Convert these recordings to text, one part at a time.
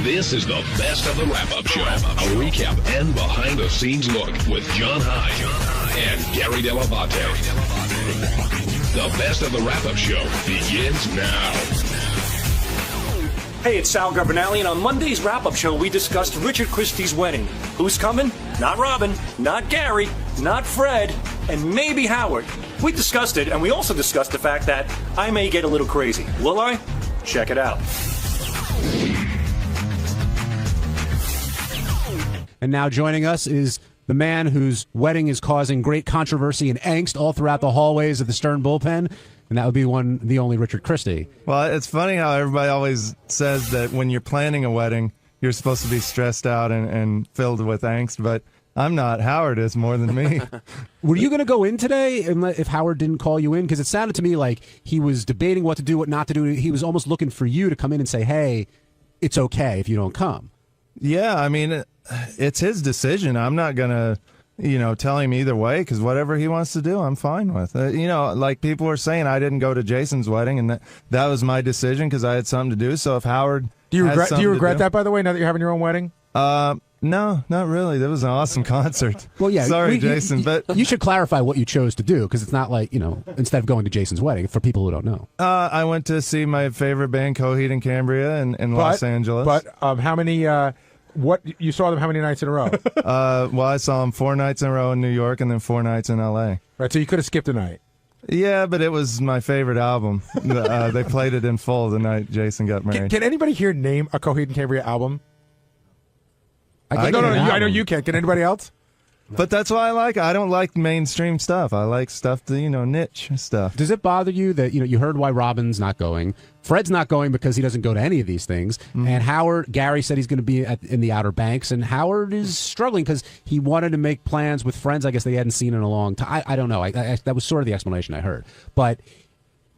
This is the best of the wrap-up show. A recap and behind-the-scenes look with John High and Gary Dell'Abate. The best of the wrap-up show begins now. Hey, it's 𝗧𝗵𝗲 𝗛𝗏, and on Monday's wrap-up show, we discussed Richard Christie's wedding. Who's coming? Not Robin, not Gary, not Fred, and maybe Howard. We discussed it, and we also discussed the fact that I may get a little crazy. Will I? Check it out. And now joining us is the man whose wedding is causing great controversy and angst all throughout the hallways of the Stern bullpen, and that would be the only Richard Christie. Well, it's funny how everybody always says that when you're planning a wedding, you're supposed to be stressed out and filled with angst, but I'm not. Howard is more than me. Were you going to go in today if Howard didn't call you in? Because it sounded to me like he was debating what to do, what not to do. He was almost looking for you to come in and say, hey, it's okay if you don't come. Yeah, I mean, it's his decision. I'm not going to, tell him either way, because whatever he wants to do, I'm fine with. Like people were saying, I didn't go to Jason's wedding, and that was my decision because I had something to do. So if Howard Do you regret that, by the way, now that you're having your own wedding? No, not really. That was an awesome concert. Well, yeah. Sorry, Jason, but you should clarify what you chose to do, because it's not like, instead of going to Jason's wedding, for people who don't know. I went to see my favorite band, 𝗏𝗏 in Los Angeles. But how many? What you saw them how many nights in a row? Well, I saw them 4 nights in a row in New York and then 4 nights in L.A. Right, so you could have skipped a night. Yeah, but it was my favorite album. They played it in full the night Jason got married. Can anybody here name a 𝗏𝗏 album? I know you can't. Can anybody else? But that's why I don't like mainstream stuff. I like stuff that, niche stuff. Does it bother you that, you heard why Robin's not going? Fred's not going because he doesn't go to any of these things. Mm-hmm. And Gary said he's going to be in the Outer Banks, and Howard is struggling because he wanted to make plans with friends I guess they hadn't seen in a long time. I don't know. That was sort of the explanation I heard. But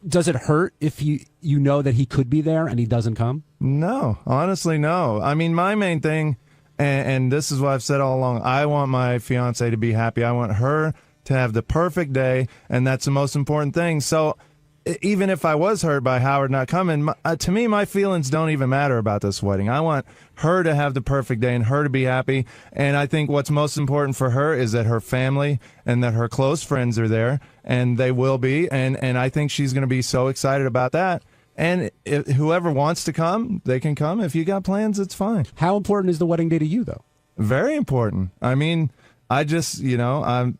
does it hurt if you know that he could be there and he doesn't come? No, honestly, no. I mean, my main thing, and this is what I've said all along, I want my fiance to be happy. I want her to have the perfect day, and that's the most important thing. So even if I was hurt by Howard not coming, to me, my feelings don't even matter about this wedding. I want her to have the perfect day and her to be happy. And I think what's most important for her is that her family and that her close friends are there, and they will be. And I think she's going to be so excited about that. And whoever wants to come, they can come. If you got plans, it's fine. How important is the wedding day to you, though? Very important. I mean, I just, I'm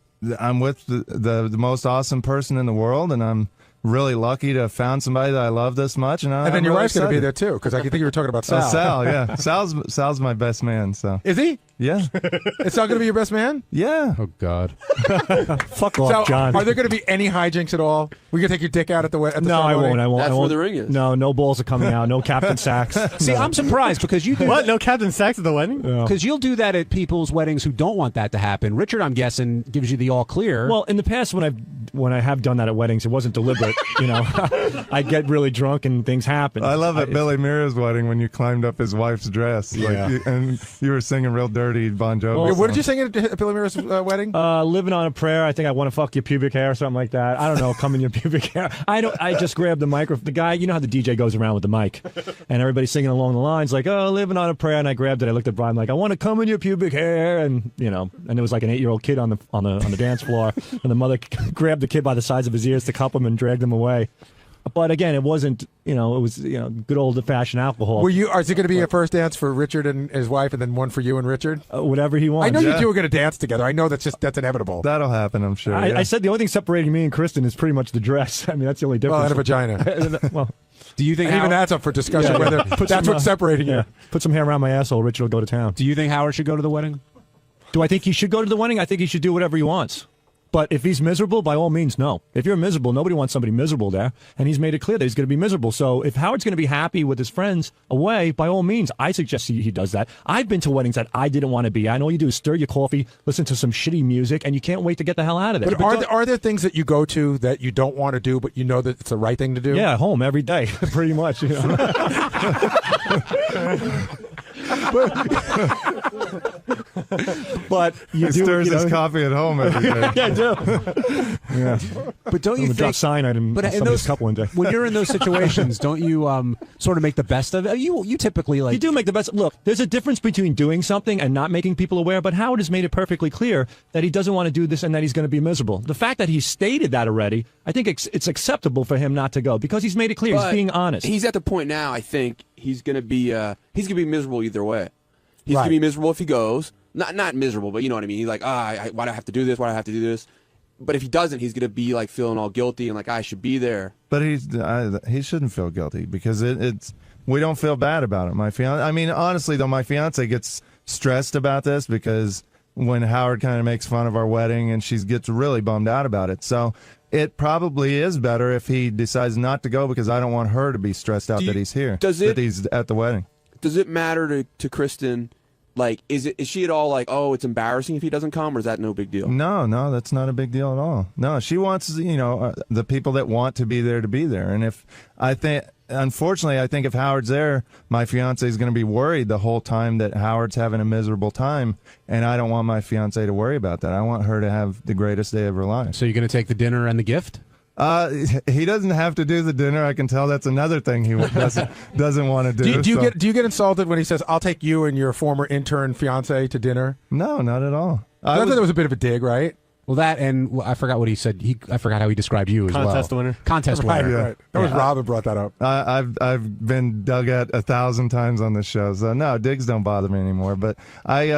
with the most awesome person in the world, and I'm really lucky to have found somebody that I love this much. And then your really wife's going to be there, too, because I think you were talking about Sal. Sal, yeah. Sal's my best man. So is he? Yeah. Is Sal going to be your best man? Yeah. Oh, God. Fuck off, John. Are there going to be any hijinks at all? We're going to take your dick out at the wedding? No, I won't. That's where the ring is. No balls are coming out. No Captain Sacks. See, I'm surprised because you do What? No Captain Sacks at the wedding? Because you'll do that at people's weddings who don't want that to happen. Richard, I'm guessing, gives you the all clear. Well, in the past, when I have done that at weddings, it wasn't deliberate. I get really drunk and things happen. I love at Billy Mira's wedding when you climbed up his wife's dress, and you were singing real dirty Bon Jovi. What did you sing at Billy Mira's wedding? Living on a prayer. I think I want to fuck your pubic hair or something like that. I don't know. Come in your pubic hair. I just grabbed the microphone. The guy, you know how the DJ goes around with the mic, and everybody's singing along the lines like, "Oh, living on a prayer." And I grabbed it. I looked at Brian like, "I want to come in your pubic hair," and and there was like an 8-year-old kid on the dance floor, and the mother grabbed the kid by the sides of his ears to cup him and dragged him away. But again, it wasn't, it was, good old-fashioned alcohol. Is it going to be a first dance for Richard and his wife, and then one for you and Richard? Whatever he wants. I know you two are going to dance together. I know that's inevitable. That'll happen, I'm sure. I said the only thing separating me and Kristen is pretty much the dress. I mean, that's the only difference. Well, and a vagina. Well, do you think even that's up for discussion? Whether that's what's separating you. Put some hair around my asshole. Richard will go to town. Do you think Howard should go to the wedding? Do I think he should go to the wedding? I think he should do whatever he wants. But if he's miserable, by all means, no. If you're miserable, nobody wants somebody miserable there. And he's made it clear that he's going to be miserable. So if Howard's going to be happy with his friends away, by all means, I suggest he does that. I've been to weddings that I didn't want to be at, and all you do is stir your coffee, listen to some shitty music, and you can't wait to get the hell out of there. But are there things that you go to that you don't want to do, but you know that it's the right thing to do? Yeah, home every day, pretty much. But you He do, stirs you know, his coffee at home every day. yeah, I do. Yeah. But don't you I'm gonna drop think? cyanide in But in somebody's those cup one day. when you're in those situations, don't you sort of make the best of it? You typically like You do make the best. Look, there's a difference between doing something and not making people aware, but Howard has made it perfectly clear that he doesn't want to do this and that he's going to be miserable. The fact that he's stated that already, I think it's acceptable for him not to go because he's made it clear. But he's being honest. He's at the point now, I think, he's going to be miserable either way. He's Right. going to be miserable if he goes. Not miserable, but you know what I mean. He's like, why do I have to do this? Why do I have to do this? But if he doesn't, he's going to be like feeling all guilty and like I should be there. But he shouldn't feel guilty because it's we don't feel bad about it. My fiance, I mean, honestly though, my fiance gets stressed about this because when Howard kind of makes fun of our wedding and she gets really bummed out about it. So it probably is better if he decides not to go because I don't want her to be stressed out that he's here. That he's at the wedding. Does it matter to Kristen? Like, is she at all like, oh, it's embarrassing if he doesn't come, or is that no big deal? No, that's not a big deal at all. No, she wants, the people that want to be there. And unfortunately, I think if Howard's there, my fiance is going to be worried the whole time that Howard's having a miserable time. And I don't want my fiance to worry about that. I want her to have the greatest day of her life. So you're going to take the dinner and the gift? He doesn't have to do the dinner. I can tell that's another thing he doesn't want to do. Do you get insulted when he says, "I'll take you and your former intern fiance to dinner"? No, not at all. I thought that was a bit of a dig, right? Well, that and I forgot what he said. I forgot how he described you as well. Contest winner. Contest winner. Right. That was Robin brought that up. I've been dug at 1,000 times on this show, so no, digs don't bother me anymore. But he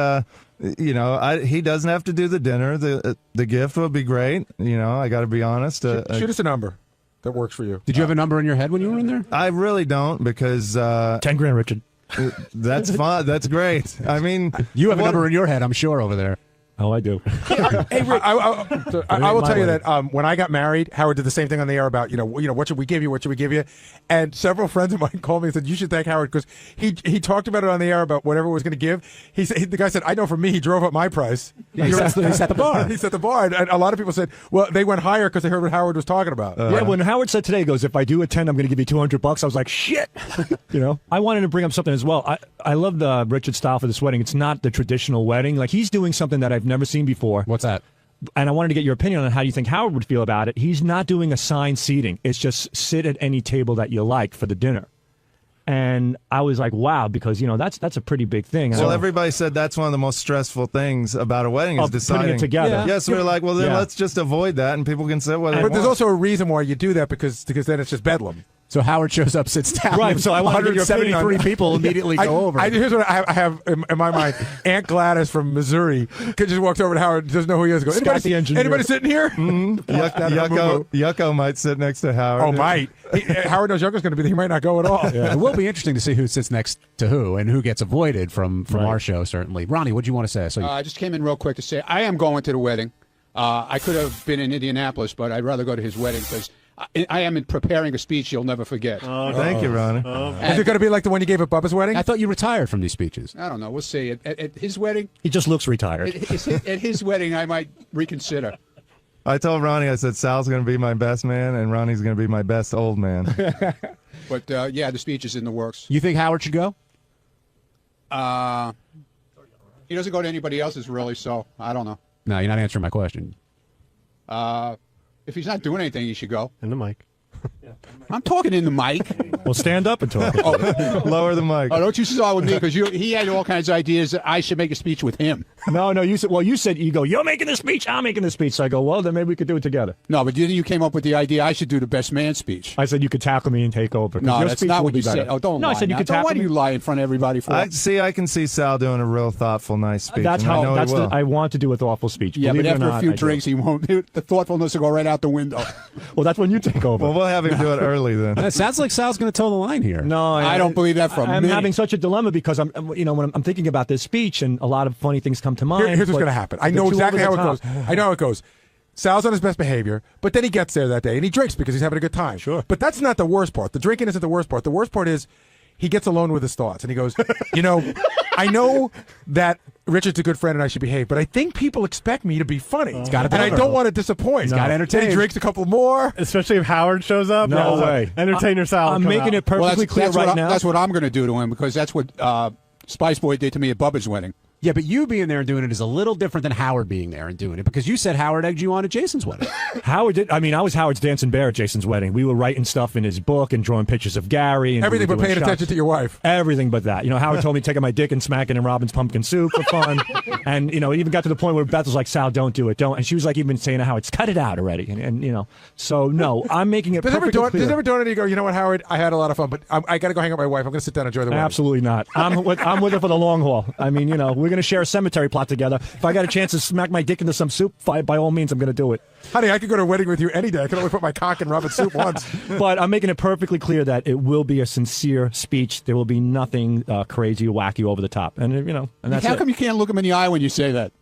doesn't have to do the dinner. The gift would be great. I got to be honest. Shoot us a number that works for you. Did you have a number in your head when you were in there? I really don't because 10 grand, Richard. That's fun. That's great. I mean, you have a number in your head, I'm sure, over there. Oh, I do. Hey, Rick, I will tell you that when I got married, Howard did the same thing on the air about what should we give you, what should we give you, and several friends of mine called me and said you should thank Howard because he talked about it on the air about whatever it was going to give. The guy said I know for me he drove up my price. He set the bar. He set the bar, and a lot of people said well they went higher because they heard what Howard was talking about. Yeah, when Howard said today, he goes, if I do a 10, I'm going to give you $200. I was like, shit. I wanted to bring up something as well. I love the Richard style for this wedding. It's not the traditional wedding. Like he's doing something that I've never seen before. What's that? And I wanted to get your opinion on how you think Howard would feel about it. He's not doing assigned seating. It's just sit at any table that you like for the dinner. And I was like, wow, because, that's a pretty big thing. Well, everybody said that's one of the most stressful things about a wedding is deciding. Putting it together. Yeah. Yes, we're like, well, then let's just avoid that and people can sit where they want. But there's also a reason why you do that because then it's just bedlam. So Howard shows up, sits down. Right. So I want to get your opinion on 173 people immediately go over. Here's what I have in my mind. Aunt Gladys from Missouri just walks over to Howard, doesn't know who he is. Goes, Scott the engineer. Anybody sitting here? Yucko might sit next to Howard. Oh, might. Howard knows Yucko's going to be there. He might not go at all. Yeah. It will be interesting to see who sits next to who and who gets avoided from our show, certainly. Ronnie, what do you want to say? I just came in real quick to say I am going to the wedding. I could have been in Indianapolis, but I'd rather go to his wedding because I am preparing a speech you'll never forget. Thank you, Ronnie. Is it going to be like the one you gave at Bubba's wedding? I thought you retired from these speeches. I don't know. We'll see. At his wedding, he just looks retired. At his wedding, I might reconsider. I told Ronnie, I said, Sal's going to be my best man, and Ronnie's going to be my best old man. But, the speech is in the works. You think Howard should go? He doesn't go to anybody else's, really, so I don't know. No, you're not answering my question. If he's not doing anything, he should go. In the mic. I'm talking in the mic. Well, stand up and talk. Lower the mic. Oh, don't you start with me because he had all kinds of ideas that I should make a speech with him. No, you said, you go, you're making the speech, I'm making the speech. So I go, well, then maybe we could do it together. No, but you came up with the idea I should do the best man speech. I said you could tackle me and take over. No, your that's speech not would what you be better. said. Oh, don't lie. I said you could tackle Why do me. you lie in front of everybody for? I can see Sal doing a real thoughtful, nice speech. That's and how. I know I want to do a thoughtful speech. Yeah, Believe but it or after not, a few I do. drinks, he won't. The thoughtfulness will go right out the window. Well, that's when you take over. Well, we'll have him do it early then. It sounds like Sal's going to toe the line here. No, I don't believe that from I'm me. having such a dilemma because when I'm thinking about this speech and a lot of funny things come to mind. Here's what's going to happen. I know they're too exactly how over it the goes. top. I know how it goes. Sal's on his best behavior, but then he gets there that day and he drinks because he's having a good time. Sure. But that's not the worst part. The drinking isn't the worst part. The worst part is he gets alone with his thoughts and he goes, I know that Richard's a good friend and I should behave, but I think people expect me to be funny. It's gotta and I deliver. don't want to disappoint. He's gotta entertain. Then he drinks a couple more. Especially if Howard shows up. No Yeah, way. Entertainer Sal. I'm come making out. it perfectly clear right now. That's what I'm going to do to him because that's what Spice Boy did to me at Bubba's wedding. Yeah, but you being there and doing it is a little different than Howard being there and doing it, because you said Howard egged you on at Jason's wedding. Howard did. I mean, I was Howard's dancing bear at Jason's wedding. We were writing stuff in his book and drawing pictures of Gary. And Everything but paying shots. attention to your wife. Everything but that. You know, Howard told me taking my dick and smacking in Robin's pumpkin soup for fun. And, you know, it even got to the point where Beth was like, Sal, don't do it. Don't. And she was like, even saying to Howard, cut it out already. And you know, so no, I'm making it perfectly clear. Does it ever dawn on you go, you know what, Howard, I had a lot of fun, but I got to go hang out with my wife. I'm going to sit down and enjoy the wedding. Absolutely not. I'm with her for the long haul. I mean, you know, we're going to share a cemetery plot together. If I got a chance to smack my dick into some soup, by all means, I'm going to do it. Honey, I could go to a wedding with you any day. I can only put my cock in Robin's soup once. But I'm making it perfectly clear that it will be a sincere speech. There will be nothing crazy, wacky, over the top. And, you know, and that's How it. come you can't look him in the eye when you say that?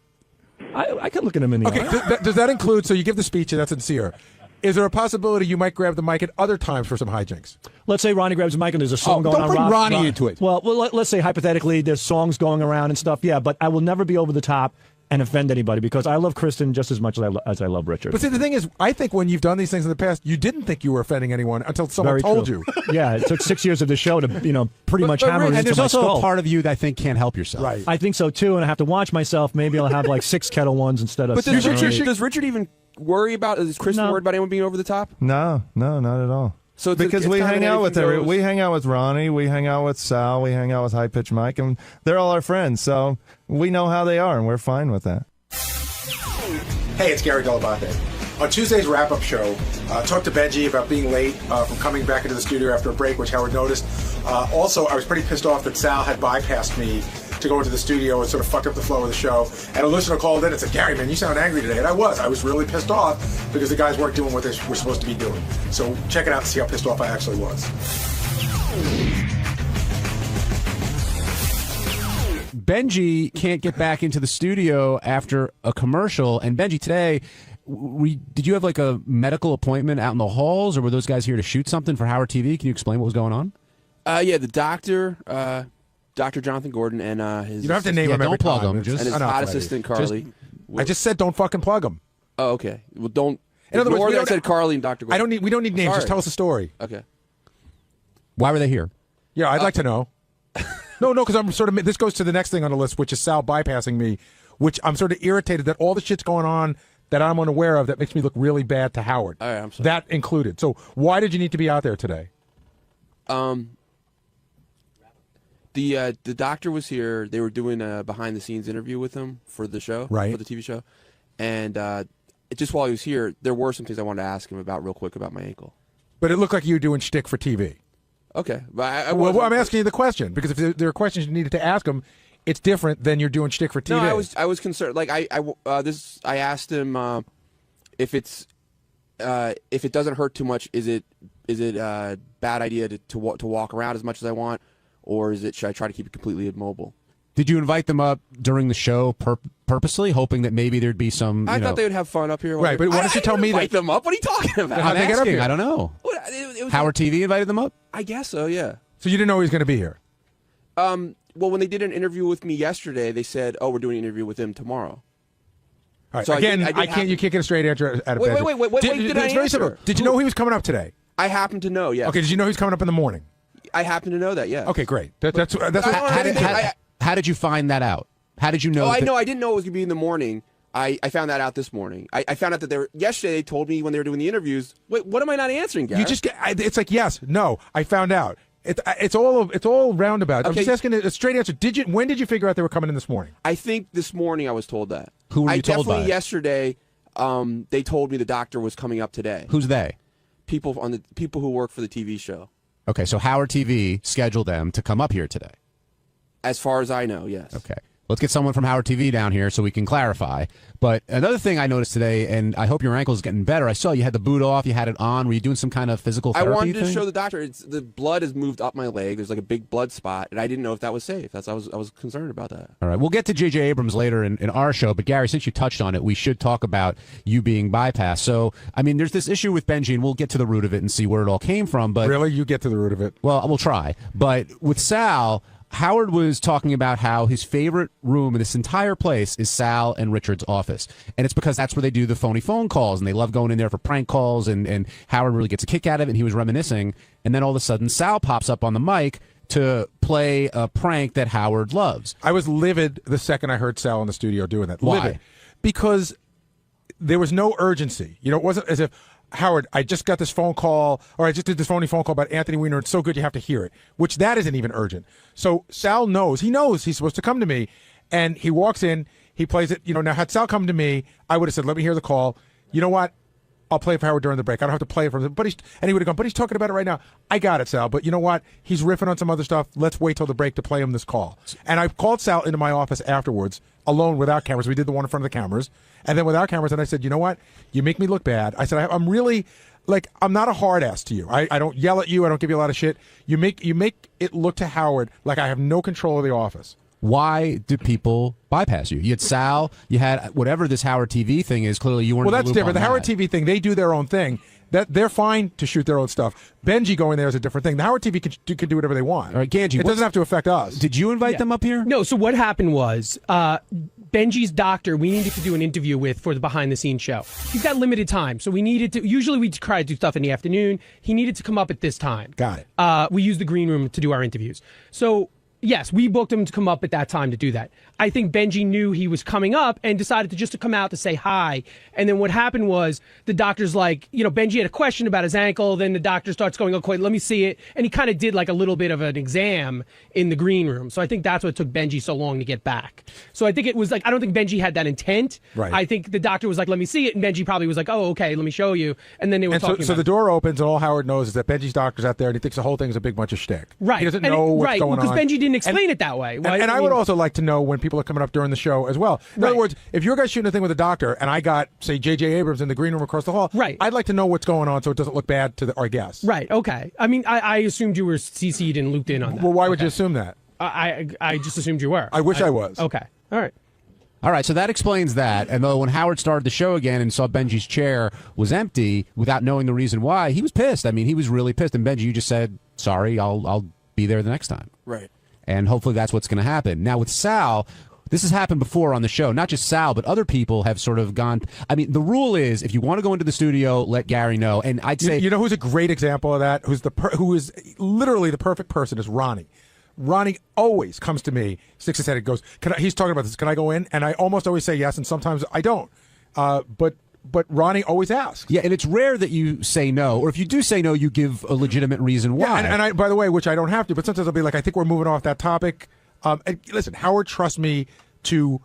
I can look at him in the eye. Okay, does that include, so you give the speech and that's sincere. Is there a possibility you might grab the mic at other times for some hijinks? Let's say Ronnie grabs the mic and there's a song going on. Don't bring Ronnie into it. Well, let's say hypothetically there's songs going around and stuff. Yeah, but I will never be over the top and offend anybody because I love Kristen just as much as I love Richard. But see, the thing is, I think when you've done these things in the past, you didn't think you were offending anyone until someone told you. Yeah, it took 6 years of the show to, you know, pretty much hammer it into And there's my also skull. a part of you that I think can't help yourself. Right. I think so too, and I have to watch myself. Maybe I'll have like 6 Kettle Ones instead of. But does 7 or 8. Richard even worry about? Is Kristen worried about anyone being over the top? No, not at all. So because we hang out with we hang out with Ronnie, we hang out with Sal, we hang out with High Pitch Mike, and they're all our friends. So we know how they are, and we're fine with that. Hey, it's Gary 𝗏𝗏. On Tuesday's wrap-up show, talked to Benji about being late from coming back into the studio after a break, which Howard noticed. Also, I was pretty pissed off that Sal had bypassed me to go into the studio and sort of fucked up the flow of the show. And a listener called in and said, Gary, man, you sound angry today. And I was really pissed off because the guys weren't doing what they were supposed to be doing. So check it out and see how pissed off I actually was. Benji can't get back into the studio after a commercial. And Benji, today, did you have like a medical appointment out in the halls, or were those guys here to shoot something for Howard TV? Can you explain what was going on? Yeah, the doctor, Dr. Jonathan Gordon, and his... You don't have to name him every plug time. him. and his hot assistant, Carly. I just said don't fucking plug him. Oh, okay. Well, don't... In other words, I said Carly and Dr. Gordon. We don't need names. Sorry. Just tell us a story. Okay. Why were they here? Yeah, I'd like to know. No, because I'm sort of... This goes to the next thing on the list, which is Sal bypassing me, which I'm sort of irritated that all the shit's going on that I'm unaware of that makes me look really bad to Howard. All right, I'm sorry. That included. So why did you need to be out there today? The doctor was here. They were doing a behind-the-scenes interview with him for the show, right? For the TV show. And just while he was here, there were some things I wanted to ask him about real quick about my ankle. But it looked like you were doing shtick for TV. Okay. But well, I'm asking you the question, because if there are questions you needed to ask him, it's different than you're doing shtick for TV. No, I was concerned. Like I asked him if it doesn't hurt too much, is it a bad idea to walk around as much as I want, or should I try to keep it completely immobile? Did you invite them up during the show purposely, hoping that maybe there'd be some? I thought they would have fun up here. Right, but why don't you tell me that? Invite them up? What are you talking about? I'm asking. I don't know. It was Howard TV invited them up? I guess so. Yeah. So you didn't know he was going to be here? Well, when they did an interview with me yesterday, they said, "Oh, we're doing an interview with him tomorrow." All right. So Again, you can't get a straight answer out of Wait, Benji. wait. Did I it's very answer? simple. Did you know he was coming up today? I happen to know. Yeah. Okay. Did you know he was coming up in the morning? I happen to know that. Yeah. Okay, great. That's what. How did you find that out? How did you know? Oh, I know. I didn't know it was going to be in the morning. I found that out this morning. I found out that yesterday they told me when they were doing the interviews. Wait, what am I not answering, Gary? You just get. It's like yes, no. I found out. It's all roundabout. I'm just asking a straight answer. When did you figure out they were coming in this morning? I think this morning I was told that. Who were you told by? Definitely yesterday. They told me the doctor was coming up today. Who's they? People who work for the TV show. Okay, so Howard TV scheduled them to come up here today. As far as I know, yes. Okay. Let's get someone from Howard TV down here so we can clarify. But another thing I noticed today, and I hope your ankle's getting better, I saw you had the boot off, you had it on. Were you doing some kind of physical therapy I wanted to thing? show the doctor. The blood has moved up my leg. There's like a big blood spot, and I didn't know if that was safe. I was concerned about that. All right. We'll get to J.J. Abrams later in our show, but Gary, since you touched on it, we should talk about you being bypassed. So, I mean, there's this issue with Benji, and we'll get to the root of it and see where it all came from. But really? You get to the root of it? Well, we'll try. But with Sal, Howard was talking about how his favorite room in this entire place is Sal and Richard's office. And it's because that's where they do the phony phone calls, and they love going in there for prank calls, and Howard really gets a kick out of it, and he was reminiscing. And then all of a sudden, Sal pops up on the mic to play a prank that Howard loves. I was livid the second I heard Sal in the studio doing that. Why? Livid. Because there was no urgency. You know, it wasn't as if, Howard, I just got this phone call, or I just did this phony phone call about Anthony Weiner. It's so good you have to hear it, which that isn't even urgent. So Sal knows. He knows he's supposed to come to me, and he walks in, he plays it. You know, now had Sal come to me, I would have said, let me hear the call. You know what? I'll play it for Howard during the break. I don't have to play it for him. But and he would have gone, but he's talking about it right now. I got it, Sal. But you know what? He's riffing on some other stuff. Let's wait till the break to play him this call. And I called Sal into my office afterwards, alone without cameras. We did the one in front of the cameras. And then without cameras, and I said, you know what? You make me look bad. I said, I'm really, like, I'm not a hard ass to you. I don't yell at you. I don't give you a lot of shit. You make it look to Howard like I have no control of the office. Why do people bypass you? You had Sal, you had whatever this Howard TV thing is. Clearly, you weren't. Well, that's different. The Howard TV thing, they do their own thing. That they're fine to shoot their own stuff. Benji going there is a different thing. The Howard TV can do whatever they want. All right, Ganji, it doesn't have to affect us. Did you invite them up here? No. So what happened was Benji's doctor we needed to do an interview with for the behind the scenes show. He's got limited time, so we needed to. Usually we try to do stuff in the afternoon. He needed to come up at this time. Got it. We use the green room to do our interviews. So. Yes, we booked him to come up at that time to do that. I think Benji knew he was coming up and decided to come out to say hi. And then what happened was the doctor's like, you know, Benji had a question about his ankle. Then the doctor starts going, okay, let me see it. And he kind of did like a little bit of an exam in the green room. So I think that's what took Benji so long to get back. So I think it was like, I don't think Benji had that intent. Right. I think the doctor was like, let me see it. And Benji probably was like, oh, okay, let me show you. And then they were talking so the door opens and all Howard knows is that Benji's doctor's out there and he thinks the whole thing is a big bunch of shtick. Right. He doesn't know what's going on. Because Benji didn't explain it that way. And I would also like to know when people are coming up during the show as well. In other words, if you're guys shooting a thing with a doctor and I got, say, J.J. Abrams in the green room across the hall, I'd like to know what's going on so it doesn't look bad to our guests. Right, okay. I mean, I assumed you were CC'd and looped in on that. Well, why would you assume that? I just assumed you were. I wish I was. Okay, all right. All right, so that explains that. And though when Howard started the show again and saw Benji's chair was empty without knowing the reason why, he was pissed. I mean, he was really pissed. And Benji, you just said, sorry, I'll be there the next time. Right. And hopefully that's what's going to happen. Now with Sal, this has happened before on the show. Not just Sal, but other people have sort of gone. I mean, the rule is if you want to go into the studio, let Gary know. And I'd say, you know who's a great example of that? Who is literally the perfect person is Ronnie. Ronnie always comes to me, sticks his head and goes, he's talking about this. Can I go in? And I almost always say yes, and sometimes I don't. But Ronnie always asks. Yeah, and it's rare that you say no, or if you do say no, you give a legitimate reason why. Yeah, and I, by the way, which I don't have to, but sometimes I'll be like, I think we're moving off that topic. And listen, Howard trusts me to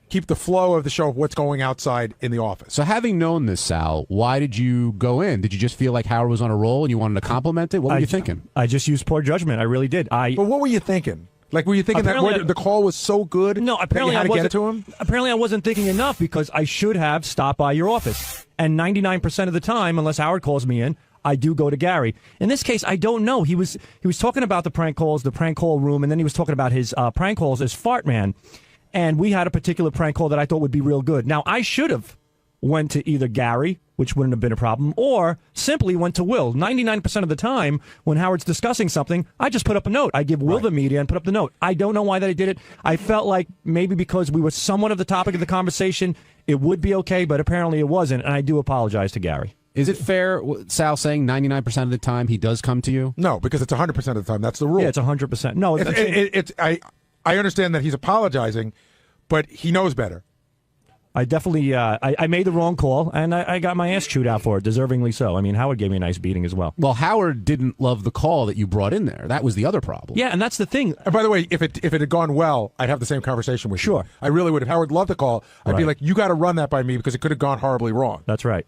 keep the flow of the show of what's going outside in the office. So having known this, Sal, why did you go in? Did you just feel like Howard was on a roll and you wanted to compliment it? What were you thinking? I just used poor judgment. I really did. But what were you thinking? Like, were you thinking that the call was so good no, apparently that you had to get it to him? Apparently I wasn't thinking enough because I should have stopped by your office. And 99% of the time, unless Howard calls me in, I do go to Gary. In this case, I don't know. He was talking about the prank calls, the prank call room, and then he was talking about his prank calls as Fart Man. And we had a particular prank call that I thought would be real good. Now, I should have went to either Gary, which wouldn't have been a problem, or simply went to Will. 99% of the time, when Howard's discussing something, I just put up a note. I give Will the media and put up the note. I don't know why that I did it. I felt like maybe because we were somewhat of the topic of the conversation, it would be okay, but apparently it wasn't, and I do apologize to Gary. Is it fair, Sal, saying 99% of the time he does come to you? No, because it's 100% of the time. That's the rule. Yeah, it's 100%. No, I understand that he's apologizing, but he knows better. I definitely I made the wrong call, and I got my ass chewed out for it, deservingly so. I mean, Howard gave me a nice beating as well. Well, Howard didn't love the call that you brought in there. That was the other problem. Yeah, and that's the thing. And by the way, if it had gone well, I'd have the same conversation with you. I really would. If Howard loved the call, I'd be like, you got to run that by me because it could have gone horribly wrong. That's right.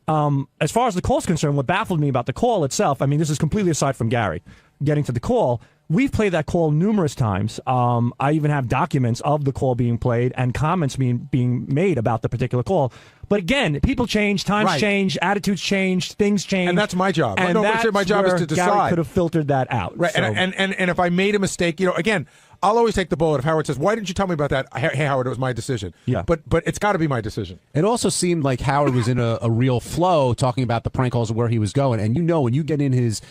As far as the call's concerned, what baffled me about the call itself, I mean, this is completely aside from Gary getting to the call. We've played that call numerous times. I even have documents of the call being played and comments being made about the particular call. But again, people change, times change, attitudes change, things change. And that's my job. And my job is to decide. Gary could have filtered that out. Right. So. And if I made a mistake, again, I'll always take the bullet if Howard says, why didn't you tell me about that? Hey, Howard, it was my decision. Yeah. But it's got to be my decision. It also seemed like Howard was in a real flow talking about the prank calls and where he was going. And when you get in his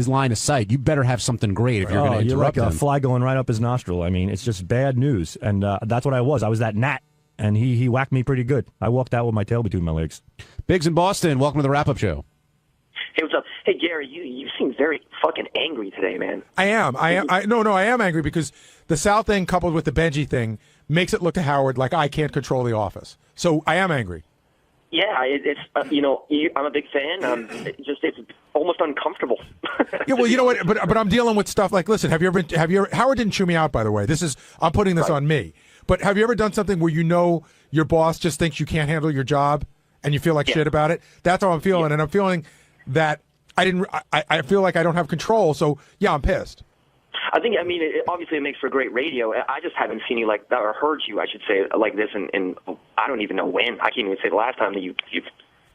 line of sight, you better have something great if you're going to interrupt you're like him. A fly going right up his nostril. I mean, it's just bad news. And that's what I was. I was that gnat. And he whacked me pretty good. I walked out with my tail between my legs. Biggs in Boston, welcome to the Wrap-Up Show. Hey, what's up? Hey, Gary, you seem very fucking angry today, man. I am. I am angry because the Sal thing coupled with the Benji thing makes it look to Howard like I can't control the office. So I am angry. Yeah, it's I'm a big fan. It's almost uncomfortable. Yeah, well, you know what? But I'm dealing with stuff like, listen, have you ever Howard didn't chew me out, by the way. I'm putting this on me. But have you ever done something where you know your boss just thinks you can't handle your job and you feel like shit about it? That's how I'm feeling, and I'm feeling that I feel like I don't have control. So yeah, I'm pissed. Obviously it makes for great radio. I just haven't seen you like that, or heard you, I should say, like this in I don't even know when. I can't even say the last time that you've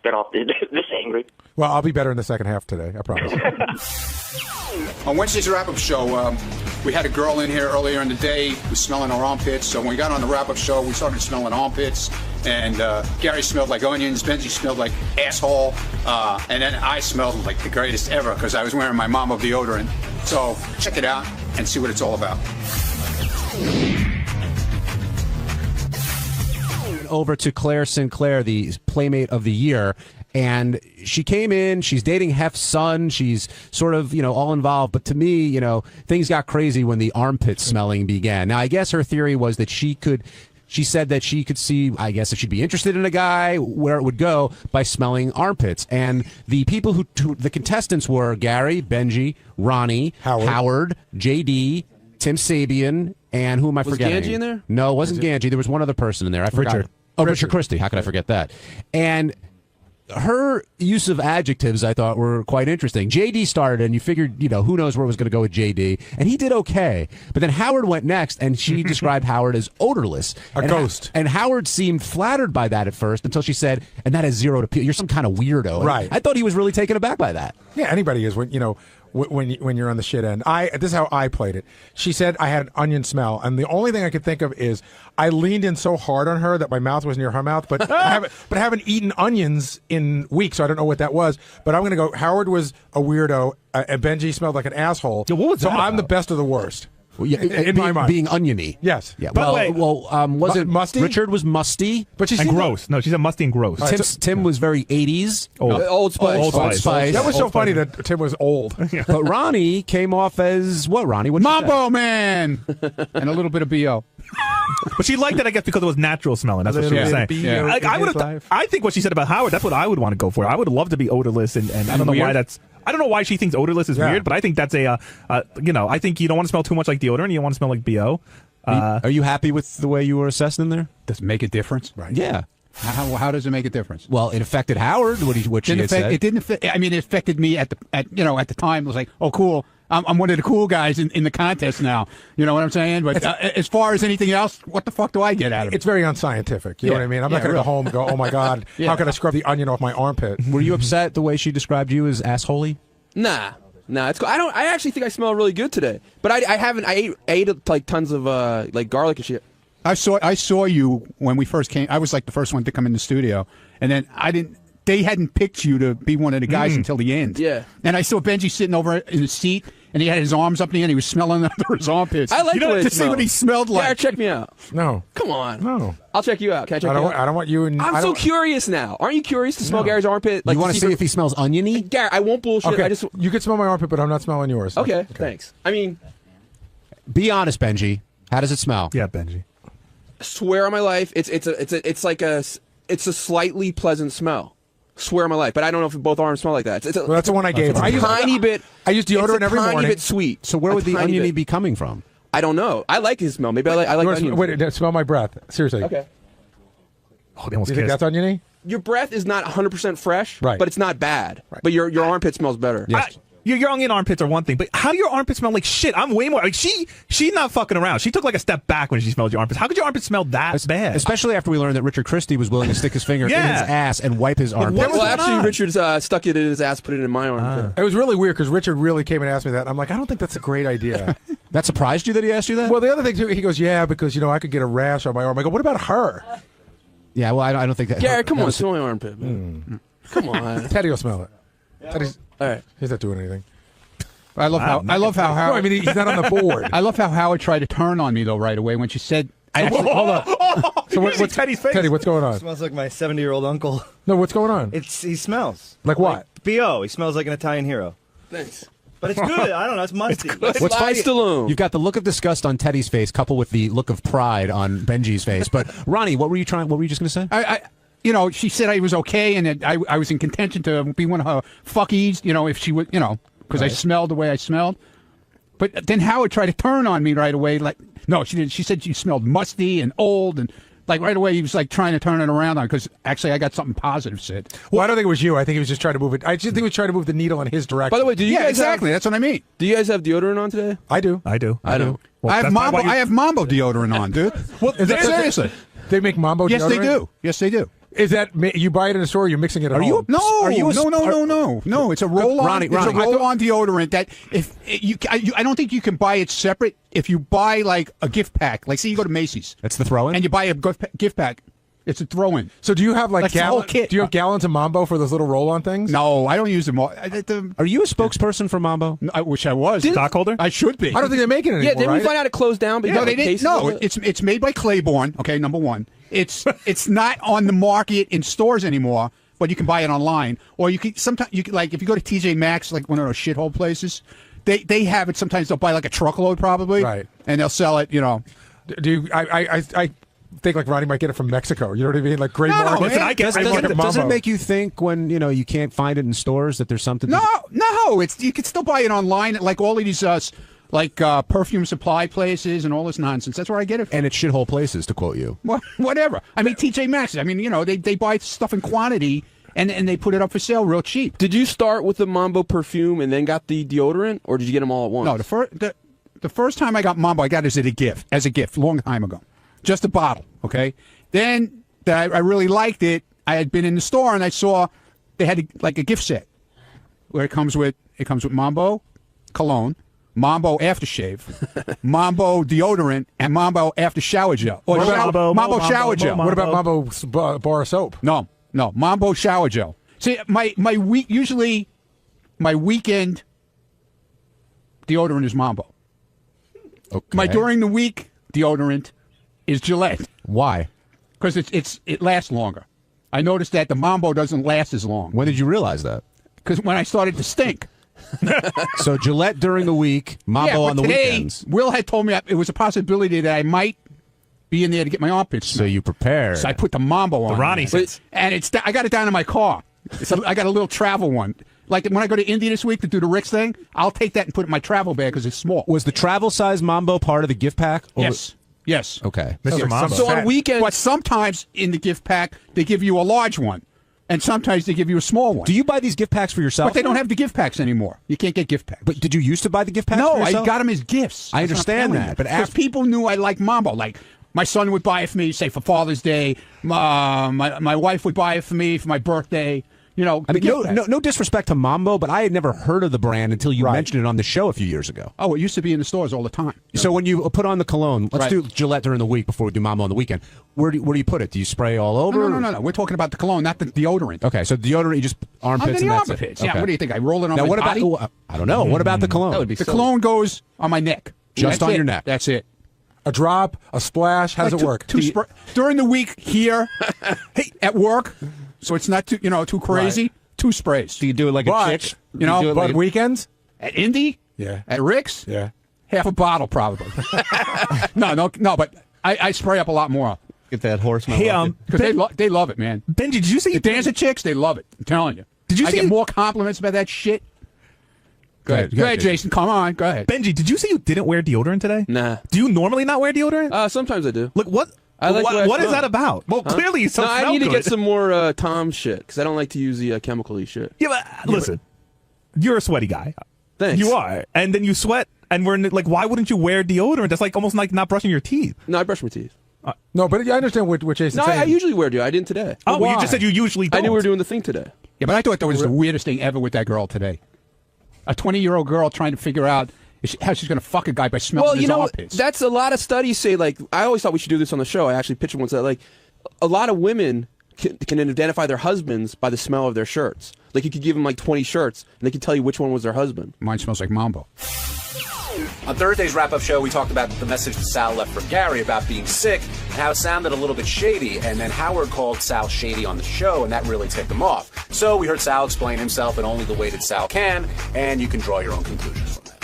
been off this angry. Well, I'll be better in the second half today, I promise. On Wednesday's wrap-up show, we had a girl in here earlier in the day who was smelling her armpits. So when we got on the wrap-up show, we started smelling armpits. And Gary smelled like onions, Benji smelled like asshole, and then I smelled like the greatest ever because I was wearing my Mama deodorant. So check it out and see what it's all about. Over to Claire Sinclair, the Playmate of the Year. And she came in, she's dating Hef's son, she's sort of, all involved. But to me, things got crazy when the armpit smelling began. Now, I guess her theory was that she said that she could see, I guess, if she'd be interested in a guy, where it would go by smelling armpits. And the people the contestants were Gary, Benji, Ronnie, Howard, JD, Tim Sabian, and who am I forgetting? Was Ganji in there? No, it wasn't Ganji. There was one other person in there. I forgot. Richard. Oh, Richard Christie. How could I forget that? And her use of adjectives, I thought, were quite interesting. JD started, and you figured, who knows where it was going to go with JD, and he did okay. But then Howard went next, and she described Howard as odorless. A ghost. And Howard seemed flattered by that at first until she said, and that has zero appeal. You're some kind of weirdo. Right. I thought he was really taken aback by that. Yeah, anybody is when you're on the shit end. This is how I played it. She said I had an onion smell, and the only thing I could think of is I leaned in so hard on her that my mouth was near her mouth, but I haven't eaten onions in weeks, so I don't know what that was. But I'm going to go, Howard was a weirdo, and Benji smelled like an asshole. Yeah, what was so that I'm about? the best of the worst. Well, yeah, in my mind. Being oniony. Yes. Yeah. But wait. Was it musty? Richard was musty, But she And seemed gross. No, she said musty and gross. Tim was very 80s. Old Spice. Old Spice. That was so funny that Tim was old. But Ronnie came off as what, Ronnie? What'd you say? Mambo Man! And a little bit of B.O. But she liked that, I guess, because it was natural smelling. That's what she was saying. B.O. Like, I think what she said about Howard, that's what I would want to go for. I would love to be odorless, and I don't know why that's. I don't know why she thinks odorless is weird, but I think that's I think you don't want to smell too much like deodorant. You want to smell like B.O. Are you happy with the way you were assessed in there? Does it make a difference? Right. Yeah. How does it make a difference? Well, it affected Howard. What she had said. It didn't affect. I mean, it affected me at the time. It was like, oh, cool. I'm one of the cool guys in the contest now. You know what I'm saying? But as far as anything else, what the fuck do I get out of it? It's very unscientific. You know what I mean? I'm not going to go home and go, oh my God, how can I scrub the onion off my armpit? Were you upset the way she described you as assholey? Nah, it's cool. I actually think I smell really good today. But I haven't. I ate like tons of like garlic and shit. I saw you when we first came. I was like the first one to come in the studio, and then they hadn't picked you to be one of the guys until the end. Yeah. And I saw Benji sitting over in the seat, and he had his arms up in the end. He was smelling under his armpits. I like the way it to see what he smelled like. Garrett, check me out. No. Come on. No. I'll check you out. Can I check you out? I don't want you. I'm so curious now. Aren't you curious to smell Gary's armpit? Like, you want to see if he smells oniony? Garrett, I won't bullshit. Okay. I just. You can smell my armpit, but I'm not smelling yours. Okay. Thanks. I mean, Be honest, Benji. How does it smell? Yeah, Benji. swear on my life, it's a slightly pleasant smell. Swear on my life, but I don't know if both arms smell like that. Well, that's the one I gave. I use tiny bit. I use deodorant every morning. Tiny bit sweet. So where would the oniony be coming from? I don't know. I like his smell. Maybe I like onions. Wait, smell my breath. Seriously. Okay. Oh, they almost you think that's oniony? Your breath is not 100% fresh, right, but it's not bad. Right. But your armpit smells better. Yes. Your onion armpits are one thing, but how do your armpits smell like shit? I'm way more. Like she's not fucking around. She took like a step back when she smelled your armpits. How could your armpits smell that bad? Especially after we learned that Richard Christie was willing to stick his finger in his ass and wipe his armpits. Well, actually, Richard's stuck it in his ass, put it in my armpit. It was really weird because Richard really came and asked me that. I'm like, I don't think that's a great idea. That surprised you that he asked you that? Well, the other thing too, he goes, yeah, because I could get a rash on my arm. I go, what about her? Yeah, well, I don't think that. Garrett, come on, smell my armpit. Come on, Teddy will smell it. Teddy's, all right, he's not doing anything. I love how Howard. No, I mean, he's not on the board. I love how Howard tried to turn on me though right away when she said. Hold on. So what's Teddy's face? Teddy, what's going on? Smells like my 70-year-old uncle. No, what's going on? He smells like what? B.O. He smells like an Italian hero. Thanks. But it's good. I don't know. It's musty. What's funny, Stallone? You've got the look of disgust on Teddy's face, coupled with the look of pride on Benji's face. But Ronnie, what were you just going to say? You know, she said I was okay, and that I was in contention to be one of her fuckies. You know, if she would, you know, because I smelled the way I smelled. But then Howard tried to turn on me right away. Like, no, she didn't. She said she smelled musty and old, and like right away he was like trying to turn it around on because actually I got something positive said. Well, I don't think it was you. I think he was just trying to move it. I just think he was trying to move the needle in his direction. By the way, do you guys exactly? That's what I mean. Do you guys have deodorant on today? I do. I do. I don't. Well, I have Mambo deodorant on, dude. Well, seriously, they make Mambo yes, deodorant? They do. Yes, they do. Is that you buy it in a store? Or you're mixing it at home? No. It's a roll-on. It's a roll-on deodorant that if I don't think you can buy it separate. If you buy like a gift pack, like say you go to Macy's, that's the throw-in, and you buy a gift pack. It's a throw-in. So do you have like whole kit? Do you have gallons of Mambo for those little roll-on things? No, I don't use them all. Are you a spokesperson for Mambo? I wish I was. Stockholder? I should be. I don't think they make it anymore. Yeah, didn't right? we find out it closed down? No, they didn't. No, it's made by Claiborne. Okay, number one. It's not on the market in stores anymore, but you can buy it online, or you can sometimes like if you go to TJ Maxx, like one of those shithole places, they have it. Sometimes they'll buy like a truckload probably, right, and they'll sell it. You know, do you, I think like Ronnie might get it from Mexico. You know what I mean? Like Gray Market. Listen, does it make you think when you can't find it in stores that there's something? No. You can still buy it online at like all of these perfume supply places and all this nonsense. That's where I get it from. And it's shithole places, to quote you. Whatever. I mean, TJ Maxx. I mean, you know, they buy stuff in quantity and they put it up for sale real cheap. Did you start with the Mambo perfume and then got the deodorant, or did you get them all at once? No, the first time I got Mambo, I got it as a gift, a long time ago. Just a bottle, okay? Then I really liked it. I had been in the store and I saw they had like a gift set where it comes with Mambo cologne, Mambo aftershave, Mambo deodorant, and Mambo after shower gel. Or Mambo shower gel. What about Mambo bar soap? No, Mambo shower gel. See, my weekend deodorant is Mambo. Okay. My during the week deodorant is Gillette. Why? Because it lasts longer. I noticed that the Mambo doesn't last as long. When did you realize that? Because when I started to stink. So Gillette during the week, Mambo on the weekends. Will had told me it was a possibility that I might be in there to get my armpits. So you prepared. So I put the Mambo on. The Ronnie sense. And I got it down in my car. I got a little travel one. Like when I go to India this week to do the Rick's thing, I'll take that and put it in my travel bag because it's small. Was the travel size Mambo part of the gift pack? Yes. Okay. So on weekends, but sometimes in the gift pack they give you a large one, and sometimes they give you a small one. Do you buy these gift packs for yourself? But they don't have the gift packs anymore. You can't get gift packs. But did you used to buy the gift packs? No, for yourself? I got them as gifts. I understand that, but because people knew I liked Mambo. Like my son would buy it for me, say for Father's Day. My wife would buy it for me for my birthday. You know, I mean, no disrespect to Mambo, but I had never heard of the brand until you mentioned it on the show a few years ago. Oh, it used to be in the stores all the time. So when you put on the cologne, let's do Gillette during the week before we do Mambo on the weekend. Where do you put it? Do you spray all over? No. We're talking about the cologne, not the deodorant. Okay, so deodorant, you just armpits and that's it. Yeah, okay. what do you think? I roll it on now, my what body? About, I don't know. What about the cologne? That would be the cologne goes on my neck. Just on your neck. That's it. A drop, a splash. How does it work? During the week here, at work, so it's not too crazy. Right. 2 sprays. Do you do it like a chitch? But weekends? At Indy? Yeah. At Rick's? Yeah. Half a bottle, probably. No, but I spray up a lot more. Get that horse smell. Hey, because they love it, man. Benji, did you see the dancer chicks? They love it. I'm telling you. Did you I see get more compliments about that shit? Go ahead, Jason. Come on. Go ahead. Benji, did you say you didn't wear deodorant today? Nah. Do you normally not wear deodorant? Sometimes I do. Look, what? What is that about? Well, clearly you smell I need to good. get some more Tom shit because I don't like to use the chemical-y shit. Yeah, but listen, you're a sweaty guy. Thanks. You are, and then you sweat, and we're like, why wouldn't you wear deodorant? That's like almost like not brushing your teeth. No, I brush my teeth. No, but I understand what Jason's saying. I usually wear deodorant. I didn't today. Oh, well, you just said you usually don't. I knew we were doing the thing today. Yeah, but I thought that was the weirdest thing ever with that girl today. A 20-year-old girl trying to figure out how she's going to fuck a guy by smelling his armpits. That's a lot of studies say, like, I always thought we should do this on the show. I actually pitched one that, like, a lot of women can identify their husbands by the smell of their shirts. Like, you could give them, like, 20 shirts, and they could tell you which one was their husband. Mine smells like Mambo. On Thursday's wrap-up show, we talked about the message that Sal left for Gary about being sick and how it sounded a little bit shady, and then Howard called Sal shady on the show, and that really ticked him off. So we heard Sal explain himself in only the way that Sal can, and you can draw your own conclusions from that.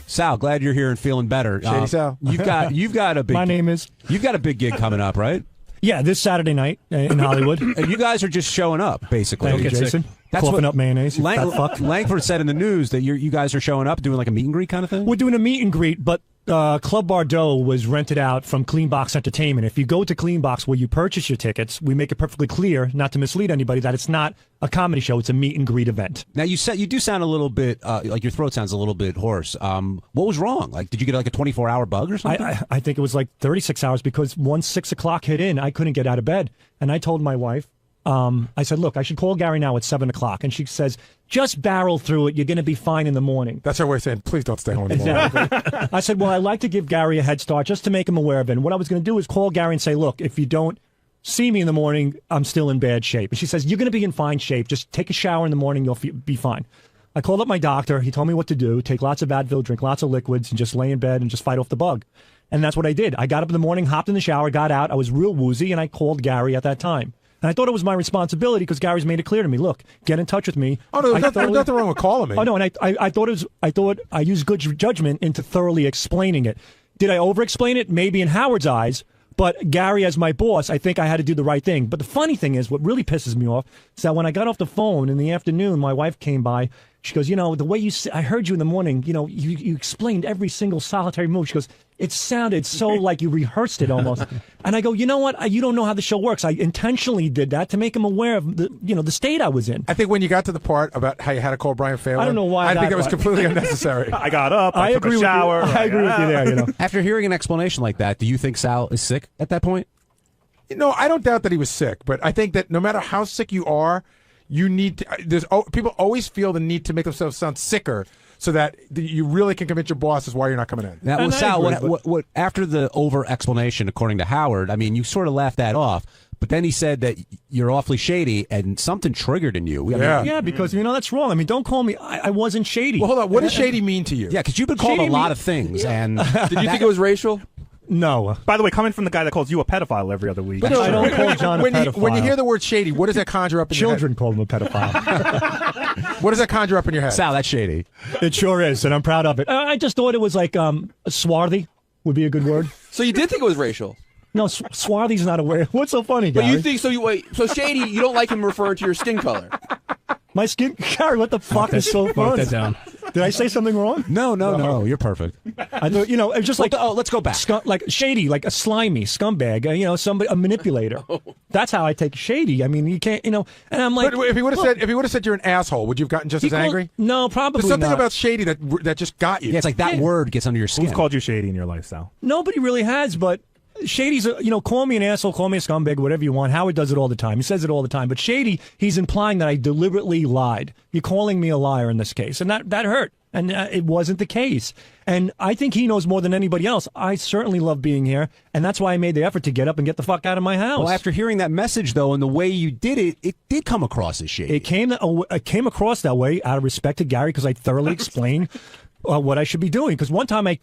Sal, glad you're here and feeling better. Shady Sal. You've got a big. My name is. You've got a big gig coming up, right? Yeah, this Saturday night in Hollywood. And you guys are just showing up, basically. Don't get Jason. That's Coughing what up mayonnaise. Langford said in the news that you guys are showing up, doing like a meet and greet kind of thing. We're doing a meet and greet, but Club Bordeaux was rented out from Clean Box Entertainment. If you go to Clean Box where you purchase your tickets, we make it perfectly clear, not to mislead anybody, that it's not a comedy show. It's a meet and greet event. Now, you do sound a little bit, like your throat sounds a little bit hoarse. What was wrong? Like, did you get like a 24-hour bug or something? I think it was like 36 hours because once 6 o'clock hit in, I couldn't get out of bed. And I told my wife, I said, look, I should call Gary now at 7 o'clock. And she says, just barrel through it. You're going to be fine in the morning. That's her way of saying, please don't stay home in the morning. Exactly. I said, well, I'd like to give Gary a head start just to make him aware of it. And what I was going to do is call Gary and say, look, if you don't see me in the morning, I'm still in bad shape. And she says, you're going to be in fine shape. Just take a shower in the morning. You'll be fine. I called up my doctor. He told me what to do. Take lots of Advil, drink lots of liquids, and just lay in bed and just fight off the bug. And that's what I did. I got up in the morning, hopped in the shower, got out. I was real woozy, and I called Gary at that time. And I thought it was my responsibility because Gary's made it clear to me. Look, get in touch with me. Oh no, there's nothing wrong with calling me. Oh no, and I thought I used good judgment into thoroughly explaining it. Did I over-explain it? Maybe in Howard's eyes. But Gary, as my boss, I think I had to do the right thing. But the funny thing is, what really pisses me off is that when I got off the phone in the afternoon, my wife came by. She goes, the way I heard you in the morning, you explained every single solitary move. She goes, it sounded so like you rehearsed it almost. And I go, you know what? You don't know how the show works. I intentionally did that to make him aware of the state I was in. I think when you got to the part about how you had to call Brian Phelan, I don't know why. I think that was completely unnecessary. I got up. I took agree a shower. I agree with you there. After hearing an explanation like that, do you think Sal is sick at that point? No, I don't doubt that he was sick, but I think that no matter how sick you are, you need to. People always feel the need to make themselves sound sicker, so that you really can convince your bosses why you're not coming in. Now, Sal, what after the over explanation, according to Howard, I mean, you sort of laughed that off, but then he said that you're awfully shady and something triggered in you. Yeah, because that's wrong. I mean, don't call me. I wasn't shady. Well, hold on. What does shady mean to you? Yeah, because you've been called a lot of things. And did you think it was racial? No. By the way, coming from the guy that calls you a pedophile every other week. But I don't call John a pedophile. When you hear the word shady, what does that conjure up in your head? Children call him a pedophile. What does that conjure up in your head? Sal, that's shady. It sure is, and I'm proud of it. I just thought it was like swarthy would be a good word. So you did think it was racial? No, swarthy's not a word. What's so funny, Gary? But you think so shady, you don't like him referring to your skin color. My skin, Gary, what the fuck is so fun? Write that down. Did I say something wrong? No, you're perfect. I thought, it was just like, let's go back. Like shady, like a slimy scumbag, somebody, a manipulator. That's how I take shady. I mean, you can't, and I'm like. But if he would have said you're an asshole, would you have gotten just as angry? No, probably There's something not. about shady that just got you. Yeah, it's like that word gets under your skin. Who's called you shady in your life, Sal? Nobody really has, but. Shady's, call me an asshole, call me a scumbag, whatever you want. Howard does it all the time. He says it all the time. But Shady, he's implying that I deliberately lied. You're calling me a liar in this case. And that hurt. And it wasn't the case. And I think he knows more than anybody else. I certainly love being here. And that's why I made the effort to get up and get the fuck out of my house. Well, after hearing that message, though, and the way you did it, it did come across as shady. It came across that way out of respect to Gary because I thoroughly explained what I should be doing. Because one time I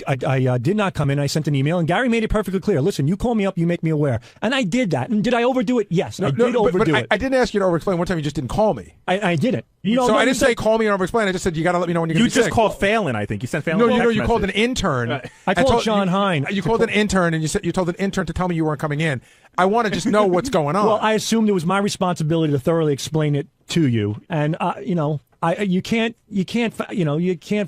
did not come in. I sent an email, and Gary made it perfectly clear. Listen, you call me up, you make me aware. And I did that. And did I overdo it? Yes, I did overdo it. I didn't ask you to over-explain. One time you just didn't call me. I didn't. I didn't say call me and over-explain. I just said you got to let me know when you're going to be sick. You just called Phelan, I think. You sent Phelan No, a text you called an message. intern. I called John Hine. You called an intern, and you told an intern to tell me you weren't coming in. I want to just know what's going on. Well, I assumed it was my responsibility to thoroughly explain it to you. And, you can't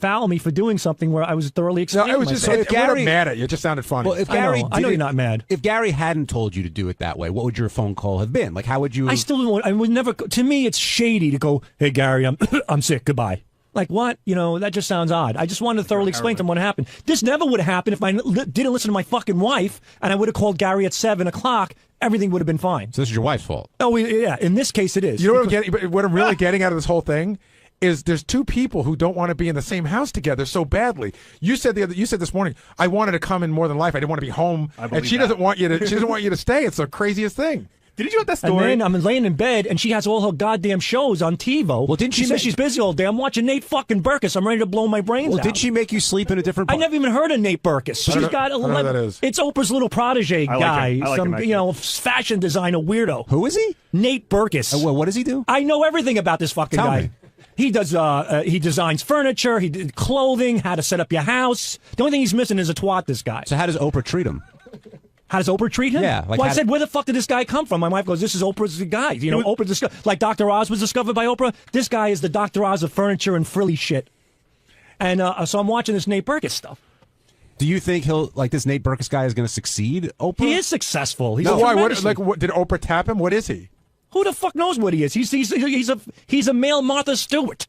foul me for doing something where I was thoroughly explaining. No, I was just Gary, mad at you. It just sounded funny. Well, if Gary, I know you're not mad. If Gary hadn't told you to do it that way, what would your phone call have been? Like, how would you? I would never. To me, it's shady to go, "Hey, Gary, I'm sick. Goodbye." Like what? That just sounds odd. I just wanted to thoroughly explain to him what happened. This never would have happened if I didn't listen to my fucking wife, and I would have called Gary at 7 o'clock. Everything would have been fine. So this is your wife's fault. Oh yeah. In this case, it is. You know what I'm getting? But what I'm really getting out of this whole thing is there's two people who don't want to be in the same house together so badly. You said this morning, I wanted to come in more than life. I didn't want to be home, and she doesn't want you to. She doesn't want you to stay. It's the craziest thing. Didn't you have that story? And then I'm laying in bed, and she has all her goddamn shows on TiVo. Well, didn't she she says she's busy all day? I'm watching Nate fucking Berkus. I'm ready to blow my brains Well, out. did she make you sleep in a different I part? never even heard of Nate Berkus. She's got I don't know who that is. It's Oprah's little protege I like guy, him. I like some him, actually. fashion designer weirdo. Who is he? Nate Berkus. What does he do? I know everything about this fucking Tell guy. me. He does. He designs furniture. He did clothing. How to set up your house. The only thing he's missing is a twat. This guy. So how does Oprah treat him? How does Oprah treat him? Yeah, like well, I how- said, where the fuck did this guy come from? My wife goes, this is Oprah's guy. You know, Oprah, like Dr. Oz was discovered by Oprah. This guy is the Dr. Oz of furniture and frilly shit. And so I'm watching this Nate Berkus stuff. Do you think this Nate Berkus guy is going to succeed, Oprah? He is successful. He's No, why? tremendously- What did Oprah tap him? What is he? Who the fuck knows what he is? He's a male Martha Stewart.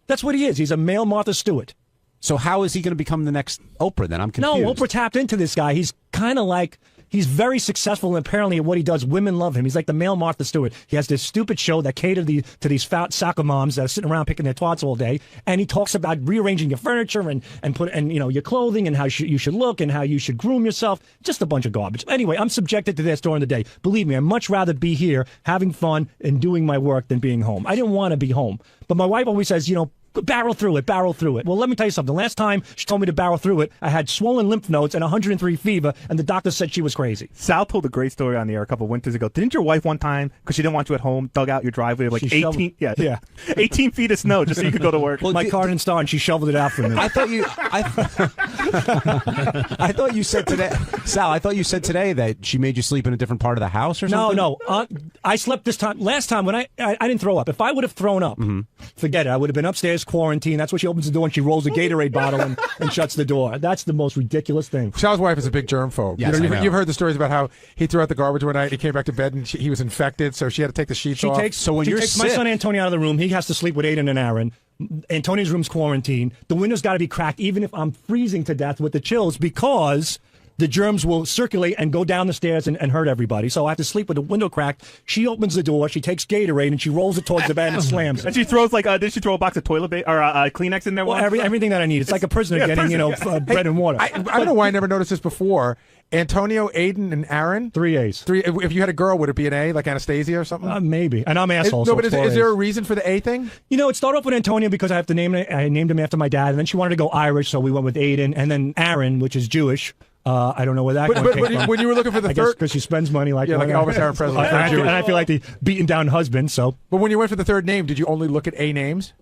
That's what he is. He's a male Martha Stewart. So how is he going to become the next Oprah then? I'm confused. No, Oprah tapped into this guy. He's kind of like, he's very successful, and apparently what he does, women love him. He's like the male Martha Stewart. He has this stupid show that catered to these fat soccer moms that are sitting around picking their twats all day, and he talks about rearranging your furniture and your clothing and how you should look and how you should groom yourself. Just a bunch of garbage. Anyway, I'm subjected to this during the day. Believe me, I'd much rather be here having fun and doing my work than being home. I didn't want to be home. But my wife always says, barrel through it, barrel through it. Well, let me tell you something. Last time she told me to barrel through it, I had swollen lymph nodes and 103 fever, and the doctor said she was crazy. Sal told a great story on the air a couple of winters ago. Didn't your wife one time, because she didn't want you at home, dug out your driveway like She 18, shoveled- 18 feet of snow just so you could go to work? My car didn't start, and she shoveled it out for me. I thought you said today, Sal. I thought you said today that she made you sleep in a different part of the house or something. No. I slept this time. Last time when I didn't throw up. If I would have thrown up, forget it. I would have been upstairs quarantined. That's what she opens the door and she rolls a Gatorade bottle and shuts the door. That's the most ridiculous thing. Sal's wife is a big germphobe. Yes, I know. You've heard the stories about how he threw out the garbage one night. He came back to bed and he was infected, so she had to take the sheets off. She takes my son Antonio out of the room. He has to sleep with Aiden and Aaron. Antonio's room's quarantined. The window's got to be cracked, even if I'm freezing to death with the chills, because the germs will circulate and go down the stairs and hurt everybody. So I have to sleep with the window cracked. She opens the door, she takes Gatorade, and she rolls it towards the bed and slams it. And she throws did she throw a box of toilet paper or Kleenex in there? Well, everything that I need. It's like a prisoner getting, bread and water. I don't know why I never noticed this before. Antonio, Aiden, and Aaron. 3 A's. If you had a girl, would it be an A, like Anastasia or something? Maybe. And I'm asshole. No, but is there a reason for the A thing? It started off with Antonio because I have to name it. I named him after my dad, and then she wanted to go Irish, so we went with Aiden, and then Aaron, which is Jewish. I don't know where that came from. When you were looking for the third, because she spends money like Elvis Aaron Presley. and I feel like the beaten down husband. So, but when you went for the third name, did you only look at A names?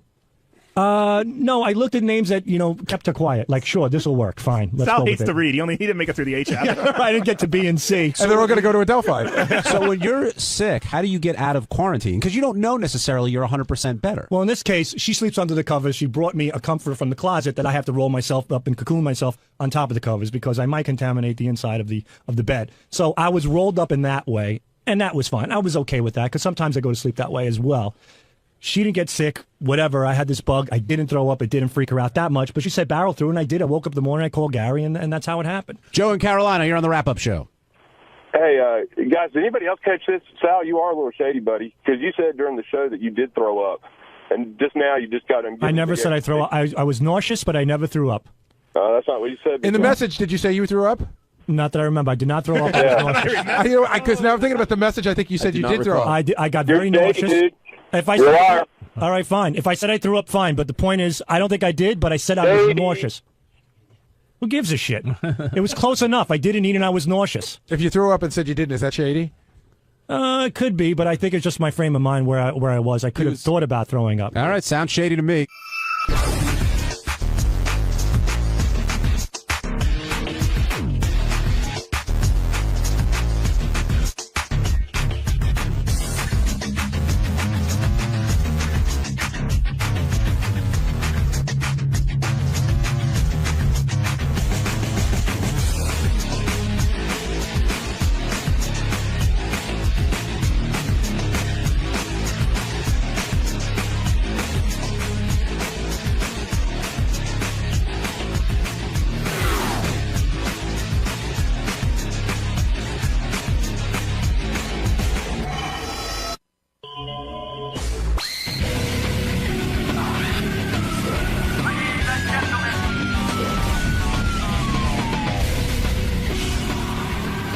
No, I looked at names that kept her quiet. Like, sure, this will work. Fine, let's Sal go hates with to it. read. He didn't make it through the H chapter. I didn't get to B and C. And they're all going to go to Adelphi. So when you're sick, how do you get out of quarantine? Because you don't know necessarily you're 100% better. Well, in this case, she sleeps under the covers. She brought me a comforter from the closet that I have to roll myself up and cocoon myself on top of the covers because I might contaminate the inside of the bed. So I was rolled up in that way, and that was fine. I was okay with that because sometimes I go to sleep that way as well. She didn't get sick, whatever. I had this bug. I didn't throw up. It didn't freak her out that much. But she said barrel through, and I did. I woke up in the morning. I called Gary, and that's how it happened. Joe in Carolina, you're on the wrap-up show. Hey, guys, did anybody else catch this? Sal, you are a little shady, buddy, because you said during the show that you did throw up. And just now you just got him. I never said I throw up. I was nauseous, but I never threw up. That's not what you said. In the message, did you say you threw up? Not that I remember. I did not throw up. Because now I'm thinking about the message. I think you said you did throw up. I got very nauseous. Dude. If I said, all right, fine. If I said I threw up, fine. But the point is, I don't think I did, but I said I was nauseous. Who gives a shit? It was close enough. I didn't eat and I was nauseous. If you threw up and said you didn't, is that shady? It could be, but I think it's just my frame of mind where I was. I could have thought about throwing up. All right, sounds shady to me.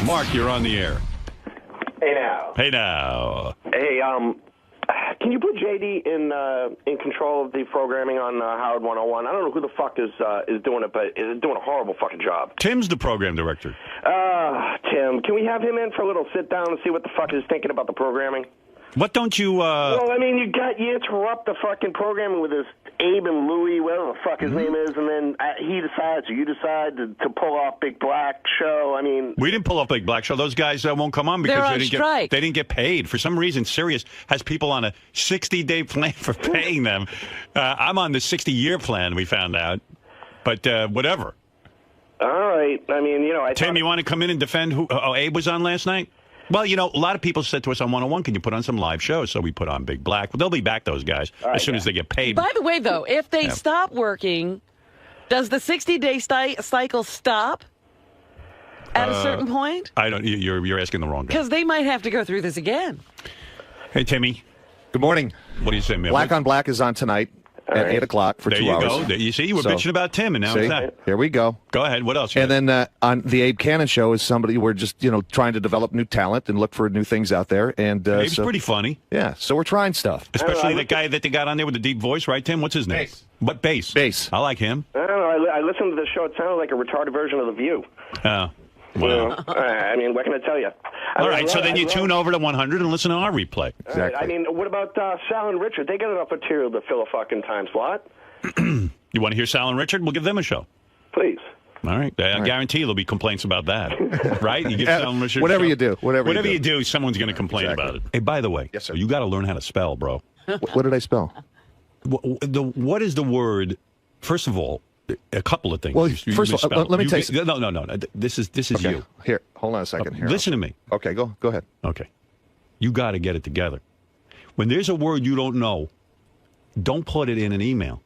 Mark, you're on the air. Hey now. Hey now. Hey, can you put JD in control of the programming on Howard 101? I don't know who the fuck is doing it, but is doing a horrible fucking job. Tim's the program director. Tim, can we have him in for a little sit down and see what the fuck he's thinking about the programming? What don't you? Well, I mean, you interrupt the fucking programming with this Abe and Louie, whatever the fuck his name is, and then he decides, or you decide to pull off Big Black Show. I mean, we didn't pull off Big Black Show. Those guys won't come on because they didn't get paid for some reason. Sirius has people on a 60-day plan for paying them. I'm on the 60-year plan. We found out, but whatever. All right. I mean, Tim, you want to come in and defend who? Abe was on last night. Well, a lot of people said to us on 101, can you put on some live shows? So we put on Big Black. Well, they'll be back, those guys, as soon as they get paid. By the way, though, if they stop working, does the 60-day cycle stop at a certain point? I don't. You're asking the wrong guy. Because they might have to go through this again. Hey, Timmy. Good morning. What do you say, man? Black on Black is on tonight at 8 o'clock for 2 hours. There you go. You see, you were bitching about Tim, and now it's that. Here we go. Go ahead. What else? And then on the Abe Cannon show is somebody we're just trying to develop new talent and look for new things out there. And Abe's pretty funny. Yeah, so we're trying stuff. Especially the guy that they got on there with the deep voice, right, Tim? What's his name? Bass. What Bass? Bass. I like him. I don't know. I listened to the show. It sounded like a retarded version of The View. Oh. Well. I mean, what can I tell you? All right, so then you tune over to 100 and listen to our replay. Exactly. Right, I mean, what about Sal and Richard? They got enough material to fill a fucking time slot. You want to hear Sal and Richard? We'll give them a show. Please. All right. I guarantee there'll be complaints about that. Right? You give Sal and Richard whatever a show. you do. Whatever you do, someone's going to complain about it. Hey, by the way, yes, sir. You got to learn how to spell, bro. What did I spell? What is the word? First of all, a couple of things. Well, first of all, let me tell you. No. This is okay. you. Here, hold on a second. Here, listen to me. Okay, go ahead. Okay. You got to get it together. When there's a word you don't know, don't put it in an email.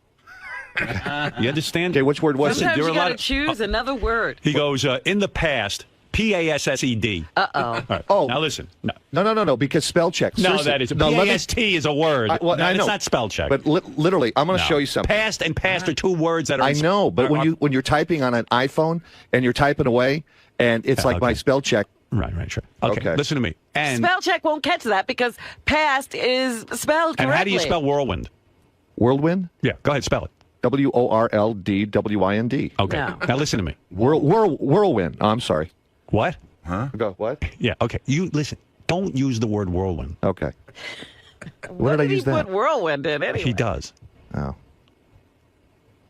You understand? Okay, which word was Sometimes you got to choose another word. He goes, in the past, PASSED. Uh-oh. Right. Oh. Now listen. No, because spell check. No, Seriously. that is. PAST is a word. I know. It's not spell check. But literally, I'm going to show you something. Past and past are two words that are... I know, but when you're typing on an iPhone and you're typing away, and it's like my spell check. Right, sure. Okay, listen to me. And spell check won't catch that because past is spelled correctly. And how do you spell whirlwind? Whirlwind? Yeah, go ahead, spell it. WORLDWIND. Okay, now listen to me. Whirlwind. Oh, I'm sorry. What? Huh? Go, what? Yeah, okay. You listen. Don't use the word whirlwind. Okay. What did I use he that? put whirlwind in anyway? He does. Oh.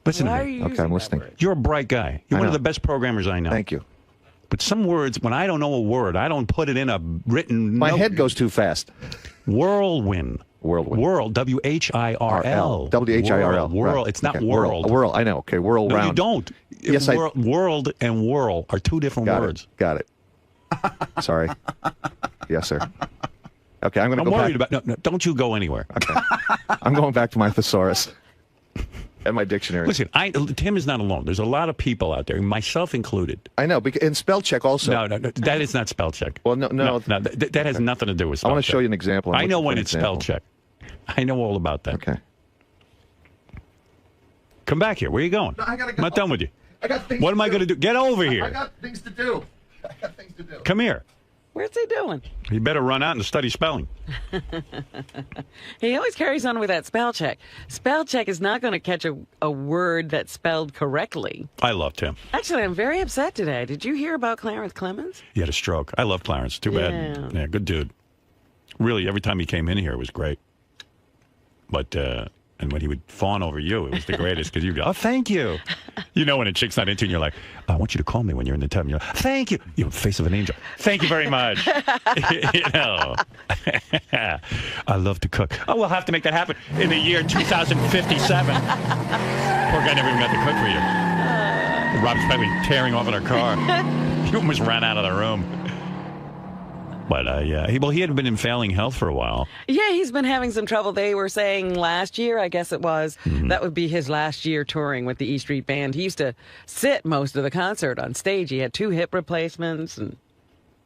Listen Why to are me. you Okay, I'm listening. You're a bright guy. You're one of the best programmers I know. Thank you. But some words, when I don't know a word, I don't put it in a written My note. head goes too fast. Whirlwind. World, W-H-I-R-L. W-H-I-R-L. World. Right. It's not Okay. world. Whirl. I know. Okay, whirl No, round. you don't. Yes, World and whirl are two different words. Got it. Sorry. Yes, sir. Okay, I'm going to go worried back. about. No, don't you go anywhere. Okay. I'm going back to my thesaurus and my dictionary. Listen, Tim is not alone. There's a lot of people out there, myself included. I know, and spell check also. No, that is not spell check. Well, no. That has nothing to do with spell check. I want to show you an example. I know when it's spell check. I know all about that. Okay. Come back here. Where are you going? No, I gotta go. I'm not done with you. I got things What am I going to do? Get over here. I got things to do. Come here. Where's he doing? You better run out and study spelling. He always carries on with that spell check. Spell check is not going to catch a word that's spelled correctly. I love Tim. Actually, I'm very upset today. Did you hear about Clarence Clemens? He had a stroke. I love Clarence. Too bad. Yeah, good dude. Really, every time he came in here, it was great. But, and when he would fawn over you, it was the greatest because you go, oh, thank you. You know when a chick's not into you and you're like, I want you to call me when you're in the tub. And you're like, thank you. You know, face of an angel. Thank you very much. You know. I love to cook. Oh, we'll have to make that happen in the year 2057. Poor guy never even got to cook for you. Rob's probably tearing off in our car. He almost ran out of the room. But, yeah, he had been in failing health for a while. Yeah, he's been having some trouble. They were saying last year, I guess it was, that would be his last year touring with the E Street Band. He used to sit most of the concert on stage. He had 2 hip replacements and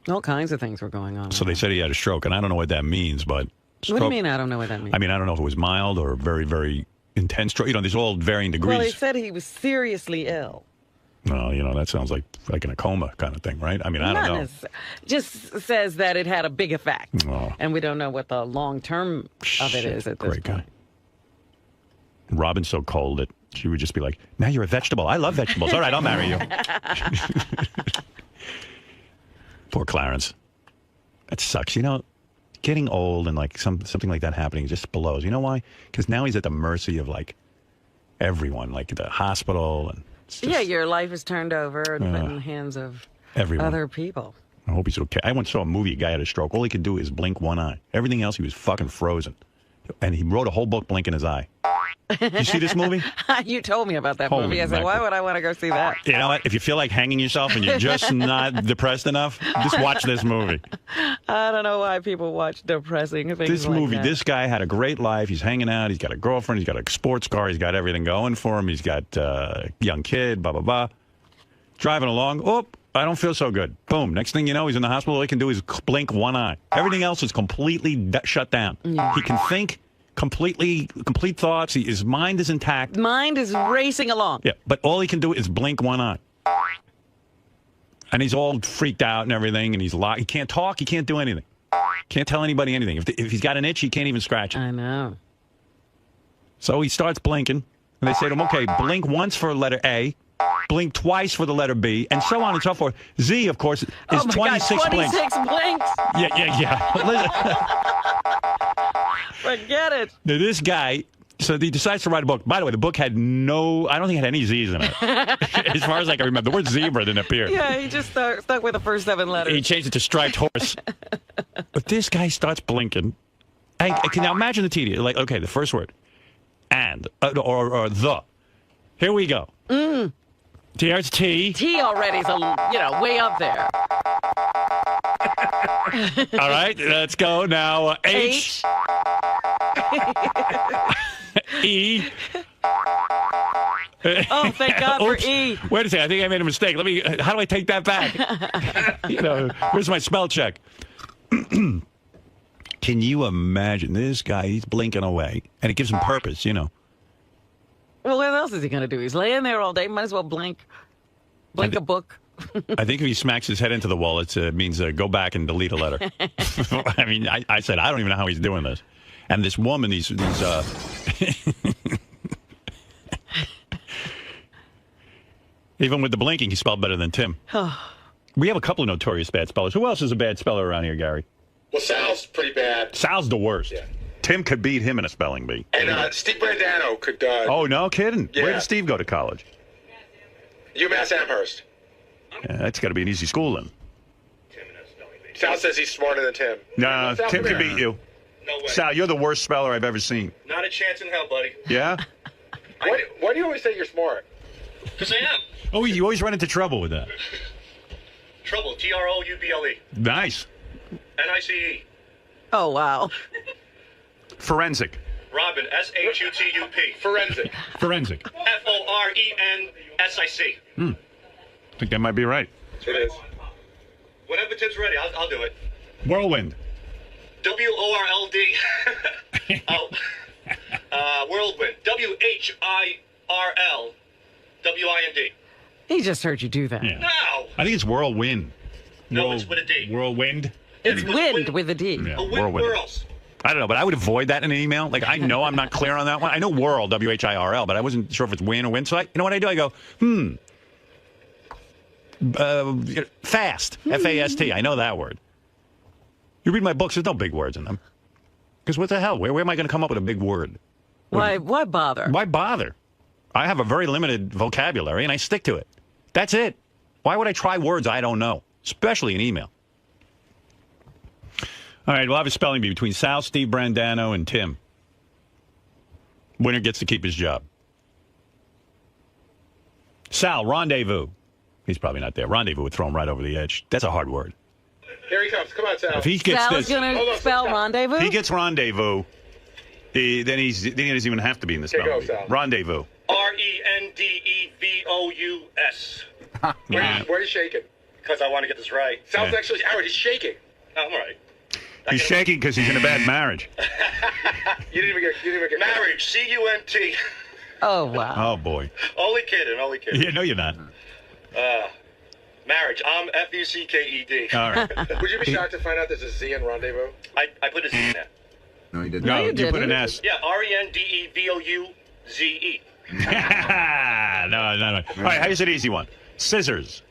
all kinds of things were going on. So they said he had a stroke, and I don't know what that means, but... What do you mean I don't know what that means? I mean, I don't know if it was mild or very, very intense stroke. You know, there's all varying degrees. Well, they said he was seriously ill. Well, that sounds like in a coma kind of thing, right? I mean, I don't know. Just says that it had a big effect. Oh. And we don't know what the long term of it is at this Great point. guy. Robin's so cold that she would just be like, now you're a vegetable. I love vegetables. All right, I'll marry you. Poor Clarence. That sucks. Getting old and like something like that happening just blows. You know why? Because now he's at the mercy of like everyone, like the hospital. And Yeah, your life is turned over and put in the hands of everyone. other people. I hope he's okay. I once saw a movie, a guy had a stroke. All he could do is blink one eye. Everything else, he was fucking frozen. And he wrote a whole book blinking his eye. Did you see this movie? You told me about that Holy movie. I said, why mackerel. would I want to go see that? You know what? If you feel like hanging yourself and you're just not depressed enough, just watch this movie. I don't know why people watch depressing things This like movie, that. this guy had a great life. He's hanging out. He's got a girlfriend. He's got a sports car. He's got everything going for him. He's got a young kid, blah, blah, blah. Driving along. Oh, I don't feel so good. Boom. Next thing you know, he's in the hospital. All he can do is blink one eye. Everything else is completely shut down. Yeah. He can think complete thoughts. His mind is intact. Mind is racing along. Yeah, but all he can do is blink one eye. And he's all freaked out and everything, and he's locked. He can't talk. He can't do anything. Can't tell anybody anything. If he's got an itch, he can't even scratch it. I know. So he starts blinking, and they say to him, okay, blink once for letter A, blink twice for the letter B, and so on and so forth. Z, of course, is Oh my 26 God, 26 blinks. Yeah. Forget it. Now, this guy, so he decides to write a book. By the way, the book had I don't think it had any Z's in it. As far as I can remember. The word zebra didn't appear. Yeah, he just stuck with the first 7 letters. He changed it to striped horse. But this guy starts blinking. And can now imagine the tedious. Like, okay, the first word. And. Or the. Here we go. Here's T. T already is, way up there. All right, let's go now. H. E. Oh, thank God for E. Wait a second. I think I made a mistake. How do I take that back? Where's my spell check? Can you imagine this guy? He's blinking away, and it gives him purpose, Well, what else is he going to do? He's laying there all day. Might as well blink. Blink a book. I think if he smacks his head into the wall, it means go back and delete a letter. I mean, I said, I don't even know how he's doing this. And this woman, these even with the blinking, he spelled better than Tim. We have a couple of notorious bad spellers. Who else is a bad speller around here, Gary? Well, Sal's pretty bad. Sal's the worst. Yeah. Tim could beat him in a spelling bee. And Steve Brandano could... oh, no kidding. Yeah. Where did Steve go to college? UMass Amherst. Yeah, that's got to be an easy school then. Sal says he's smarter than Tim. No, Tim could beat you. No way. Sal, you're the worst speller I've ever seen. Not a chance in hell, buddy. Yeah? Why do you always say you're smart? Because I am. Oh, you always run into trouble with that. Trouble. Trouble. Nice. NICE. Oh, wow. Forensic. Robin. SHUTUP. Forensic. Forensic. FORENSIC. I think that might be right. It is. Whenever Tim's ready, I'll do it. Whirlwind. WORLD. Oh. Whirlwind. WHIRLWIND. He just heard you do that. Yeah. No. I think it's whirlwind. No, it's with a D. Whirlwind. It's wind with a D. Yeah, A wind whirlwind. whirls. I don't know, but I would avoid that in an email. Like, I know I'm not clear on that one. I know whirl, WHIRL, but I wasn't sure if it's win or win. So, you know what I do? I go, fast, F-A-S-T. I know that word. You read my books, there's no big words in them. Because what the hell? Where am I going to come up with a big word? Why bother? Why bother? I have a very limited vocabulary, and I stick to it. That's it. Why would I try words I don't know, especially in email? All right, we'll have a spelling bee between Sal, Steve Brandano, and Tim. Winner gets to keep his job. Sal, rendezvous. He's probably not there. Rendezvous would throw him right over the edge. That's a hard word. Here he comes. Come on, Sal. If he gets Sal's going to spell rendezvous? He gets rendezvous, then he doesn't even have to be in the spelling bee. Rendezvous. RENDEVOUS. Where are you shaking? Because I want to get this right. Sal's actually, Howard, he's shaking. I'm all right. He's shaking because he's in a bad marriage. You didn't even get marriage. CUNT. Oh, wow. Oh, boy. Only kidding. Yeah, no, you're not. Marriage. I'm F-U-C-K-E-D. All right. Would you be shocked to find out there's a Z in rendezvous? I put a Z in there. No, you didn't. No, you put an S. Yeah, R-E-N-D-E-V-O-U-Z-E. No. All right, here's an easy one. Scissors.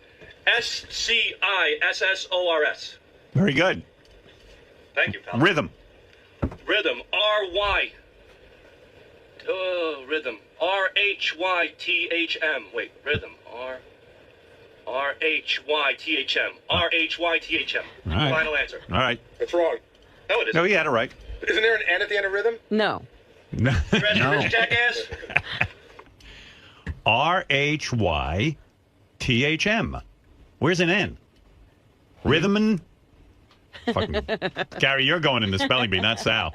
S-C-I-S-S-O-R-S. Very good. Thank you, pal. Rhythm. Rhythm. R-Y. Rhythm. R-H-Y-T-H-M. Wait, rhythm. R-H-Y-T-H-M. R-H-Y-T-H-M. All right. Final answer. All right. That's wrong. No, it isn't. No, he had it right. Isn't there an N at the end of rhythm? No. No. Rich jackass? R-H-Y-T-H-M. Where's an N? Rhythm and... Fucking... Gary, you're going in the spelling bee, not Sal.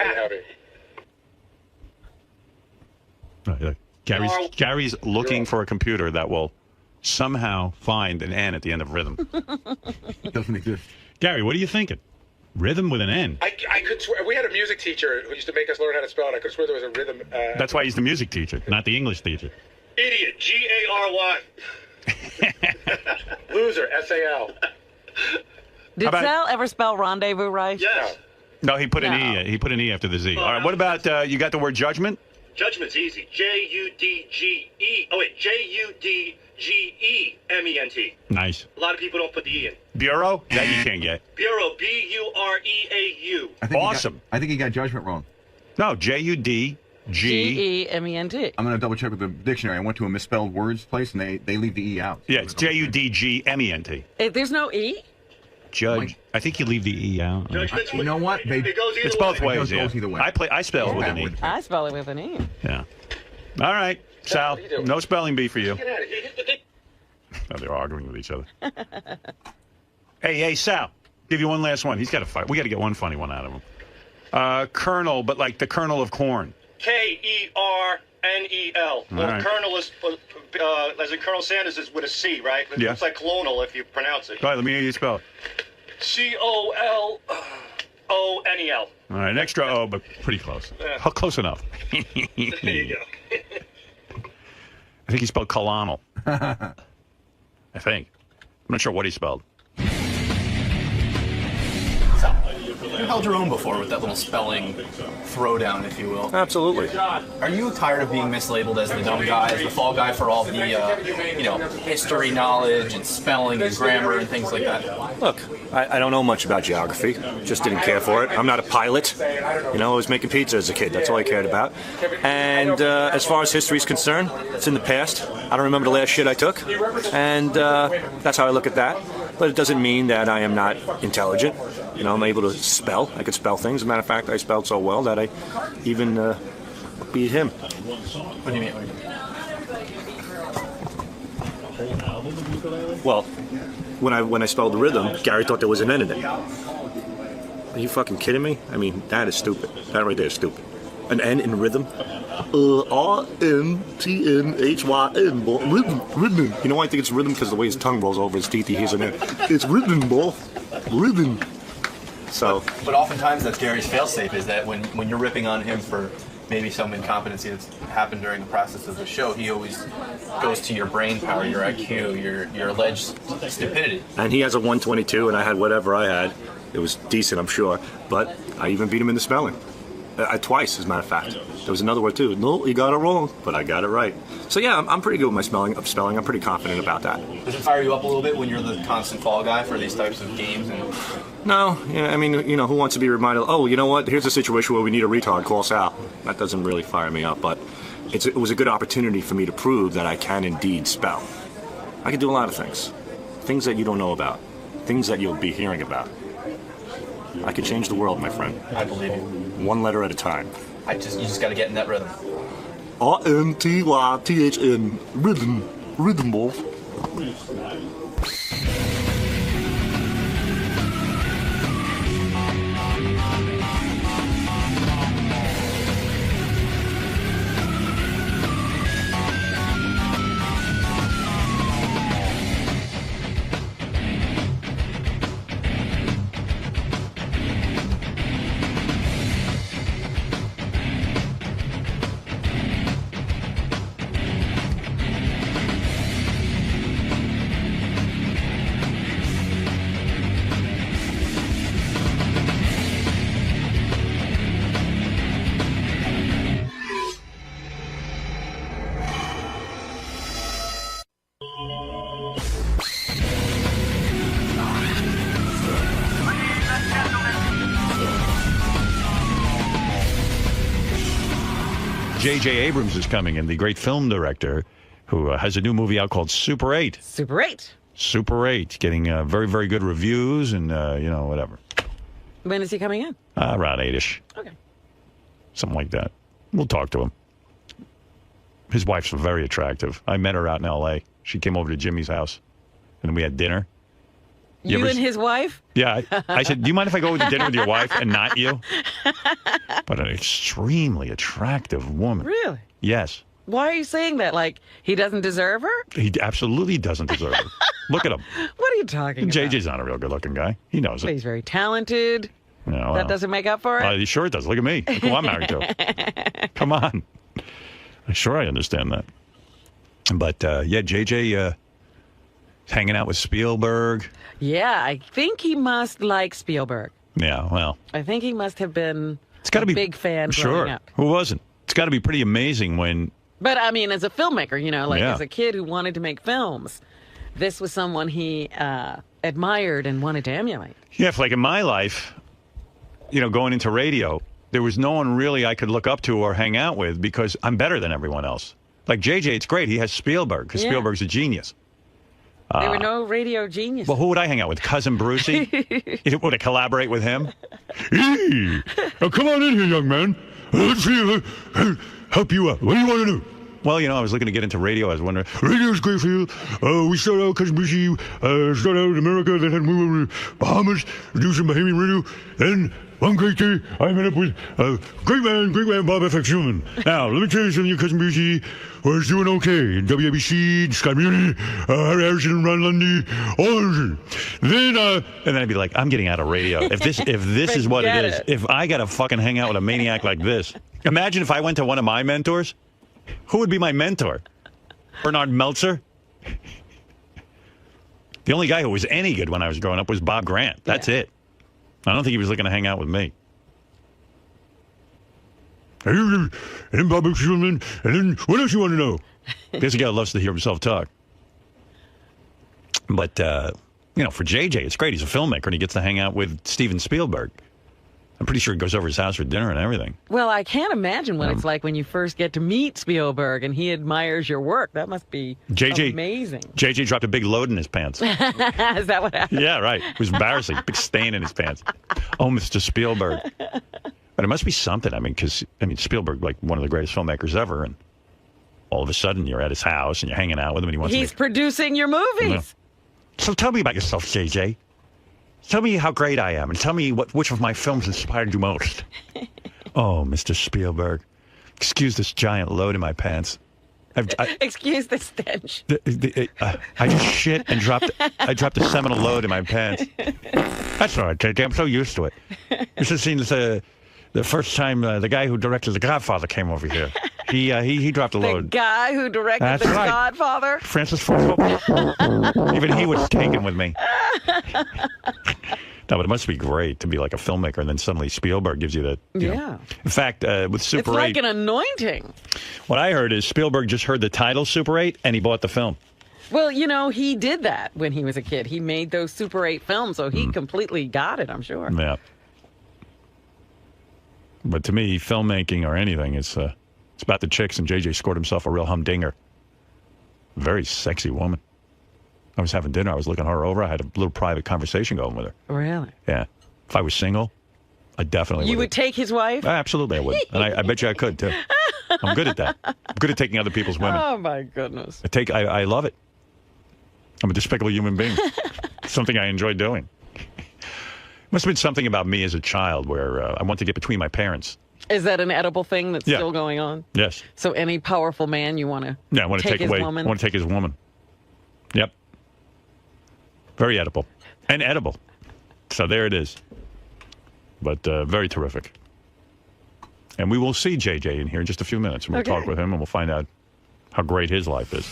Gary's looking for a computer that will somehow find an N at the end of rhythm. Doesn't exist. Gary, what are you thinking? Rhythm with an N. I could swear. We had a music teacher who used to make us learn how to spell, and I could swear there was a rhythm. That's why he's the music teacher, not the English teacher. Idiot. G-A-R-Y. Loser. S-A-L. Did Sal ever spell rendezvous right? Yes. No, he put an E. He put an E after the Z. All right. What about you got the word judgment? Judgment's easy. J-U-D-G-E. Oh, wait. J-U-D-G-E-M-E-N-T. Nice. A lot of people don't put the E in. Bureau? That you can't get. Bureau. B-U-R-E-A-U. Awesome. I think he got judgment wrong. No, J-U-D-G. G-E-M-E-N-T. I'm going to double check with the dictionary. I went to a misspelled words place, and they leave the E out. Yeah, it's J-U-D-G-M-E-N-T. There's no E? Judge. I think you leave the E out. You know what? It's both ways. Yeah. either way. I spell it with an E. I spell it with an E. Yeah. All right, Sal. No spelling bee for you. Oh, they're arguing with each other. Hey, Sal. Give you one last one. He's got to fight. We got to get one funny one out of him. Kernel, but like the kernel of corn. K-E-R-N-E-L. Well, right. Colonel is, as in Colonel Sanders, is with a C, right? Yeah. It's like colonel if you pronounce it. Go ahead, let me hear you spell it. C-O-L-O-N-E-L. All right, an extra O, but pretty close. Yeah. Close enough. There you go. I think he spelled colonel. I think. I'm not sure what he spelled. You held your own before with that little spelling throwdown, if you will. Absolutely. Are you tired of being mislabeled as the dumb guy, as the fall guy for all the, history knowledge and spelling and grammar and things like that? Look, I don't know much about geography. Just didn't care for it. I'm not a pilot. I was making pizza as a kid. That's all I cared about. And as far as history is concerned, it's in the past. I don't remember the last shit I took. And that's how I look at that. But it doesn't mean that I am not intelligent. I'm able to spell. I could spell things. As a matter of fact, I spelled so well that I even beat him. What do you mean? Well, when I spelled the rhythm, Gary thought there was an N in it. Are you fucking kidding me? I mean, that is stupid. That right there is stupid. An N in rhythm? R-M-T-N-H-Y-N, boy. Rhythm. You know why I think it's rhythm? Because the way his tongue rolls over his teeth, he hears an N. It's rhythm, boy. Rhythm. So. But oftentimes that's Gary's failsafe, is that when you're ripping on him for maybe some incompetency that's happened during the process of the show, he always goes to your brain power, your IQ, your alleged stupidity. And he has a 122, and I had whatever I had. It was decent, I'm sure. But I even beat him in the spelling. Twice, as a matter of fact. There was another one, too. No, you got it wrong, but I got it right. So, yeah, I'm pretty good with my spelling. I'm pretty confident about that. Does it fire you up a little bit when you're the constant fall guy for these types of games? No, I mean, who wants to be reminded, oh, you know what, here's a situation where we need a retard, call Sal. That doesn't really fire me up, but it was a good opportunity for me to prove that I can indeed spell. I can do a lot of things. Things that you don't know about. Things that you'll be hearing about. I can change the world, my friend. I believe you. One letter at a time. You just got to get in that rhythm. R-M-T-Y-T-H-N. Rhythm. Rhythm, ball. J.J. Abrams is coming in, the great film director who has a new movie out called Super 8. Super 8. Super 8, getting very, very good reviews and, whatever. When is he coming in? Around 8-ish. Okay. Something like that. We'll talk to him. His wife's very attractive. I met her out in L.A. She came over to Jimmy's house, and we had dinner. You and his wife? Yeah. I said, do you mind if I go to dinner with your wife and not you? But an extremely attractive woman. Really? Yes. Why are you saying that? Like, he doesn't deserve her? He absolutely doesn't deserve her. Look at him. What are you talking about? JJ's not a real good-looking guy. He knows But it. he's very talented. Yeah, well, That doesn't make up for it? Sure it does. Look at me. Look who I'm married to. Come on. Sure, I understand that. But, JJ hanging out with Spielberg. Yeah, I think he must like Spielberg. Yeah, well. I think he must have been It's gotta a be big fan Sure. growing up. Who wasn't? It's got to be pretty amazing when... But, I mean, as a filmmaker, Yeah. as a kid who wanted to make films, this was someone he admired and wanted to emulate. Yeah, like in my life, going into radio, there was no one really I could look up to or hang out with because I'm better than everyone else. Like JJ, it's great. He has Spielberg because Yeah. Spielberg's a genius. There were no radio geniuses. Well, who would I hang out with? 𝗂𝗵𝗲? You would I collaborate with him? Hey, now come on in here, young man. Let's see, help you out. What do you want to do? Well, I was looking to get into radio. I was wondering, radio's great for you. We started out 𝗂𝗵𝗲, started out in America, then had to move over to Bahamas, do some Bahamian radio. Then one great day, I met up with great man, Bob F.X. Schumann. Now, let me tell you something, 𝗂𝗵𝗲 was doing okay. WABC, Scott Muni, Harry Harrison, Ron Lundy, all those. Then, and then I'd be like, I'm getting out of radio. If this is what it is, if I got to fucking hang out with a maniac like this. Imagine if I went to one of my mentors. Who would be my mentor? Bernard Meltzer? The only guy who was any good when I was growing up was Bob Grant. That's it. I don't think he was looking to hang out with me. And then Bob Schumann, and then what else you want to know? This guy loves to hear himself talk. But, for JJ, it's great. He's a filmmaker, and he gets to hang out with Steven Spielberg. I'm pretty sure he goes over his house for dinner and everything. Well, I can't imagine what it's like when you first get to meet Spielberg and he admires your work. That must be amazing. JJ dropped a big load in his pants. Is that what happened? Yeah, right. It was embarrassing. Big stain in his pants. Oh, Mr. Spielberg. But it must be something. Because Spielberg, like one of the greatest filmmakers ever, and all of a sudden you're at his house and you're hanging out with him and he wants He's producing your movies. Yeah. So tell me about yourself, JJ. Tell me how great I am, and tell me which of my films inspired you most. Oh, Mr. Spielberg, excuse this giant load in my pants. Excuse the stench. I just shit and I dropped a seminal load in my pants. That's all right, JJ. I'm so used to it. This has seen the first time the guy who directed The Godfather came over here. He dropped a load. The guy who directed That's The right. Godfather? Francis Ford Coppola. Even he was taken with me. No, but it must be great to be like a filmmaker, and then suddenly Spielberg gives you that. Yeah. In fact, with Super 8... It's like an anointing. What I heard is Spielberg just heard the title Super 8, and he bought the film. Well, he did that when he was a kid. He made those Super 8 films, so he completely got it, I'm sure. Yeah. But to me, filmmaking or anything, it's about the chicks, and JJ scored himself a real humdinger. Very sexy woman. I was having dinner. I was looking her over. I had a little private conversation going with her. Really? Yeah. If I was single, I definitely would. You would take his wife? Absolutely, I would. And I bet you I could, too. I'm good at that. I'm good at taking other people's women. Oh, my goodness. I love it. I'm a despicable human being. Something I enjoy doing. Must have been something about me as a child where I want to get between my parents. Is that an edible thing that's still going on? Yes. So any powerful man you want to I want to take his away. woman? I want to take his woman. Yep. Very edible. And edible. So there it is. But very terrific. And we will see JJ in here in just a few minutes. And we'll talk with him and we'll find out how great his life is.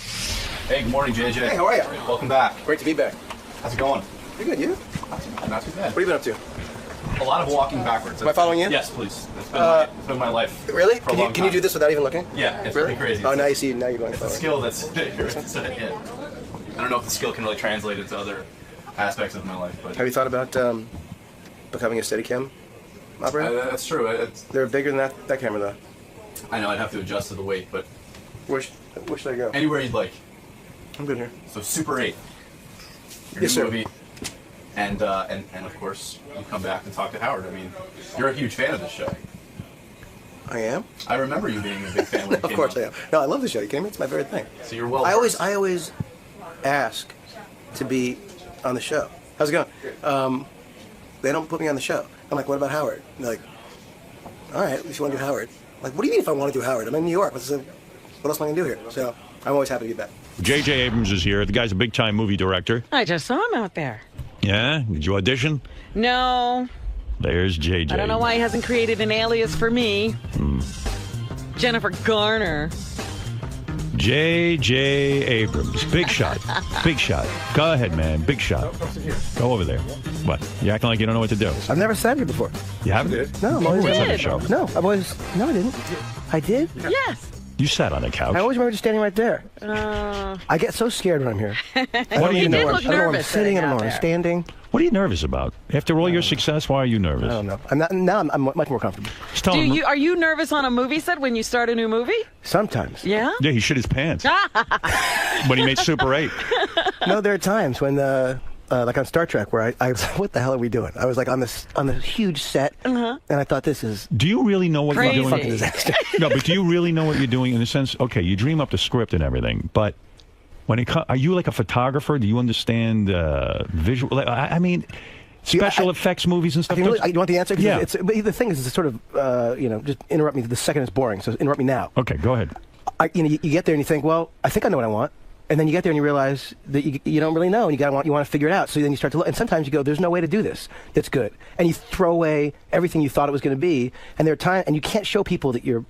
Hey, good morning, JJ. Hey, how are you? Welcome back. Great to be back. How's it going? Pretty good, you? Not too bad, not too bad. What have you been up to? A lot of walking backwards. Am I following you? Yes, please. It's been my life. Really? For a long Can you time. do this without even looking? Yeah, it's really pretty crazy. Oh, now you see. Now you're going It's forward. a skill that's yeah. I don't know if the skill can really translate into other aspects of my life. But Have you thought about becoming a Steadicam operator? That's true. They're bigger than that camera, though. I know I'd have to adjust to the weight, but Where should I go? anywhere you'd like. I'm good here. So Super 8. Your Yes, new sir. movie. And of course, you come back and talk to Howard. I mean, you're a huge fan of this show. I am? I remember you being a big fan when it Of came course out. I am. No, I love the show. You kidding me? It's my favorite thing. So you're well I always ask to be on the show. How's it going? They don't put me on the show. I'm like, what about Howard? And they're like, all right, if you want to do Howard. I'm like, what do you mean if I want to do Howard? I'm in New York. What else am I going to do here? So I'm always happy to be back. J.J. Abrams is here. The guy's a big-time movie director. I just saw him out there. Yeah? Did you audition? No, There's J.J. I don't know why he hasn't created an alias for me. Jennifer Garner. J.J. Abrams. Big shot. Big shot. Go ahead, man. Big shot. Go over there. What? You acting like you don't know what to do? I've never sat here before. You haven't? No, I'm always You on did. the show. No, I didn't. I did? Yes. You sat on a couch. I always remember just standing right there. I get so scared when I'm here. I don't even know where I don't know where I'm sitting. I don't know where I'm standing. What are you nervous about? After all your success, why are you nervous? I don't know. I'm not. Now I'm much more comfortable. Are you nervous on a movie set when you start a new movie? Sometimes. Yeah? Yeah, he shit his pants when he made Super 8. No, there are times when, like on Star Trek, where I was what the hell are we doing? I was like on this huge set, and I thought this is. Do you really know what Crazy. you're Fucking doing? disaster. No, but do you really know what you're doing in the sense? Okay, you dream up the script and everything, but when it are you like a photographer? Do you understand visual? I mean, special effects movies and stuff. You want the answer? 'Cause Yeah. But the thing is, it's sort of just interrupt me the second it's boring. So interrupt me now. Okay, go ahead. You get there and you think, well, I think I know what I want. And then you get there and you realize that you don't really know, and you want to figure it out. So then you start to look, and sometimes you go, "There's no way to do this. That's good," and you throw away everything you thought it was going to be. And there are times, and you can't show people that you're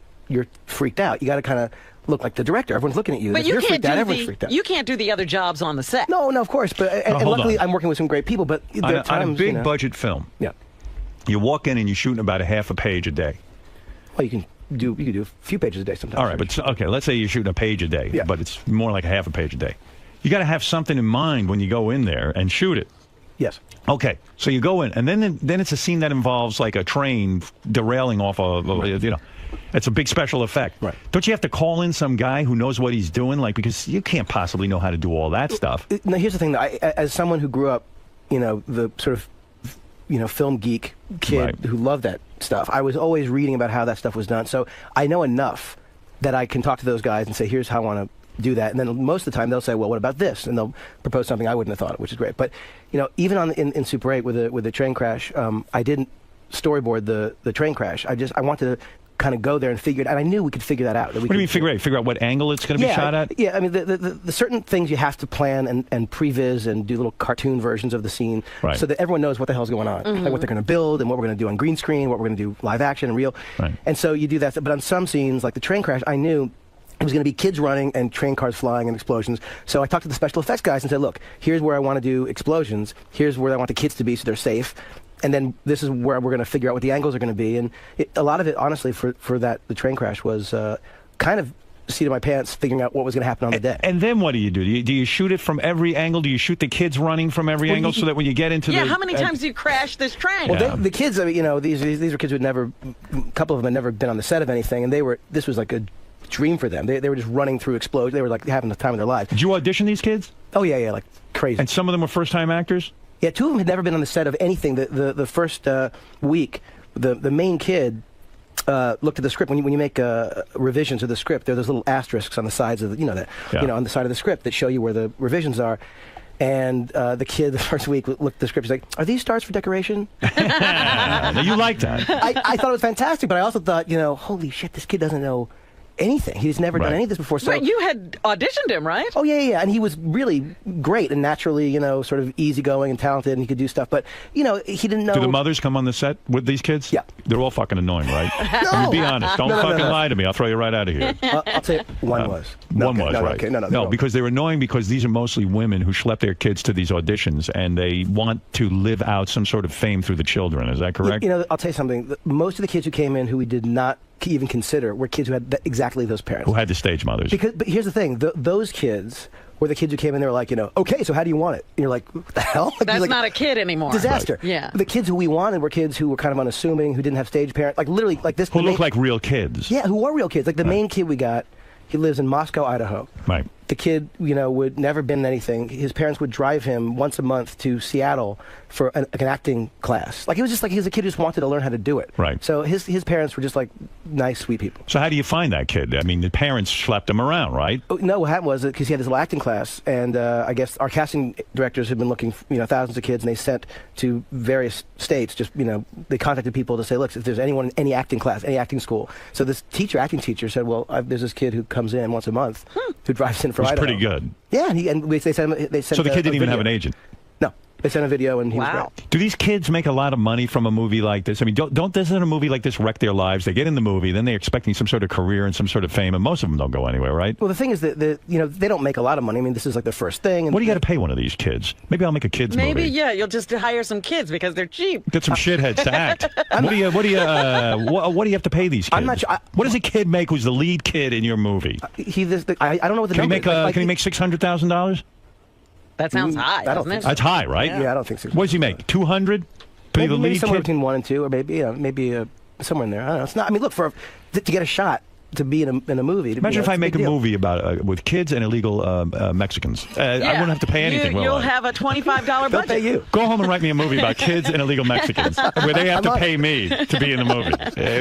freaked out. You got to kind of look like the director. Everyone's looking at you. But If you you're can't freaked out, do everyone's freaked out. you can't do the other jobs on the set. No, of course. But and hold luckily, on. I'm working with some great people. But there are On a times, big budget film, yeah, you walk in and you're shooting about a half a page a day. Well, you can do a few pages a day sometimes. All right, but okay, let's say you're shooting a page a day, but it's more like a half a page a day. You got to have something in mind when you go in there and shoot it. Yes. Okay, so you go in, and then it's a scene that involves like a train derailing off it's a big special effect. Right. Don't you have to call in some guy who knows what he's doing? Like, because you can't possibly know how to do all that stuff. Now, here's the thing. As someone who grew up, the sort of, film geek kid who loved that stuff, I was always reading about how that stuff was done. So I know enough that I can talk to those guys and say, here's how I want to do that. And then most of the time they'll say, well, what about this? And they'll propose something I wouldn't have thought of, which is great. But, even in Super 8 with the train crash, I didn't storyboard the train crash. I wanted to kind of go there and figure it out. And I knew we could figure that out. What do you mean figure out? Figure out what angle it's going to be shot at? Yeah, I mean, the certain things you have to plan and previs and do little cartoon versions of the scene so that everyone knows what the hell's going on. Mhm. Like what they're going to build and what we're going to do on green screen, what we're going to do live action and real. Right. And so you do that. But on some scenes, like the train crash, I knew it was going to be kids running and train cars flying and explosions. So I talked to the special effects guys and said, look, here's where I want to do explosions. Here's where I want the kids to be so they're safe. And then this is where we're going to figure out what the angles are going to be. And a lot of it, honestly, for the train crash was kind of seat of my pants figuring out what was going to happen on the day. And then what do you do? Do you shoot it from every angle? Do you shoot the kids running from every angle so that when you get into the... Yeah, how many times do you crash this train? Well, the kids, these were kids who had never, a couple of them had never been on the set of anything, and this was like a dream for them. They were just running through explosions. They were like having the time of their lives. Did you audition these kids? Oh, yeah, like crazy. And some of them were first-time actors? Yeah, two of them had never been on the set of anything. The first week, the main kid looked at the script. When you make revisions of the script, there are those little asterisks on the sides of on the side of the script that show you where the revisions are. And the kid the first week looked at the script. He's like, "Are these stars for decoration?" You like that? I thought it was fantastic, but I also thought, holy shit, this kid doesn't know anything. He's never done any of this before. So you had auditioned him, right? Oh yeah, and he was really great and naturally, sort of easygoing and talented, and he could do stuff. But he didn't know. Do the mothers come on the set with these kids? Yeah, they're all fucking annoying, right? No. I mean, be honest. Don't No, fucking no. lie to me. I'll throw you right out of here. I'll tell you, one was. One was, no, right. okay, no, no, because they're annoying because these are mostly women who schlep their kids to these auditions and they want to live out some sort of fame through the children. Is that correct? I'll tell you something. Most of the kids who came in who we did not even consider were kids who had exactly those parents. Who had the stage mothers. But here's the thing. Those kids or the kids who came in, they were like, okay, so how do you want it? And you're like, what the hell? Like, That's like, not a kid anymore. Disaster. Right. Yeah. The kids who we wanted were kids who were kind of unassuming, who didn't have stage parents, like literally like this. Who look like real kids. Yeah, who are real kids. Like the main kid we got, he lives in Moscow, Idaho. Right. The kid, would never been in anything. His parents would drive him once a month to Seattle for an acting class. Like, it was just like he was a kid who just wanted to learn how to do it. Right. So his parents were just like nice, sweet people. So how do you find that kid? I mean, the parents schlepped him around, right? Oh, no, what happened was because he had this little acting class, and I guess our casting directors had been looking, thousands of kids, and they sent to various states. Just they contacted people to say, look, if there's anyone in any acting class, any acting school. So this acting teacher, said, well, there's this kid who comes in once a month, who drives in from Idaho. Pretty good. Yeah, they sent him. So the kid didn't even have an agent. No, they sent a video, and he was great. Do these kids make a lot of money from a movie like this? I mean, doesn't a movie like this wreck their lives? They get in the movie, then they're expecting some sort of career and some sort of fame, and most of them don't go anywhere, right? Well, the thing is that they don't make a lot of money. I mean, this is like their first thing. And what do you got to pay one of these kids? Maybe I'll make a kids movie. Maybe you'll just hire some kids because they're cheap. Get some shitheads to act. What do you have to pay these kids? I'm not sure. What does a kid make who's the lead kid in your movie? I don't know what the number is. Can he make $600,000? That sounds high, doesn't it? That's high, right? Yeah, I don't think so. What does he make? 200? Maybe somewhere between 1 and 2, or maybe somewhere in there. I don't know. It's not. I mean, look, to get a shot to be in a movie. Imagine if I make a movie about with kids and illegal Mexicans. I won't have to pay anything. You'll have a $25 budget. They'll pay you. Go home and write me a movie about kids and illegal Mexicans, where they have to pay me to be in the movie.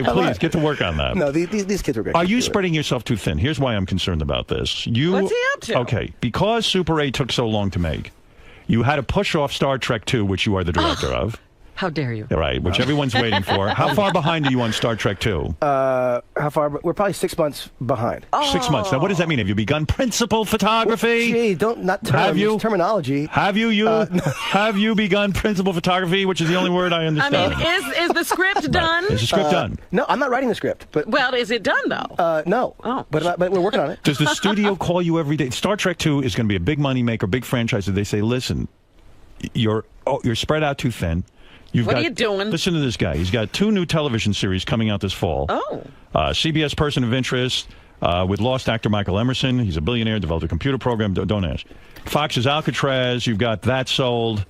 Please get to work on that. No, these kids are great. Are you spreading yourself too thin? Here's why I'm concerned about this. What's he up to? Okay, because Super 8 took so long to make, you had to push off Star Trek 2, which you are the director of. How dare you? Right, which everyone's waiting for. How far behind are you on Star Trek 2? How far? We're probably 6 months behind. 6 months. Now, what does that mean? Have you begun principal photography? Well, not terminology. Have you begun principal photography, which is the only word I understand? I mean, is the script done? Is the script done? No, I'm not writing the script. But is it done though? No. Oh. But we're working on it. Does the studio call you every day? Star Trek 2 is going to be a big money maker, big franchise. They say, listen, you're spread out too thin. What are you doing? Listen to this guy. He's got 2 new television series coming out this fall. Oh. CBS Person of Interest with lost actor Michael Emerson. He's a billionaire, developed a computer program. Don't ask. Fox's Alcatraz. You've got that sold.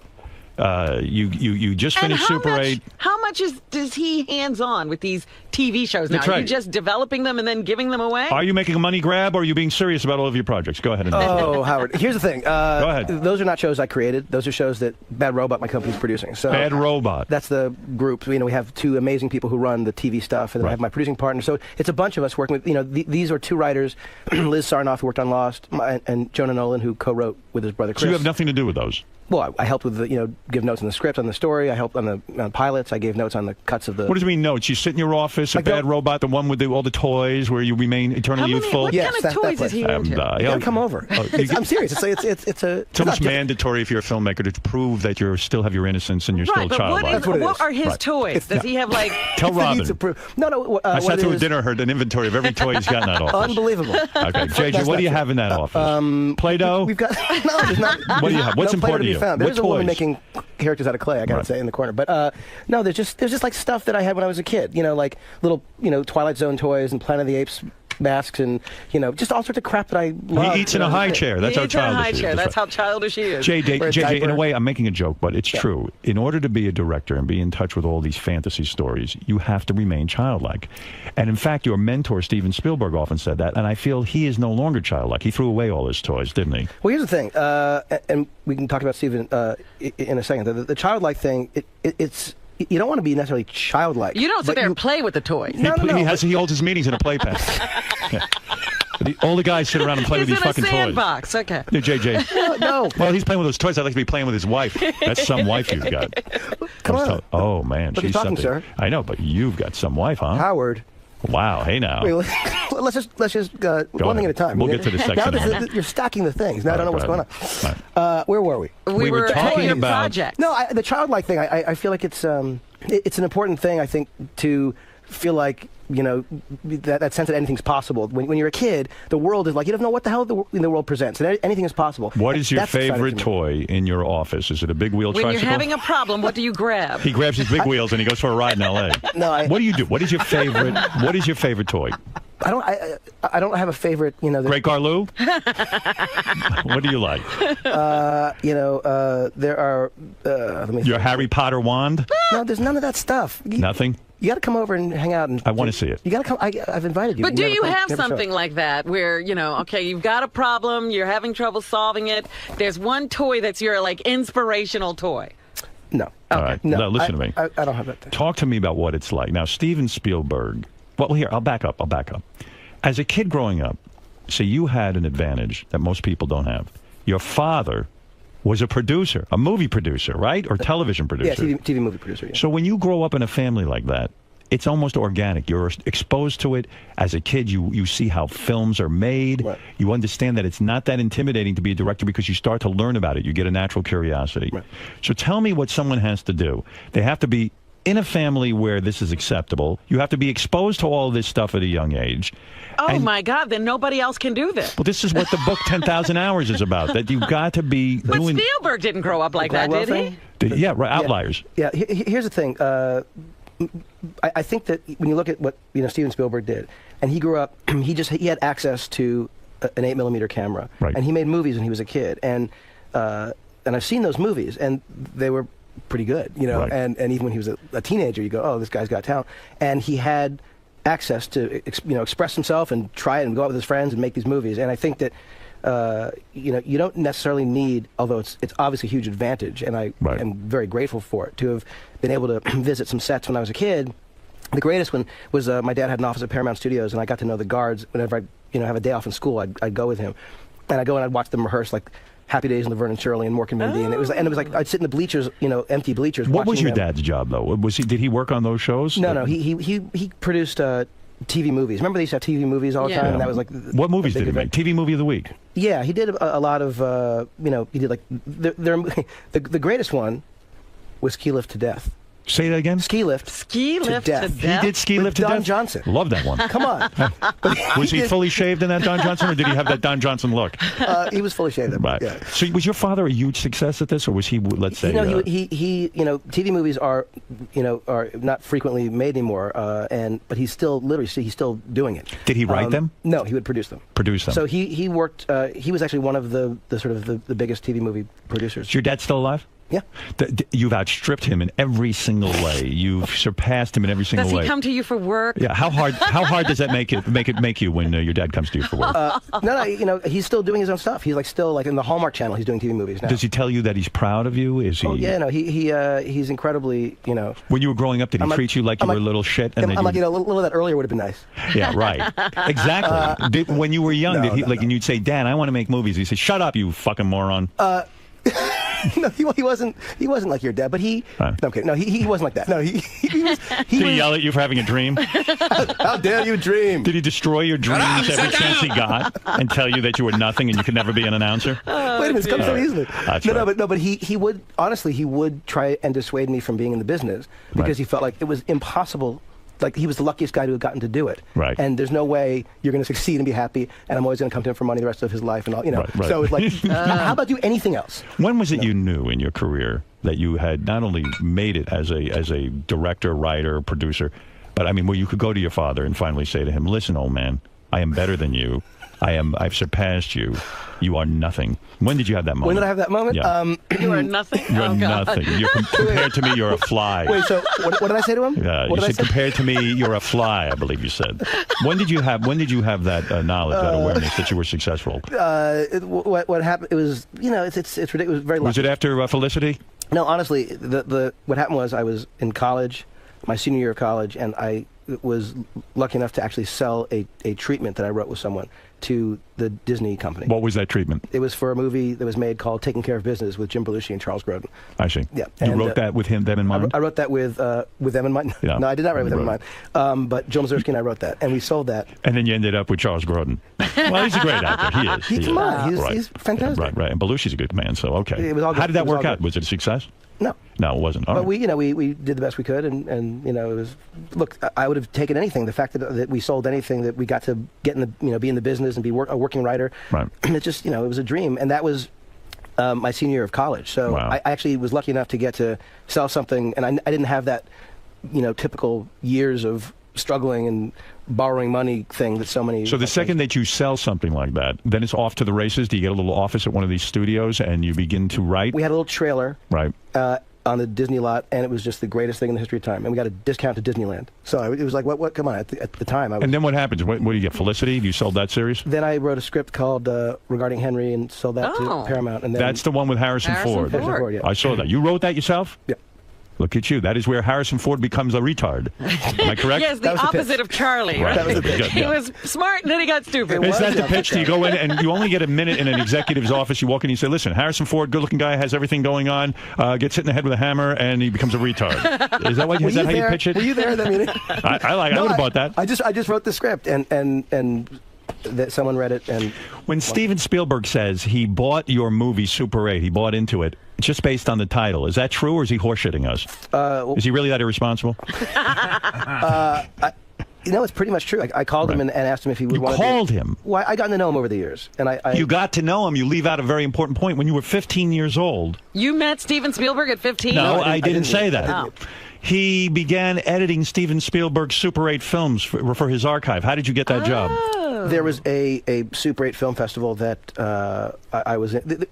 You just finished Super 8. How much does he hands-on with these TV shows now? That's right. Are you just developing them and then giving them away? Are you making a money grab, or are you being serious about all of your projects? Go ahead. Oh, Howard. Here's the thing. Go ahead. Those are not shows I created. Those are shows that Bad Robot, my company, is producing. So Bad Robot. That's the group. We have 2 amazing people who run the TV stuff, and then I have my producing partner. So it's a bunch of us working with. These are 2 writers: Liz Sarnoff, who worked on Lost, and Jonah Nolan, who co-wrote with his brother Chris. So you have nothing to do with those. Well, I helped with give notes on the script, on the story. I helped on the pilots. I gave notes on the cuts of the. What does it mean, notes? You sit in your office, Bad Robot, the one with all the toys, where you remain eternally youthful. What kind of toys is he into? You gotta come over. I'm serious. It's almost mandatory if you're a filmmaker to prove that you still have your innocence and you're still childlike. What are his toys? Does he have like? Tell Robin. No. I sat through a dinner, heard an inventory of every toy he's got in that office. Unbelievable. Okay, JJ, what do you have in that office? Play-Doh. We've got no. There's not. What do you have? What's important to you? There's a woman making characters out of clay. I gotta say in the corner, but no, there's just like stuff that I had when I was a kid. Like little Twilight Zone toys and Planet of the Apes masks and just all sorts of crap that I love. He eats in a high chair. That's how childish he is. That's how childish he is. JJ, in a way, I'm making a joke, but it's true. In order to be a director and be in touch with all these fantasy stories, you have to remain childlike. And in fact, your mentor, Steven Spielberg, often said that, and I feel he is no longer childlike. He threw away all his toys, didn't he? Well, here's the thing, and we can talk about Steven in a second. The childlike thing, it's you don't want to be necessarily childlike. You don't sit there and play with the toys. No. He holds his meetings in a playpen. All the guys sit around and play with these fucking sandbox. toys. Okay. Yeah, JJ. No. Well, he's playing with those toys. I'd like to be playing with his wife. That's some wife you've got. Come on. Oh, man. She's she's talking, something. sir. I know, but you've got some wife, huh? Howard. Wow. Hey, now. Wait, let's just one thing at a time. We'll get to the section. Now you're stacking the things. Now I don't know what's going on. Right. Where were we? We were talking about project. No, the childlike thing. I feel like it's an important thing. I think to feel like that sense that anything's possible. When you're a kid, the world is like you don't know what the hell the world presents, and anything is possible. What is your favorite toy in your office? Is it a big wheel tricycle? When you're having a problem, what do you grab? He grabs his big wheels and he goes for a ride in L.A. No, what do you do? What is your favorite? What is your favorite toy? I don't have a favorite. You know, Great Garlou. What do you like? There are. Let me. Your Harry Potter wand? No, there's none of that stuff. Nothing. You got to come over and hang out. And I want to see it. You got to come. I've invited you. But do you have something like that where, okay, you've got a problem, you're having trouble solving it. There's one toy that's your like inspirational toy. No. All right. No, listen to me. I don't have that thing. Talk to me about what it's like. Now, Steven Spielberg. Well, here, I'll back up. As a kid growing up, so you had an advantage that most people don't have. Your father was a producer, a movie producer, right? Or television producer. Yeah, TV movie producer. Yeah. So when you grow up in a family like that, it's almost organic. You're exposed to it. As a kid, you see how films are made. Right. You understand that it's not that intimidating to be a director because you start to learn about it. You get a natural curiosity. Right. So tell me what someone has to do. They have to be in a family where this is acceptable. You have to be exposed to all this stuff at a young age. Oh, my God, then nobody else can do this. Well, this is what the book 10,000 Hours is about, that you've got to be doing... But Spielberg didn't grow up like that, did he? Yeah, right, outliers. Yeah, here's the thing. I think that when you look at what Steven Spielberg did, and he grew up, he had access to an 8mm camera, right. And he made movies when he was a kid, and I've seen those movies, and they were pretty good, right. and even when he was a teenager, you go, oh, this guy's got talent, and he had access to express himself and try it and go out with his friends and make these movies, and I think that you don't necessarily need, although it's obviously a huge advantage, and I am very grateful for it, to have been able to visit some sets when I was a kid. The greatest one was my dad had an office at Paramount Studios, and I got to know the guards. Whenever I have a day off in school, I'd go with him, and I'd go and I'd watch them rehearse like Happy Days in Laverne and Shirley and Mork and Mindy, and it was like I'd sit in the bleachers, empty bleachers. What was your them. dad's job though? Did he work on those shows? No, he produced TV movies. Remember they used to have TV movies all the time? And that was like what movies did he make? TV movie of the week? Yeah, he did a lot of he did like the greatest one was Ski Lift to Death. Say that again. Ski Lift to Death. He did Ski Lift to Don Death. Johnson. Love that one. Come on. Was he fully shaved in that Don Johnson, or did he have that Don Johnson look? He was fully shaved. Right. Yeah. So was your father a huge success at this, or was he? Let's say. He TV movies are not frequently made anymore, but he's still doing it. Did he write them? No, he would produce them. Produce them. So he worked. He was actually one of the biggest TV movie producers. Is your dad still alive? Yeah. You've outstripped him in every single way. You've surpassed him in every single way. Does he come to you for work? Yeah. How hard does that make you when your dad comes to you for work? No, he's still doing his own stuff. He's still like in the Hallmark Channel. He's doing TV movies now. Does he tell you that he's proud of you? Is he? Oh yeah, no. He's incredibly When you were growing up, did he treat you like you were a little shit? And a little of that earlier would have been nice. Yeah, right. Exactly. When you were young, and you'd say, "Dad, I want to make movies." He'd say, "Shut up, you fucking moron." No, he wasn't like your dad, but he wasn't like that. No, Did he yell at you for having a dream? How dare you dream? Did he destroy your dreams every chance he got and tell you that you were nothing and you could never be an announcer? Wait a minute, it's come so easily. That's but he would honestly try and dissuade me from being in the business because he felt like it was impossible. Like he was the luckiest guy to have gotten to do it, right? And there's no way you're going to succeed and be happy, and I'm always going to come to him for money the rest of his life, and all, Right. So it's like, how about do anything else? When was it you knew in your career that you had not only made it as a director, writer, producer, but I mean, where you could go to your father and finally say to him, "Listen, old man, I am better than you. I've surpassed you. You are nothing." When did you have that moment? When did I have that moment? Yeah. You are nothing. You're nothing. You're compared to me, you're a fly. Wait, so what did I say to him? Yeah, you said compared to me, you're a fly. I believe you said. When did you have that knowledge, that awareness that you were successful? What happened? It was it's ridiculous. It was very lucky. Was it after Felicity? No, honestly, what happened was I was in college, my senior year of college, and I was lucky enough to actually sell a treatment that I wrote with someone to the Disney company. What was that treatment? It was for a movie that was made called Taking Care of Business with Jim Belushi and Charles Grodin. I see. Yeah. You wrote that with them in mind? I wrote that with them in mind. Yeah. No, I did not write with them in mind. But Joe Mazurski and I wrote that, and we sold that. And then you ended up with Charles Grodin. Well, he's a great actor. He is. He's fantastic. Right. And Belushi's a good man, so okay. It was all good. How did that work out? Was it a success? No. No, it wasn't. All but right. we did the best we could, and it was. Look, I would have taken anything. The fact that we sold anything, that we got to get in the be in the business and be a working writer. Right. It just it was a dream, and that was my senior year of college. So wow. I actually was lucky enough to get to sell something, and I didn't have that typical years of struggling and borrowing money thing that so many. So the second that you sell something like that, then it's off to the races. Do you get a little office at one of these studios and you begin to write? We had a little trailer. Right. On the Disney lot, and it was just the greatest thing in the history of time. And we got a discount to Disneyland. So it was like, what? Come on! At the time, and then what happens? What do you get? Felicity? You sold that series? Then I wrote a script called Regarding Henry and sold that to Paramount. And then that's the one with Harrison Ford. Yeah. I saw that. You wrote that yourself? Yeah. Look at you. That is where Harrison Ford becomes a retard. Am I correct? Yes, the opposite of Charlie. Right. Right? That was the pitch. He was smart and then he got stupid. Is that the pitch? Do you go in and you only get a minute in an executive's office? You walk in and you say, listen, Harrison Ford, good-looking guy, has everything going on, gets hit in the head with a hammer, and he becomes a retard. Is that, how you pitch it? Were you there at that meeting? I would have bought that. I just wrote the script, and that someone read it. And when Steven Spielberg says he bought your movie Super 8, he bought into it just based on the title. Is that true, or is he horseshitting us? Is he really that irresponsible? It's pretty much true. I called him and asked him if he would want to. You called him? Well, I got to know him over the years, and You got to know him. You leave out a very important point. When you were 15 years old. You met Steven Spielberg at 15? No, I didn't say that. Oh. He began editing Steven Spielberg's Super 8 films for his archive. How did you get that job? There was a Super 8 film festival that I was in.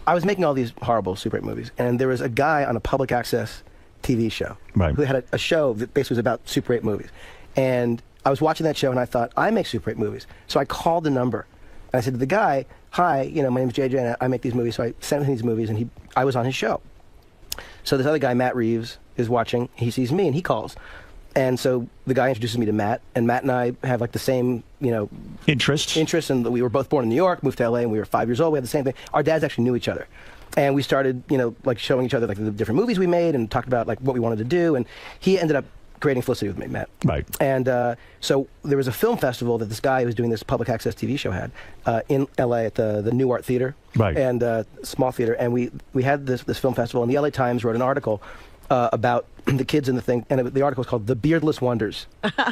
I was making all these horrible Super 8 movies, and there was a guy on a public access TV show who had a show that basically was about Super 8 movies. And I was watching that show, and I thought, I make Super 8 movies. So I called the number, and I said to the guy, hi, my name's JJ, and I make these movies. So I sent him these movies, and I was on his show. So this other guy, Matt Reeves, is watching. He sees me, and he calls. And so the guy introduces me to Matt, and Matt and I have like the same, interests, and we were both born in New York, moved to LA, and we were 5 years old. We had the same thing. Our dads actually knew each other, and we started, like showing each other like the different movies we made, and talked about like what we wanted to do. And he ended up creating Felicity with me, Matt. Right. And so there was a film festival that this guy who was doing this public access TV show had in LA at the New Art Theater, and small theater, and we had this film festival, and the LA Times wrote an article about the kids in the thing, and the article was called "The Beardless Wonders."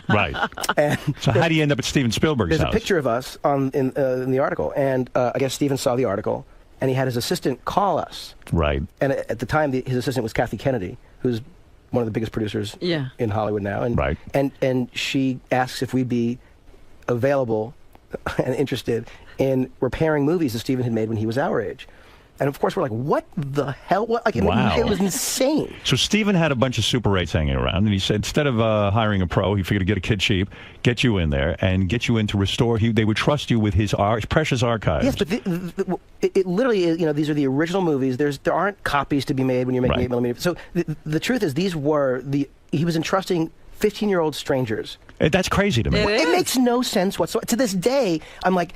Right. And so how do you end up at Steven Spielberg's There's house? a picture of us in the article, and I guess Steven saw the article, and he had his assistant call us. Right. And at the time, his assistant was Kathy Kennedy, who's one of the biggest producers in Hollywood now. And, and she asks if we'd be available and interested in repairing movies that Steven had made when he was our age. And of course, we're like, what the hell? Wow. It was insane. So Steven had a bunch of Super 8s hanging around, and he said instead of hiring a pro, he figured to get a kid cheap, get you in there, and get you in to restore. They would trust you with his precious archives. Yes, but it literally is, these are the original movies. There aren't copies to be made when you're making 8mm. So the truth is, he was entrusting 15-year-old strangers. That's crazy to me. It makes no sense whatsoever. To this day, I'm like,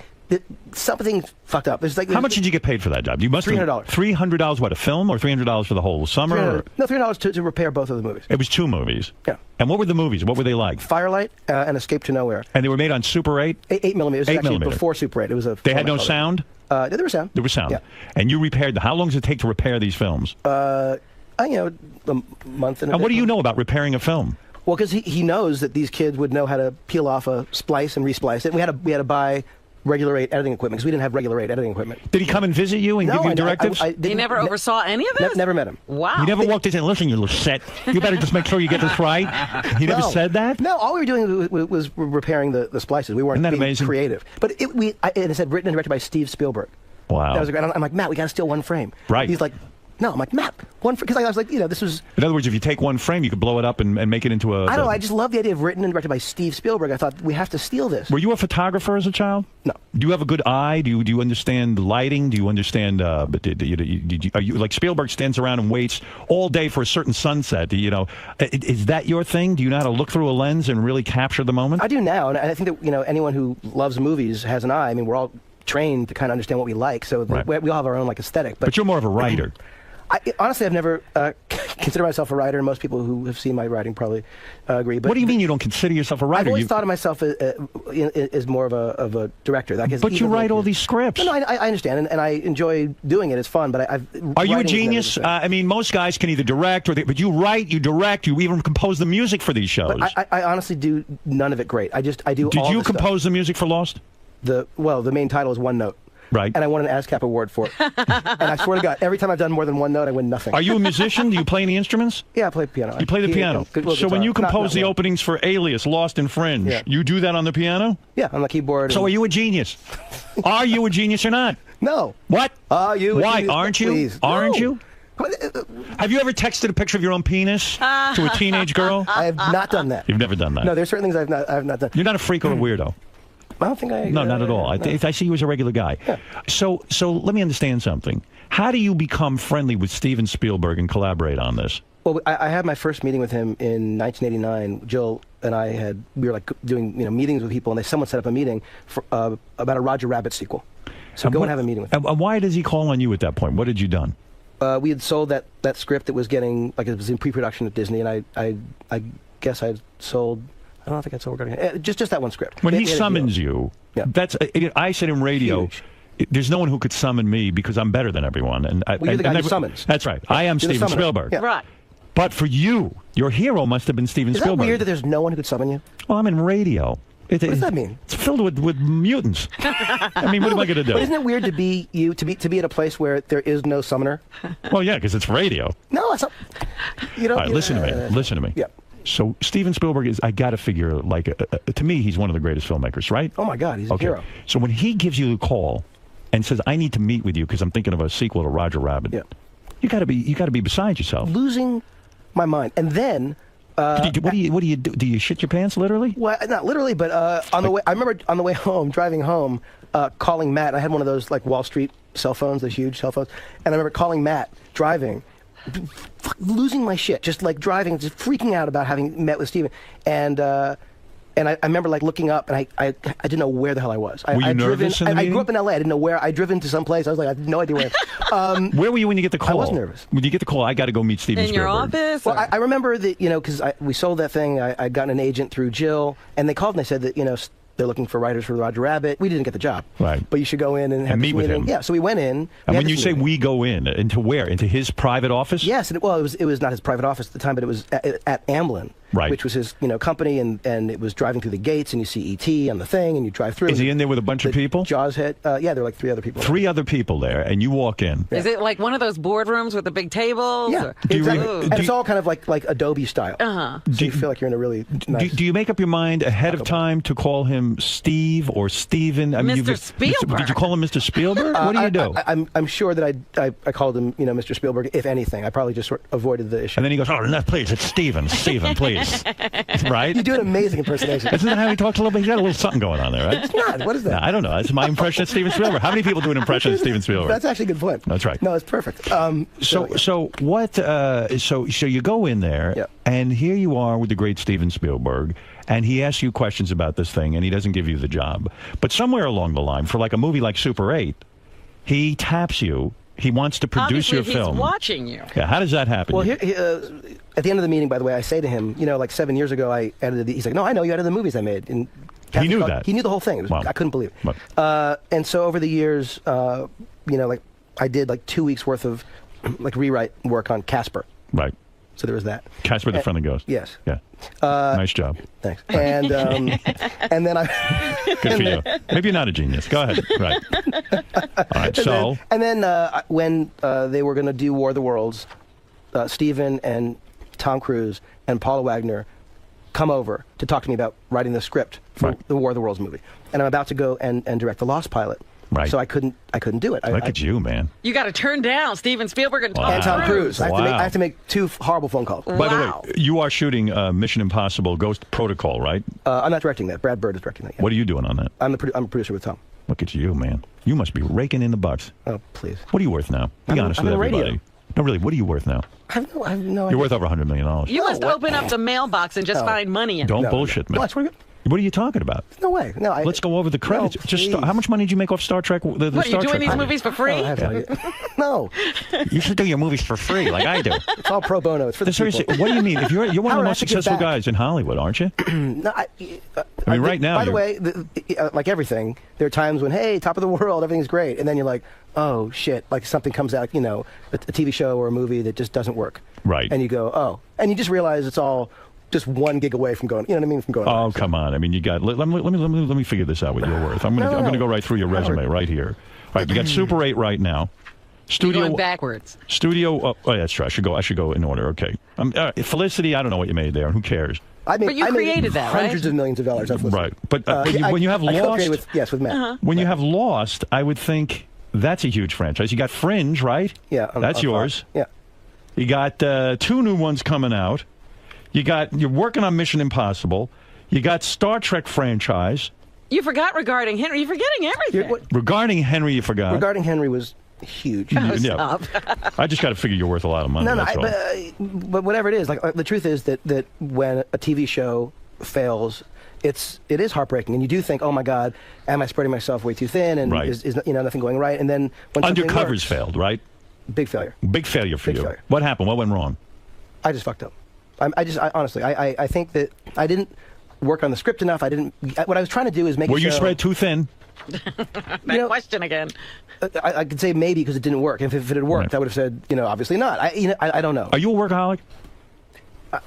something fucked up. How much did you get paid for that job? You must $300. $300, what, a film, or $300 for the whole summer? No, $300 to repair both of the movies. It was 2 movies. Yeah. And what were the movies? What were they like? Firelight and Escape to Nowhere. And they were made on Super 8? 8mm. It was 8mm. actually before Super 8. It was a. They had no sound? There was sound. There was sound. Yeah. And you repaired them. How long does it take to repair these films? A month and a bit. What do you know about repairing a film? Well, because he knows that these kids would know how to peel off a splice and resplice it. We had to buy regular 8 editing equipment because we didn't have regular 8 editing equipment. Did he come and visit you and give you directives? You never oversaw any of this? Never met him. Wow. You never walked in and said, listen, you little shit, you better just make sure you get this right? He never said that? No, all we were doing was repairing the splices. We weren't being amazing? creative. But it said written and directed by Steve Spielberg. Wow. That was great. I'm like, Matt, we got to steal one frame. Right. He's like, no. I'm like, Matt, one frame. Because I was like, this was... In other words, if you take one frame, you could blow it up and make it into a... I don't know. I just love the idea of written and directed by Steve Spielberg. I thought, we have to steal this. Were you a photographer as a child? No. Do you have a good eye? Do you understand lighting? Do you understand... are you like Spielberg stands around and waits all day for a certain sunset? Is that your thing? Do you know how to look through a lens and really capture the moment? I do now. And I think that, anyone who loves movies has an eye. I mean, we're all trained to kind of understand what we like. So we all have our own aesthetic. But you're more of a writer. Honestly, I've never considered myself a writer, and most people who have seen my writing probably agree. But what do you mean you don't consider yourself a writer? I've always thought of myself as more of a director. But you write all these scripts. No, I understand, and I enjoy doing it. It's fun, but Are you a genius? I mean, most guys can either direct, but you write, you direct, you even compose the music for these shows. But I honestly do none of it great. I do. Did all you the compose stuff. the music for Lost? The main title is One Note. Right. And I won an ASCAP award for it. And I swear to God, every time I've done more than one note, I win nothing. Are you a musician? Do you play any instruments? Yeah, I play piano. You play the piano. So when you compose the openings for Alias, Lost and Fringe, you do that on the piano? Yeah, on the keyboard. So are you a genius? Are you a genius or not? No. What? Are you? Why? Aren't you? Please. Aren't No. you? Have you ever texted a picture of your own penis to a teenage girl? I have not done that. You've never done that? No, there's certain things I have not done. You're not a freak or a weirdo? I don't think I... No, not at all. I see you as a regular guy. Yeah. So let me understand something. How do you become friendly with Steven Spielberg and collaborate on this? Well, I had my first meeting with him in 1989. Jill and I we were like doing meetings with people, and someone set up a meeting for, about a Roger Rabbit sequel. So go and have a meeting with him. And why does he call on you at that point? What had you done? We had sold that script that was getting, like, it was in pre-production at Disney, and I guess I sold, I don't think I sold just that one script. When he summons you, that's, I said in radio, there's no one who could summon me because I'm better than everyone. And you're the guy who summons. That's right. I am Steven Spielberg. Yeah. Right. But for you, your hero must have been Steven Spielberg. Is that weird that there's no one who could summon you? Well, I'm in radio. What does that mean? It's filled with mutants. I mean, what am I going to do? But isn't it weird to be at a place where there is no summoner? Well, yeah, because it's radio. No, it's not. You know. All right, listen to me. Listen to me. Yeah. So Steven Spielberg is, I got to figure, like, to me, he's one of the greatest filmmers, right? Oh my God, he's a hero. So when he gives you a call and says, "I need to meet with you because I'm thinking of a sequel to Roger Rabbit," you got to be beside yourself. Losing my mind, and then. What do you do? Do you shit your pants literally? Well, not literally, but on the way, I remember on the way home, driving home, calling Matt. I had one of those like Wall Street cell phones, those huge cell phones, and I remember calling Matt, driving, losing my shit, just like driving, just freaking out about having met with Steven, and I remember like looking up, and I didn't know where the hell I was. Were you nervous in the I grew up in L.A. I didn't know where. I'd driven to some place. I was like, I had no idea where. Where were you when you get the call? I was nervous. When you get the call, I got to go meet Steven Spielberg. In your office? Well, I remember that, because we sold that thing. I'd gotten an agent through Jill, and they called and they said that, they're looking for writers for Roger Rabbit. We didn't get the job. Right. But you should go in and meet with him. Yeah, so we went in. And when you say we go in, into where? Into his private office? Yes. It was not his private office at the time, but it was at Amblin. Right. Which was his, company, and it was driving through the gates, and you see E.T. on the thing, and you drive through. Is he in there with a bunch of people? Jaws head. Yeah, there were like 3 other people. 3 other people there, and you walk in. Is it like one of those boardrooms with the big tables? Yeah, exactly. And it's all kind of like Adobe style. Uh-huh. So you feel like you're in a really nice... Do you make up your mind ahead of time to call him Steve or Steven? I mean, Mr. Spielberg. Did you call him Mr. Spielberg? What do you do? I'm sure that I called him, Mr. Spielberg, if anything. I probably just sort of avoided the issue. And then he goes, "Oh, no, please, it's Steven. Steven, please." Right? You do an amazing impersonation. Isn't that how he talks a little bit? He's got a little something going on there, right? It's not. What is that? No, I don't know. That's my impression of Steven Spielberg. How many people do an impression of Steven Spielberg? That's actually a good point. That's right. No, it's perfect. So you go in there, and here you are with the great Steven Spielberg, and he asks you questions about this thing, and he doesn't give you the job. But somewhere along the line, for like a movie like Super 8, he taps you. He wants to produce Obviously, your film. He's watching you. Yeah, how does that happen? Well, at the end of the meeting, by the way, I say to him, like 7 years ago, I edited. He's like, "No, I know you edited the movies I made." And he knew that. He knew the whole thing. I couldn't believe it. And so over the years, like I did like 2 weeks worth of like rewrite work on Casper. Right. So there was that. Casper the Friendly Ghost. Yes. Yeah. Nice job. Thanks. And and then I. Good for you. Maybe you're not a genius. Go ahead. Right. All right. So. And then when they were going to do War of the Worlds, Steven and Tom Cruise and Paula Wagner come over to talk to me about writing the script for the War of the Worlds movie, and I'm about to go and direct the Lost pilot. Right. So I couldn't do it. Look at you, man. You got to turn down Steven Spielberg and Tom Cruise. Wow. I have to make 2 horrible phone calls. By the way, you are shooting Mission Impossible Ghost Protocol, right? I'm not directing that. Brad Bird is directing that. Yeah. What are you doing on that? I'm a producer with Tom. Look at you, man. You must be raking in the bucks. Oh, please. What are you worth now? Be honest with everybody. Radio. No, really, what are you worth now? I have no idea. You're worth over $100 million. You must open up the mailbox and just find money in it. Don't bullshit me. What are you talking about? No way. No. Let's go over the credits. How much money did you make off Star Trek? What, are you doing these movies for free? No. You should do your movies for free, like I do. It's all pro bono. It's for the Seriously, people. what do you mean? If you're one of the most successful guys in Hollywood, aren't you? No, I mean, right now. By the way, like everything, there are times when, hey, top of the world, everything's great, and then you're like, oh shit, like something comes out, a TV show or a movie that just doesn't work. Right. And you go, oh, and you just realize it's all just 1 gig away from going. You know what I mean? From going. Oh, come on! I mean, you got. Let me figure this out. What you're worth. I'm gonna go right through your resume right here. Right, you got Super 8 right now. Studio You're going backwards. Studio. Oh, that's true. I should go in order. Okay. Felicity. I don't know what you made there. Who cares? But you created that, right? Hundreds of millions of dollars. Right. But when you have Lost, with Matt. When you have Lost, I would think that's a huge franchise. You got Fringe, right? Yeah, that's yours. Yeah. You got 2 new ones coming out. You're working on Mission Impossible. You got Star Trek franchise. You forgot regarding Henry. You're forgetting everything. Regarding Henry, you forgot. Regarding Henry was huge. Yeah. I just got to figure you're worth a lot of money. But whatever it is, like the truth is that when a TV show fails, it is heartbreaking, and you do think, oh my God, am I spreading myself way too thin, and is nothing going right? And then when Undercovers failed, right? Big failure. Big failure for you. Failure. What happened? What went wrong? I just fucked up. Honestly, I think that I didn't work on the script enough. What I was trying to do is make. Were you spread too thin? That question again. I could say maybe because it didn't work. If it had worked, I would have said, obviously not. I don't know. Are you a workaholic?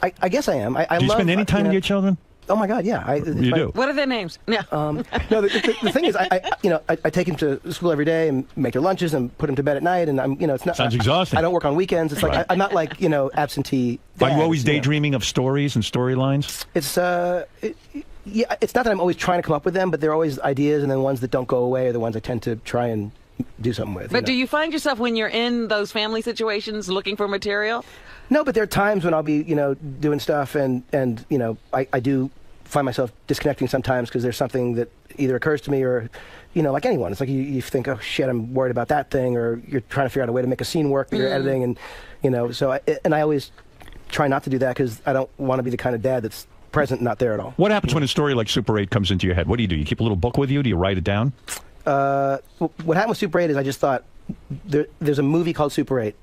I guess I am. Do you spend any time with your children? Oh my God, yeah. You do. What are their names? No. No. The thing is, I take them to school every day and make their lunches and put them to bed at night, and it's not. Sounds exhausting. I don't work on weekends. It's like I'm not like absentee. Are you always daydreaming of stories and storylines? Yeah, it's not that I'm always trying to come up with them, but they're always ideas, and then ones that don't go away are the ones I tend to try and do something with. But do you find yourself when you're in those family situations looking for material? No, but there are times when I'll be, doing stuff, and I do find myself disconnecting sometimes because there's something that either occurs to me or, like anyone. It's like you think, oh shit, I'm worried about that thing, or you're trying to figure out a way to make a scene work that you're editing, and so I always try not to do that because I don't want to be the kind of dad that's present, not there at all. What happens when a story like Super 8 comes into your head? What do? You keep a little book with you? Do you write it down? What happened with Super 8 is I just thought there's a movie called Super 8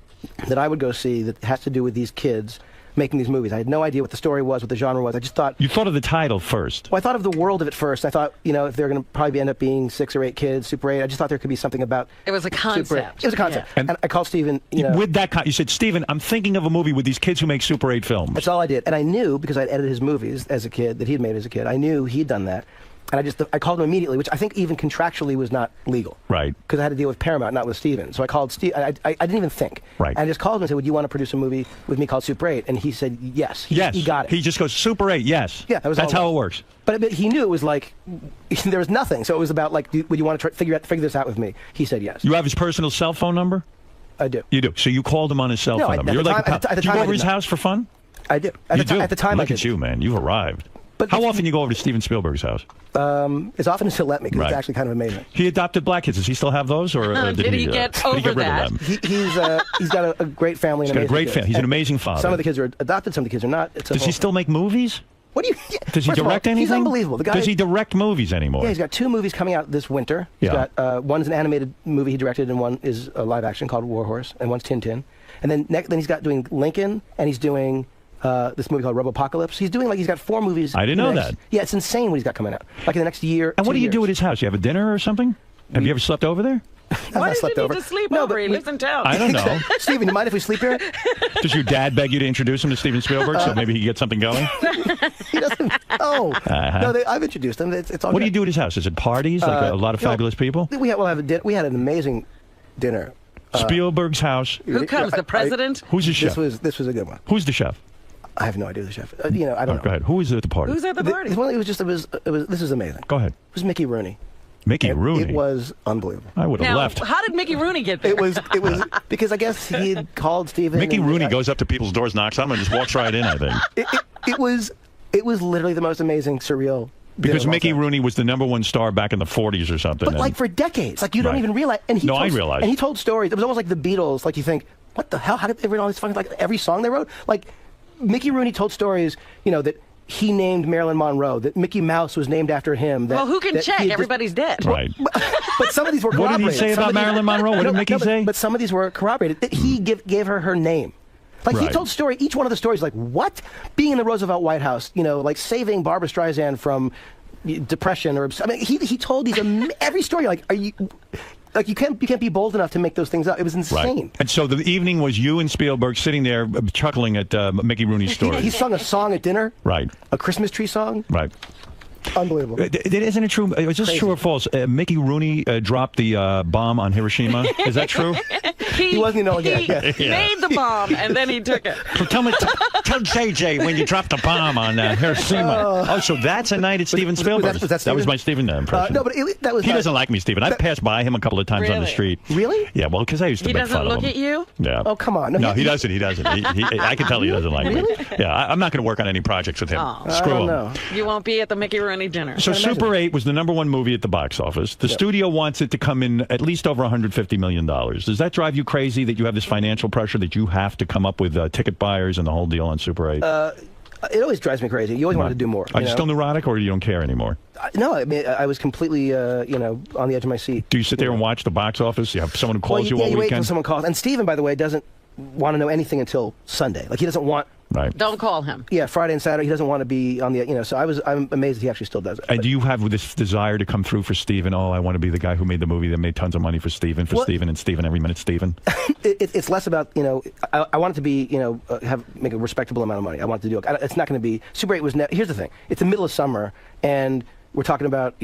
that I would go see that has to do with these kids making these movies. I had no idea what the story was, what the genre was. I just thought... You thought of the title first. Well, I thought of the world of it first. I thought, if they're going to probably end up being 6 or 8 kids, Super 8, I just thought there could be something about... It was a concept. It was a concept. Yeah. And I called Steven, With that, you said, Steven, I'm thinking of a movie with these kids who make Super 8 films. That's all I did. And I knew, because I'd edited his movies as a kid, that he had made as a kid, I knew he'd done that. And I called him immediately, which I think even contractually was not legal. Right. Because I had to deal with Paramount, not with Steven. So I called Steve. I didn't even think. Right. And I just called him and said, would you want to produce a movie with me called Super 8? And he said, yes. He got it. He just goes, Super 8, yes. Yeah, that's how it works. But he knew it was like, there was nothing. So it was about like, would you want to figure this out with me? He said yes. You have his personal cell phone number? I do. You do. So you called him on his cell phone number. You're like, do you go over his house for fun? I do. At the time, Look at you, man. You've arrived. But how often you go over to Steven Spielberg's house? As often as he'll let me, because it's actually kind of amazing. He adopted black kids. Does he still have those, or did he get over rid that? of them? He's got a great family. He's got a great family. He's an amazing father. Some of the kids are adopted. Some of the kids are not. Does he still make movies? What do you? Does he direct anything? He's unbelievable. The guy, does he direct movies anymore? Yeah, he's got 2 movies coming out this winter. He's got one's an animated movie he directed, and one is a live action called War Horse, and one's Tintin. And then he's got doing Lincoln, and he's doing this movie called Robopocalypse. He's got 4 movies. I didn't know that. Yeah, it's insane what he's got coming out. Like in the next year. And what do you do at his house? You have a dinner or something? Have you ever slept over there? Why did you need to sleep over? He lives in town. I don't know. Steven, you mind if we sleep here? Does your dad beg you to introduce him to Steven Spielberg so maybe he can get something going? He doesn't. Oh. No, I've introduced him. It's all What good. do you do at his house? Is it parties? Like a lot of fabulous people? We had an amazing dinner. Spielberg's house. Who comes? The president? Who's the chef? This was a good one. Who's the chef? I have no idea who the chef. I don't know. Go ahead. Who is at the party? Who's at the party? This is amazing. Go ahead. It was Mickey Rooney. Mickey Rooney. It was unbelievable. I would have left. How did Mickey Rooney get there? It was because I guess he had called Steven. Mickey Rooney goes up to people's doors, knocks on them, and just walks right in. I think it was literally the most amazing, surreal. Because Mickey Rooney was the #1 star back in the 40s or something. But like for decades, like you don't even realize. And I realized. And he told stories. It was almost like the Beatles. Like you think, what the hell? How did they write all these fucking, like every song they wrote? Like Mickey Rooney told stories, that he named Marilyn Monroe, that Mickey Mouse was named after him. Well, who can check? Everybody's dead. Right. But some of these were corroborated. What did he say about Marilyn Monroe? What did Mickey say? But some of these were corroborated. He gave her name. Like he told story. Each one of the stories, like what? Being in the Roosevelt White House, like saving Barbra Streisand from depression, or he told these every story. Like, are you? Like you can't be bold enough to make those things up. It was insane. Right. And so the evening was you and Spielberg sitting there chuckling at Mickey Rooney's story. He sung a song at dinner. Right. A Christmas tree song. Right. Unbelievable. Isn't it true? Is this true or false? Mickey Rooney dropped the bomb on Hiroshima. Is that true? He wasn't even knowing He made the bomb and then he took it. Tell JJ when you dropped the bomb on Hiroshima. Oh, so that's a night at Steven Spielberg. That was my Steven impression. No, but that was. He doesn't like me, Steven. I've passed by him a couple of times on the street. Really? Yeah, well, because I used to make fun of him. He doesn't look at you? Yeah. Oh, come on. No, he doesn't. He doesn't. I can tell he doesn't like me. Yeah, I'm not going to work on any projects with him. Screw him. You won't be at the Mickey Rooney dinner. So Super 8 was the #1 movie at the box office. The studio wants it to come in at least over $150 million. Does that drive you crazy that you have this financial pressure that you have to come up with ticket buyers and the whole deal on Super 8? It always drives me crazy. You always want to do more. Are you still neurotic, or you don't care anymore? No, I mean, I was completely, on the edge of my seat. Do you sit there and watch the box office? You have someone who calls you all you weekend? wait until someone calls. And Steven, by the way, doesn't want to know anything until Sunday. Like, he doesn't want... Right. Don't call him. Yeah, Friday and Saturday, he doesn't want to be on the, so I'm amazed that he actually still does it. And do you have this desire to come through for Steven? Oh, I want to be the guy who made the movie that made tons of money for Steven, Steven, and Steven every minute, Steven? It's less about, I want it to be, make a respectable amount of money. I want it to do it. It's not going to be, Super 8 was, here's the thing. It's the middle of summer, and we're talking about,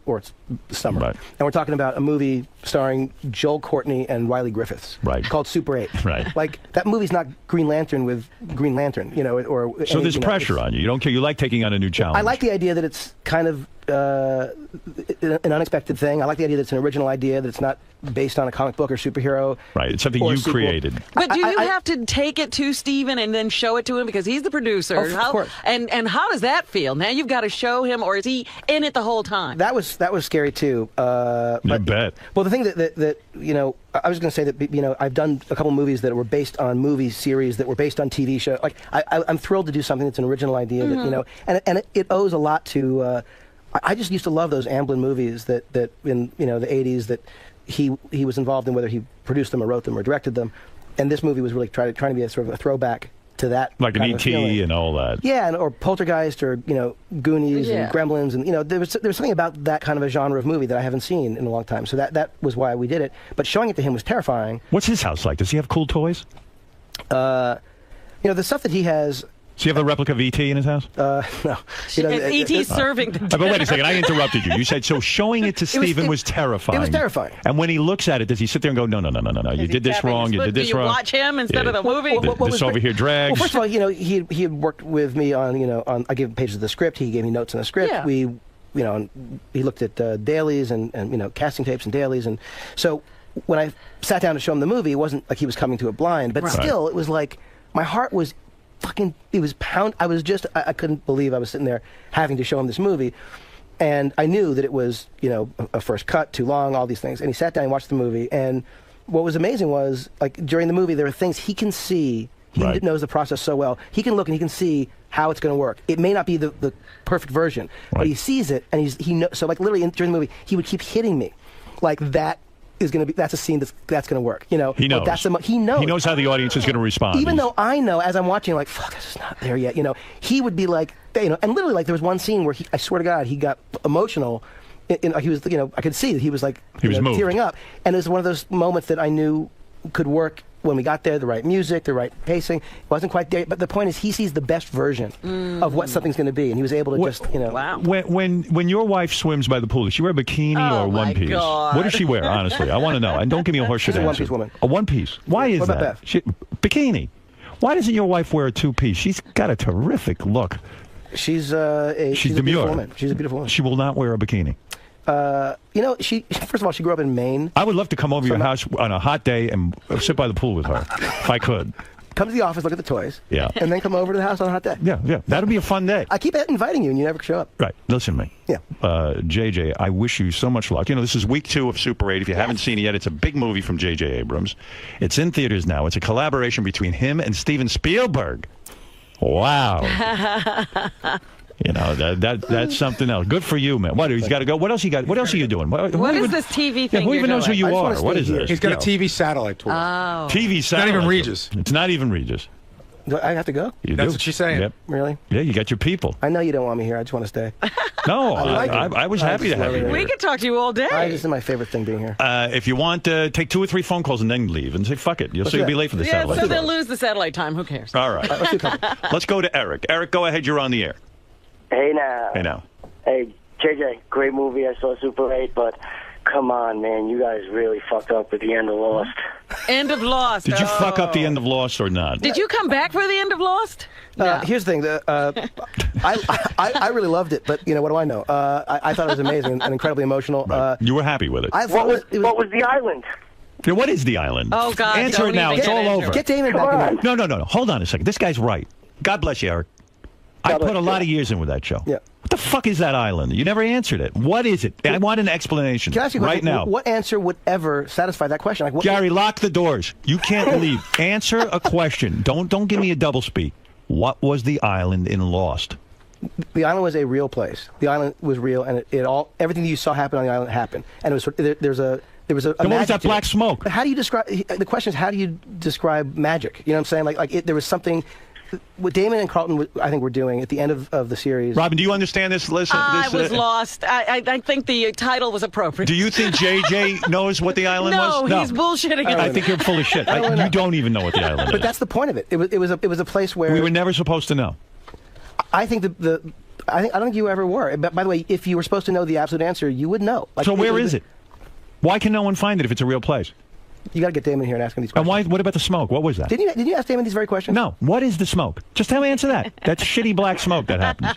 or it's summer, right. And we're talking about a movie starring Joel Courtney and Riley Griffiths, right, called Super 8. Right. Like, that movie's not Green Lantern with Green Lantern, or... So there's pressure on you. You don't care. You like taking on a new challenge. I like the idea that it's kind of an unexpected thing. I like the idea that it's an original idea, that it's not based on a comic book or superhero. Right, it's something you created. But do you have to take it to Steven and then show it to him because he's the producer? Of course. And how does that feel? Now you've got to show him, or is he in it the whole time? That was scary too. You bet. Well, the thing that I was going to say that I've done a couple movies that were based on movie series that were based on TV shows. Like I'm thrilled to do something that's an original idea that and it owes a lot to. I just used to love those Amblin movies that in the 80s that he was involved in, whether he produced them or wrote them or directed them, and this movie was really trying to be a sort of a throwback to that, like an E.T. and all that. Yeah, or Poltergeist, or Goonies and Gremlins, and there was something about that kind of a genre of movie that I haven't seen in a long time. So that was why we did it. But showing it to him was terrifying. What's his house like? Does he have cool toys? The stuff that he has. Does he have a replica of E.T. in his house? No. E.T. serving the But wait a second, I interrupted you. You said, so showing it to Steven was terrifying. It was terrifying. And when he looks at it, does he sit there and go, no, you did this wrong, you did this wrong? Do you watch him instead of the movie? This over here drags. Well, first of all, he had worked with me on, I gave him pages of the script, he gave me notes on the script. Yeah. We, he looked at dailies and casting tapes and dailies. And so when I sat down to show him the movie, it wasn't like he was coming to it blind, but still, it was like, my heart was it was I couldn't believe I was sitting there having to show him this movie, and I knew that it was a first cut, too long, all these things. And he sat down and watched the movie, and what was amazing was, like, during the movie there are things he can see. He knows the process so well. He can look and he can see how it's going to work. It may not be the perfect version, but he sees it, and he knows. So, like, literally during the movie he would keep hitting me like that. That's a scene that's going to work. He knows. He knows. He knows how the audience is going to respond. Even though I know, as I'm watching, like, fuck, this is not there yet. He would be like, and literally, like, there was one scene where I swear to God, he got emotional. He was, I could see that he was like, moved. tearing up, and it was one of those moments that I knew could work when we got there. The right music, the right pacing. It wasn't quite there, but the point is, he sees the best version of what something's going to be, and he was able to just, Wow. When your wife swims by the pool, does she wear a bikini or one piece? God. What does she wear? Honestly, I want to know. And don't give me a horseshit answer. She's a one-piece woman. A one piece. Why is what that? about Beth? Bikini. Why doesn't your wife wear a two-piece? She's got a terrific look. She's a beautiful woman. She's a beautiful woman. She will not wear a bikini. She first of all, she grew up in Maine. I would love to come over to your house on a hot day and sit by the pool with her, if I could. Come to the office, look at the toys, and then come over to the house on a hot day. Yeah, that'd be a fun day. I keep inviting you, and you never show up. Right, listen to me. Yeah. JJ, I wish you so much luck. This is week 2 of Super 8. If you haven't seen it yet, it's a big movie from J.J. Abrams. It's in theaters now. It's a collaboration between him and Steven Spielberg. Wow. That's something else. Good for you, man. What, he's got to go? What else you got? What else are you doing? What is this TV thing? Who even knows who you are? What is this? He's got a TV satellite tour. Oh. TV satellite. Not even Regis. It's not even Regis. Do I have to go? You That's do. what she's saying. Yep. Really? Yeah, you got your people. I know you don't want me here. I just want to stay. No, I was happy to have you. We could talk to you all day. This is my favorite thing being here. If you want, take 2 or 3 phone calls and then leave and say, fuck it. You'll be late for the satellite. So they'll lose the satellite time. Who cares? All right. Let's go to Eric. Eric, go ahead. You're on the air. Hey now. Hey now. Hey, JJ, great movie. I saw Super 8, but come on, man, you guys really fucked up at the end of Lost. End of Lost. Did you fuck up the end of Lost or not? Did you come back for the end of Lost? Here's the thing. I really loved it, but what do I know? I thought it was amazing and incredibly emotional. Right. You were happy with it. What was the island? Yeah, what is the island? Oh, God. Answer it now. It's all over. Get Damon back in there. No. Hold on a second. This guy's right. God bless you, Eric. I put a lot of years in with that show. Yeah. What the fuck is that island? You never answered it. What is it? I want an explanation. Can I ask you a question? Right now. What answer would ever satisfy that question? Like, Gary, lock the doors. You can't leave. Answer a question. Don't give me a double speak. What was the island in Lost? The island was a real place. The island was real, and everything that you saw happen on the island happened. And it was there was a Then what was that black smoke? But how do you describe? The question is, how do you describe magic? You know what I'm saying? There was something. What Damon and Carlton, I think, were doing at the end of the series. Robin, do you understand this? Listen, I was lost. I think the title was appropriate. Do you think JJ knows what the island was? No, he's bullshitting. I think you're full of shit. You don't even know what the island is. But that's the point of it. It was a place where we were never supposed to know. I think I don't think you ever were. But by the way, if you were supposed to know the absolute answer, you would know. So where is it? Why can no one find it if it's a real place? You got to get Damon here and ask him these questions. And what about the smoke? What was that? Didn't you ask Damon these very questions? No. What is the smoke? Just tell me answer that. That's shitty black smoke that happens.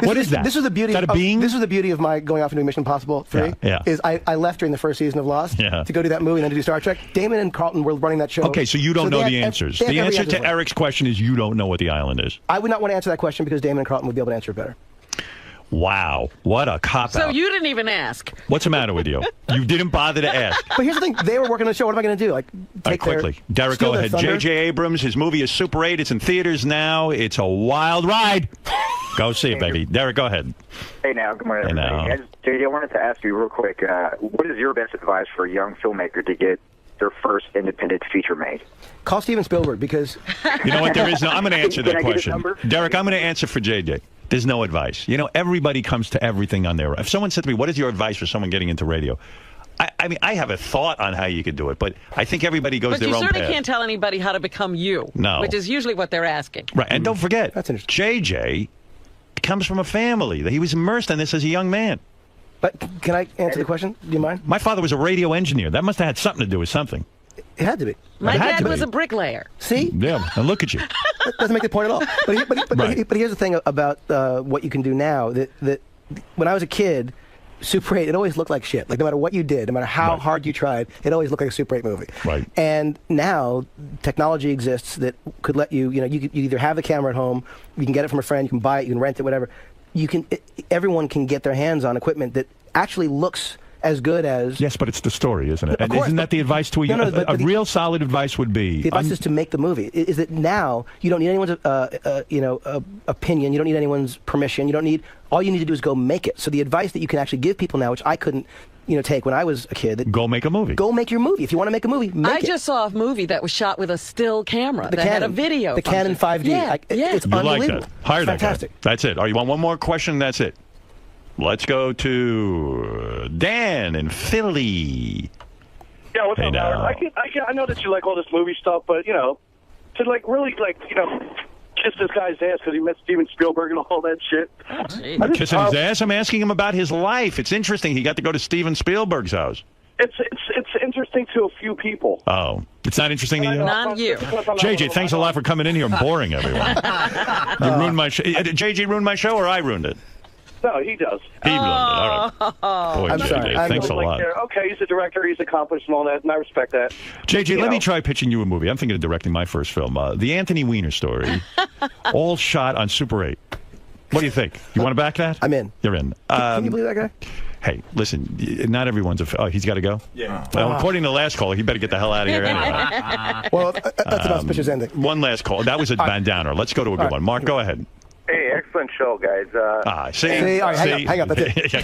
What is that? This was the beauty. Is that a being? This was the beauty of my going off and doing Mission Impossible 3. Yeah. Is I left during the first season of Lost to go do that movie and then to do Star Trek. Damon and Carlton were running that show. Okay, so you don't know the answers. The answer to Eric's question is you don't know what the island is. I would not want to answer that question because Damon and Carlton would be able to answer it better. Wow, what a cop-out. So you didn't even ask. What's the matter with you? You didn't bother to ask. But here's the thing. They were working on the show. What am I going to do? Take quickly. Derek, go ahead. J.J. Abrams, his movie is Super 8. It's in theaters now. It's a wild ride. Go see it, baby. Derek, go ahead. Hey, now. Good morning, everybody. JJ, I wanted to ask you real quick, what is your best advice for a young filmmaker to get their first independent feature made? Call Steven Spielberg because... You know what? There is no... I'm going to answer that Can I get his question. number? Derek, I'm going to answer for J.J. There's no advice. Everybody comes to everything on their... If someone said to me, what is your advice for someone getting into radio? I mean, I have a thought on how you could do it, but I think everybody goes their own path. But you certainly can't tell anybody how to become you. No. Which is usually what they're asking. Right, and don't forget, J.J. comes from a family that he was immersed in this as a young man. But can I answer the question? Do you mind? My father was a radio engineer. That must have had something to do with something. It had to be. My dad was a bricklayer. See? Yeah, and look at you. That doesn't make the point at all. But here's the thing about what you can do now. That when I was a kid, Super 8, it always looked like shit. Like no matter what you did, no matter how hard you tried, it always looked like a Super 8 movie. Right. And now technology exists that could let you either have the camera at home, you can get it from a friend, you can buy it, you can rent it, whatever. Everyone can get their hands on equipment that actually looks as good as... Yes, but it's the story, isn't it? Of course, isn't that the advice to a real solid advice would be... The advice is to make the movie. Is that now you don't need anyone's opinion, you don't need anyone's permission, all you need to do is go make it. So the advice that you can actually give people now, which I couldn't take when I was a kid... Go make a movie. Go make your movie. If you want to make a movie, make it. I just saw a movie that was shot with a still camera that had a video. The Canon 5D. Yeah, It's you unbelievable. like that. Hire that guy. That's it. Oh, you want one more question? That's it. Let's go to Dan in Philly. Yeah, what's up, Howard? I know that you like all this movie stuff, but to really kiss this guy's ass because he met Steven Spielberg and all that shit. Kissing his ass? I'm asking him about his life. It's interesting. He got to go to Steven Spielberg's house. It's interesting to a few people. Oh, it's not interesting to you? Not you. JJ, thanks a lot for coming in here and boring everyone. You ruined my show. Did JJ ruin my show or I ruined it? No, he does. He ruined it. All right. Boy, I'm JJ, sorry. thanks a lot. Okay, he's a director. He's accomplished and all that, and I respect that. JJ, let me try pitching you a movie. I'm thinking of directing my first film, The Anthony Weiner Story, all shot on Super 8. What do you think? You want to back that? I'm in. You're in. Can you believe that guy? Hey, listen, not everyone's a... he's got to go? Yeah. Well, according to the last caller, he better get the hell out of here anyway. Well, that's an auspicious ending. One last call. That was a downer. Let's go to a good one. Mark, go ahead. Hey, excellent show, guys. See? All right, hang up. That's it.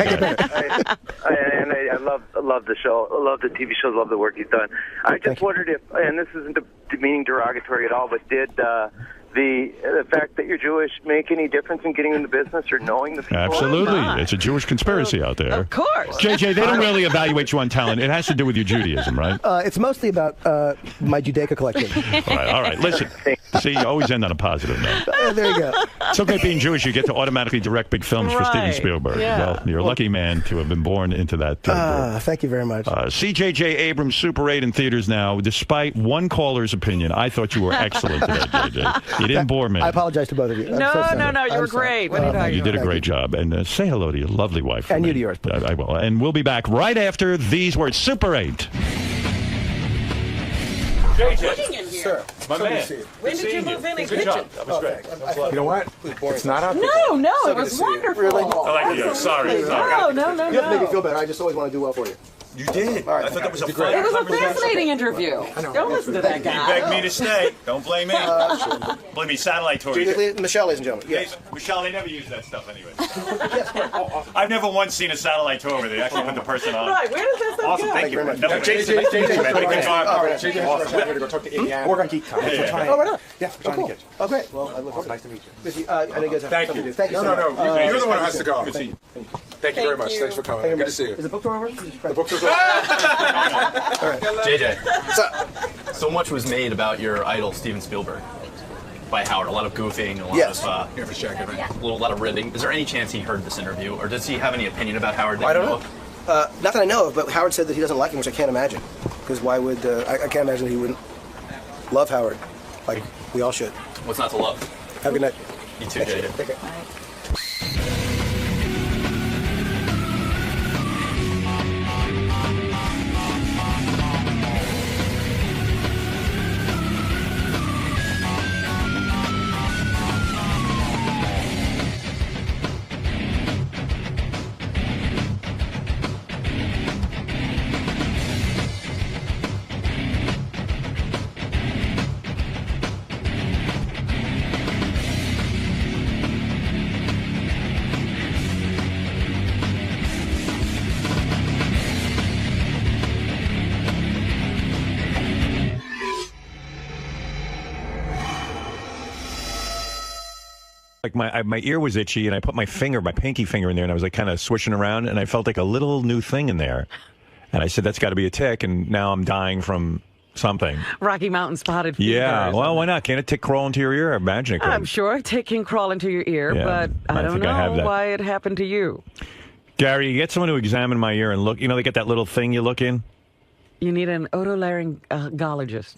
I love the show. I love the TV shows. Love the work he's done. I just wondered if, and this isn't meaning derogatory at all, but did the fact that you're Jewish make any difference in getting in the business or knowing the people? Absolutely. It's a Jewish conspiracy out there. Of course. JJ, they don't really evaluate you on talent. It has to do with your Judaism, right? It's mostly about my Judaica collection. All right. Listen, see, you always end on a positive note. There you go. It's okay being Jewish. You get to automatically direct big films for Steven Spielberg. Yeah. Well, you're a lucky man to have been born into that. Thank you very much. CJJ Abrams Super 8 in theaters now. Despite one caller's opinion, I thought you were excellent today, JJ. You didn't bore me. I apologize to both of you. No, you were great. What are you talking You did a about? great job. And say hello to your lovely wife. And you to yours. I will. And we'll be back right after these words. Super 8. Sir, my man. When did you move in and Good job. That was great. You know what? It's not up. No, it was wonderful. Really? Sorry. No. You have to make me feel better. I just always want to do well for you. You did. All right. I thought that was a It was a fascinating interview. Don't listen to that You guy. begged me to stay. Don't blame me. Blame me. Satellite tours. Michelle, ladies and gentlemen. Yes. Michelle, they never use that stuff anyway. I've never once seen a satellite tour where they actually put the person on. Right, where does that stuff Awesome, go? thank you. very much. No, JJ, man. JJ, we're going to go talk to Indiana. We're going to geek. Oh, right on. Yeah, Oh, cool. Oh, great. Well, I look forward to Nice to meet you. I know you guys have something to do. Thank you. No. You're the one who has to go. Good to see you. Thank you very much. Thanks for coming. Good to see you. Is the book tour over? The book tour's JJ, so much was made about your idol Steven Spielberg by Howard. A lot of goofing, a lot lot of ribbing. Is there any chance he heard this interview, or does he have any opinion about Howard? That I don't know. Not that I know of, but Howard said that he doesn't like him, which I can't imagine. Because why would I can't imagine he wouldn't love Howard, like we all should. What's not to love? Have a good night. You too, JJ. Take care. Like my ear was itchy, and I put my pinky finger in there, and I was like kind of swishing around, and I felt like a little new thing in there. And I said, that's got to be a tick, and now I'm dying from something. Rocky Mountain spotted fever. Yeah, well, why not? Can't a tick crawl into your ear? I imagine it could. I'm sure a tick can crawl into your ear, Yeah, but I don't think I have know that. why it happened to you. Gary, you get someone to examine my ear and look. You know, they get that little thing you look in? You need an otolaryngologist.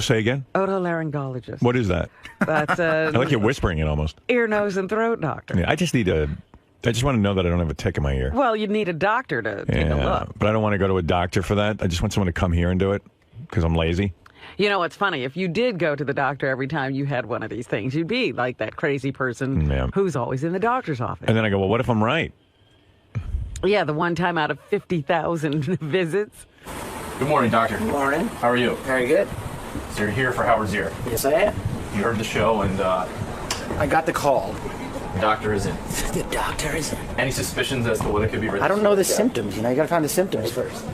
Say again? Otolaryngologist. What is that? That's I like you whispering it almost. ear, nose, and throat doctor. Yeah, I just want to know that I don't have a tick in my ear. Well, you'd need a doctor to take a look. But I don't want to go to a doctor for that. I just want someone to come here and do it because I'm lazy. You know, what's funny. If you did go to the doctor every time you had one of these things, you'd be like that crazy person who's always in the doctor's office. And then I go, well, what if I'm right? Yeah, the one time out of 50,000 visits. Good morning, doctor. Good morning. How are you? Very good. So you're here for Howard's ear. Yes, I am. You heard the show, and I got the call. the doctor is in. The doctor is in. Any suspicions as to what it could be related I don't know to? the symptoms. You know, you got to find the symptoms first.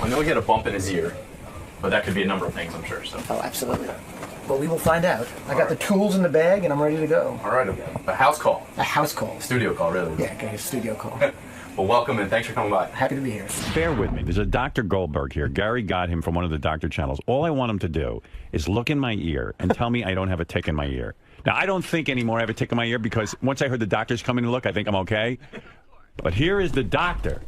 I know he had a bump in his ear, but that could be a number of things, I'm sure. So. Oh, absolutely. But we will find out. I got the tools in the bag, and I'm ready to go. All right, a house call. A house call. A studio call, really. Yeah, okay, a studio call. Well, welcome and thanks for coming by. Happy to be here. Bear with me. There's a Dr. Goldberg here. Gary got him from one of the doctor channels. All I want him to do is look in my ear and tell me I don't have a tick in my ear. Now, I don't think anymore I have a tick in my ear because once I heard the doctors coming to look, I think I'm okay. But here is the doctor.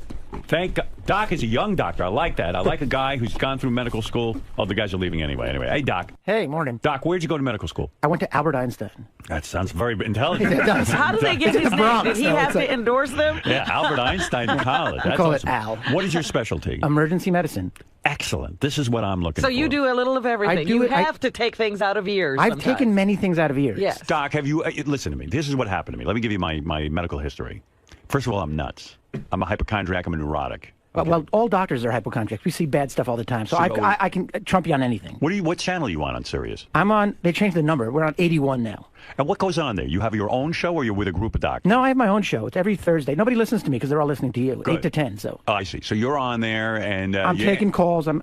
Thank God. Doc is a young doctor. I like that. I like a guy who's gone through medical school. Oh, the guys are leaving anyway. Anyway, hey, Doc. Hey, morning. Doc, where'd you go to medical school? I went to Albert Einstein. That sounds very intelligent. It does. How did they get his name? Did he have to endorse them? Yeah, Albert Einstein College. We That's call awesome. it Al. What is your specialty? Emergency medicine. Excellent. This is what I'm looking So for. you do a little of everything. I do You it- have to take things out of ears. I've sometimes. taken many things out of ears. Yes. Doc, have you... listen to me. This is what happened to me. Let me give you my medical history. First of all, I'm nuts. I'm a hypochondriac. I'm a neurotic. Well, all doctors are hypochondriacs. We see bad stuff all the time. So I can trump you on anything. What channel are you on Sirius? I'm on, they changed the number. We're on 81 now. And what goes on there? You have your own show or you're with a group of doctors? No, I have my own show. It's every Thursday. Nobody listens to me because they're all listening to you. Good. 8 to 10, so. Oh, I see. So you're on there and... I'm taking calls. I'm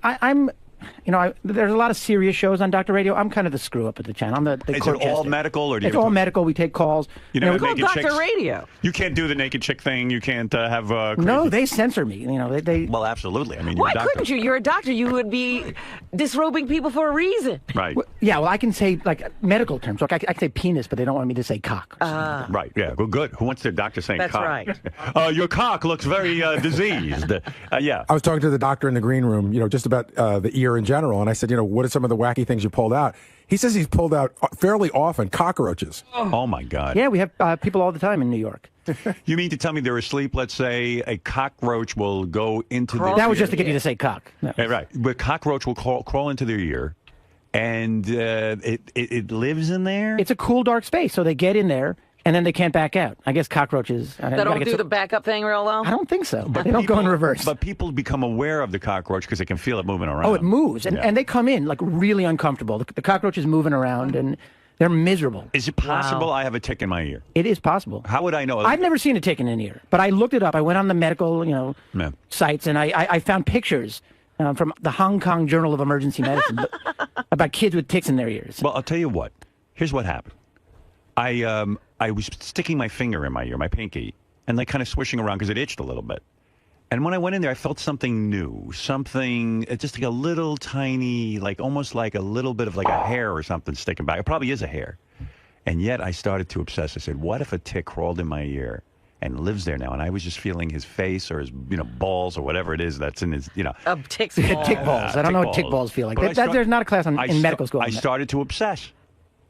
You know, there's a lot of serious shows on Dr. Radio. I'm kind of the screw up at the channel. I'm the Is it all medical, or do you? It's all medical. We take calls. You know, we call Dr. Radio. You can't do the naked chick thing. You can't have. Crazy... No, they censor me. You know, they. Well, absolutely. I mean, why couldn't you? You're a doctor. You would be disrobing people for a reason. Right. Well, yeah. Well, I can say like medical terms. Like I can say penis, but they don't want me to say cock. Right. Yeah. Well, good. Who wants their doctor saying That's cock? right. Your cock looks very diseased. Yeah. I was talking to the doctor in the green room, you know, just about the ear in general, and I said, you know, what are some of the wacky things you pulled out? He says he's pulled out fairly often cockroaches. Oh my God. Yeah, we have people all the time in New York. You mean to tell me they're asleep? Let's say a cockroach will go into their That was ear. just to get you to say cock. No. Right. But cockroach will crawl into their ear, and it lives in there? It's a cool, dark space, so they get in there, and then they can't back out. I guess cockroaches... They don't do the backup thing real well? I don't think so. But they don't go in reverse. But people become aware of the cockroach because they can feel it moving around. Oh, it moves, and they come in, like, really uncomfortable. The cockroach is moving around, and they're miserable. Is it possible I have a tick in my ear? It is possible. How would I know? I've never seen a tick in an ear, but I looked it up. I went on the medical, sites, and I found pictures from the Hong Kong Journal of Emergency Medicine about kids with ticks in their ears. Well, I'll tell you what. Here's what happened. I was sticking my finger in my ear, my pinky, and like kind of swishing around because it itched a little bit. And when I went in there, I felt something new, something just like a little tiny, like almost like a little bit of like a hair or something sticking back. It probably is a hair. And yet I started to obsess. I said, what if a tick crawled in my ear and lives there now? And I was just feeling his face or his, balls or whatever it is that's in his, tick's balls. Tick balls. I don't know what tick balls feel like. There's not a class in medical school. I started to obsess.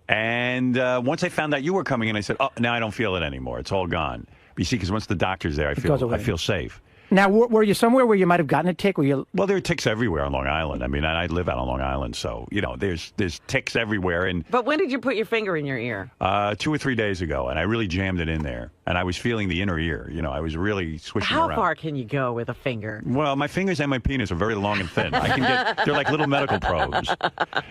And once I found out you were coming in, I said, oh, now I don't feel it anymore. It's all gone. But you see, because once the doctor's there, I feel safe. Now, were you somewhere where you might have gotten a tick? Well, there are ticks everywhere on Long Island. I mean, I live out on Long Island, so, there's ticks everywhere. And But when did you put your finger in your ear? 2 or 3 days ago, and I really jammed it in there. And I was feeling the inner ear. I was really swishing around. How far can you go with a finger? Well, my fingers and my penis are very long and thin. They're like little medical probes.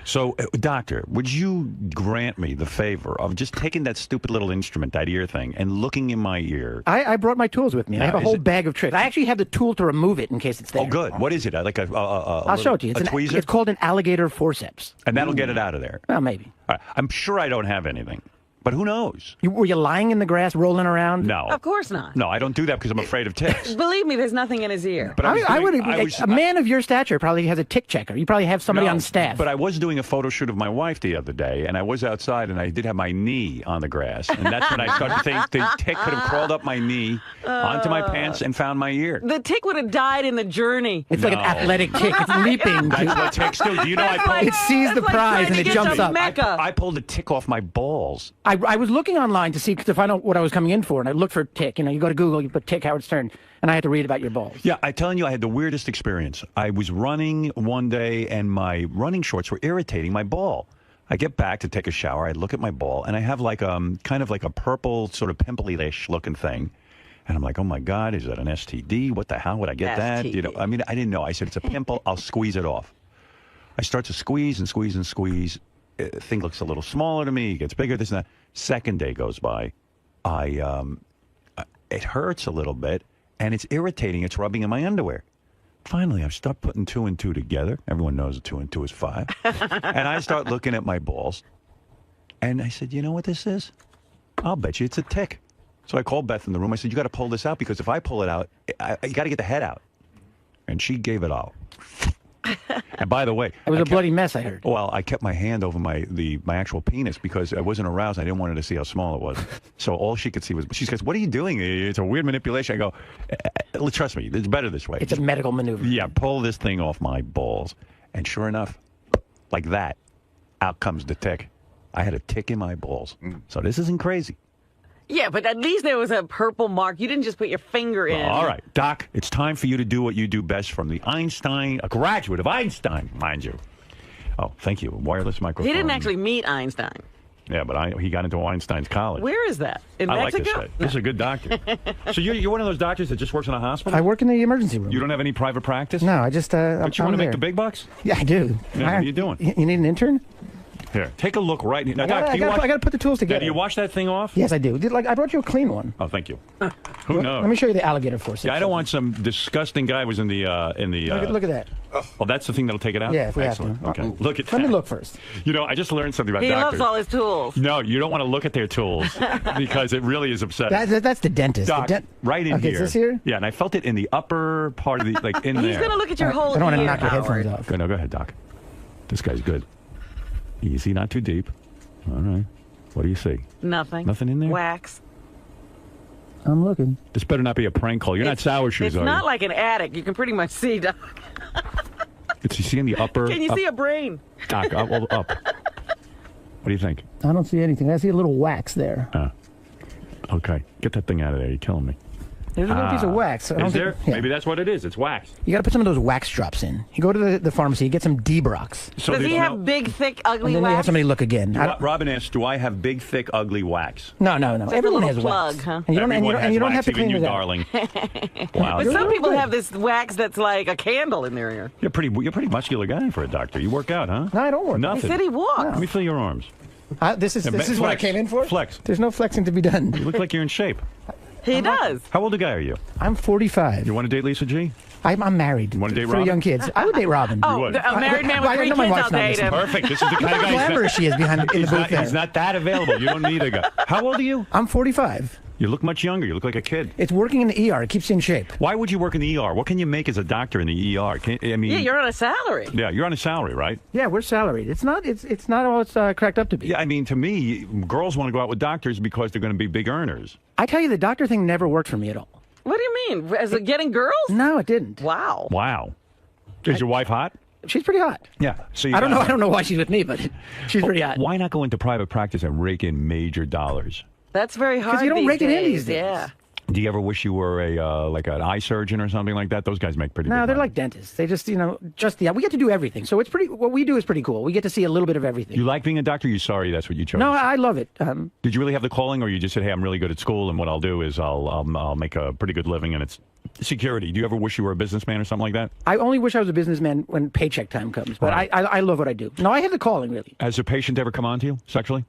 So, doctor, would you grant me the favor of just taking that stupid little instrument, that ear thing, and looking in my ear? I brought my tools with me. I have a whole bag of tricks. I actually have the tool to remove it in case it's there. Oh, good. What is it? Like I'll show it to you. It's a tweezer? It's called an alligator forceps. And that'll get it out of there? Well, maybe. I'm sure I don't have anything. But who knows? Were you lying in the grass, rolling around? No. Of course not. No, I don't do that because I'm afraid of ticks. Believe me, there's nothing in his ear. But a man of your stature probably has a tick checker. You probably have somebody on staff. But I was doing a photo shoot of my wife the other day, and I was outside, and I did have my knee on the grass. And that's when I started to think the tick could have crawled up my knee, onto my pants, and found my ear. The tick would have died in the journey. It's like an athletic tick. It's leaping. That's what ticks do. Do you know it sees the prize and it jumps up. I pulled a tick off my balls. I was looking online to find out what I was coming in for, and I looked for tick. You go to Google, you put tick Howard Stern, and I had to read about your balls. Yeah, I'm telling you, I had the weirdest experience. I was running one day, and my running shorts were irritating my ball. I get back to take a shower, I look at my ball, and I have like kind of like a purple, sort of pimply-ish looking thing. And I'm like, oh my God, is that an STD? What the hell would I get that? I mean, I didn't know. I said, it's a pimple, I'll squeeze it off. I start to squeeze and squeeze and squeeze. Thing looks a little smaller to me, it gets bigger, this and that. Second day goes by, it hurts a little bit, and it's irritating. It's rubbing in my underwear. Finally, I start putting 2 and 2 together. Everyone knows 2 and 2 is 5. And I start looking at my balls, and I said, you know what this is? I'll bet you it's a tick. So I called Beth in the room. I said, you got to pull this out, because if I pull it out, you got to get the head out. And she gave it out. And by the way, it was a bloody mess, I heard. Well, I kept my hand over my actual penis because I wasn't aroused. I didn't want her to see how small it was. So all she could see was, she goes, what are you doing? It's a weird manipulation. I go, trust me, it's better this way. It's a medical maneuver. Yeah, pull this thing off my balls. And sure enough, like that, out comes the tick. I had a tick in my balls. So this isn't crazy. Yeah, but at least there was a purple mark. You didn't just put your finger in. All right, Doc, it's time for you to do what you do best from the Einstein, a graduate of Einstein, mind you. Oh, thank you. Wireless microphone. He didn't actually meet Einstein. Yeah, but he got into Einstein's college. Where is that? In Mexico? I like this guy. This is a good doctor. So you're one of those doctors that just works in a hospital? I work in the emergency room. You don't have any private practice? No, I just... But you want to make the big bucks? Yeah, I do. Yeah, what are you doing? You need an intern? Here, take a look right now. Doc, I got to put the tools Now, together. do you wash that thing off? Yes, I do. I brought you a clean one. Oh, thank you. Who knows? Let me show you the alligator force. Yeah, I don't want some disgusting guy was in the Look at that. Oh, that's the thing that'll take it out? Yeah, if we Excellent. have to. Okay. Look at that. Let me look first. You know, I just learned something about He doctors. loves all his tools. No, you don't want to look at their tools because it really is upsetting. That's the dentist. Doc, right in okay, here. Is this here? Yeah, and I felt it in the upper part of the, like in there. He's going to look at your whole I don't want to ear, knock your Howard. headphones off. No, go ahead, Doc. This guy's good. Easy, not too deep. All right. What do you see? Nothing. Nothing in there? Wax. I'm looking. This better not be a prank call. You're not Sour Shoes, It's are not you? like an attic. You can pretty much see, Doc. You see in the upper? Can you see a brain? Doc, up. What do you think? I don't see anything. I see a little wax there. Okay. Get that thing out of there. You're killing me. There's a little piece of wax. Is there? Maybe that's what it is. It's wax. You got to put some of those wax drops in. You go to the pharmacy, you get some D-Brox. So Does he have big, thick, ugly And then you have wax? somebody look again. Robin asked, "Do I have big, thick, ugly wax?" No. Just a Everyone little has plug, wax. huh? And you don't, Everyone and you don't has have to wax, clean even it you, out. darling. Wow. But some people have this wax that's like a candle in their ear. You're pretty muscular guy for a doctor. You work out, huh? No, I don't work. Nothing. He said he walks. Let me feel your arms. This is Yeah, what I flex. came in for? Flex. There's no flexing to be done. You look like you're in shape. He does. How old a guy are you? I'm 45. You want to date Lisa G? I'm married. You want to date 3 Robin? young kids. I would date Robin. Oh, You would. a married man with I 3 know my kids, wife's I'll not date listening. him. Perfect. This is the kind of Look guy. how glamorous she is behind in the booth there. He's not that available. You don't need a guy. How old are you? I'm 45. You look much younger. You look like a kid. It's working in the ER. It keeps you in shape. Why would you work in the ER? What can you make as a doctor in the ER? I mean, Yeah, you're on a salary. Yeah, you're on a salary, right? Yeah, we're salaried. It's not all it's cracked up to be. Yeah, I mean, to me, girls want to go out with doctors because they're going to be big earners. I tell you, the doctor thing never worked for me at all. What do you mean? As a getting girls? No, it didn't. Wow. Wow. Is your wife hot? She's pretty hot. Yeah. So I don't know why she's with me, but she's pretty hot. Why not go into private practice and rake in major dollars? That's very hard. you don't these rake it in days. these days. Yeah. Do you ever wish you were a like an eye surgeon or something like that? Those guys make pretty. No, good they're money. like dentists. They just, we get to do everything. So it's pretty. What we do is pretty cool. We get to see a little bit of everything. You like being a doctor? You're sorry that's what you chose? No, I love it. Did you really have the calling, or you just said, "Hey, I'm really good at school, and what I'll do is I'll make a pretty good living, and it's security." Do you ever wish you were a businessman or something like that? I only wish I was a businessman when paycheck time comes. But Right. I love what I do. No, I had the calling really. Has a patient ever come on to you sexually?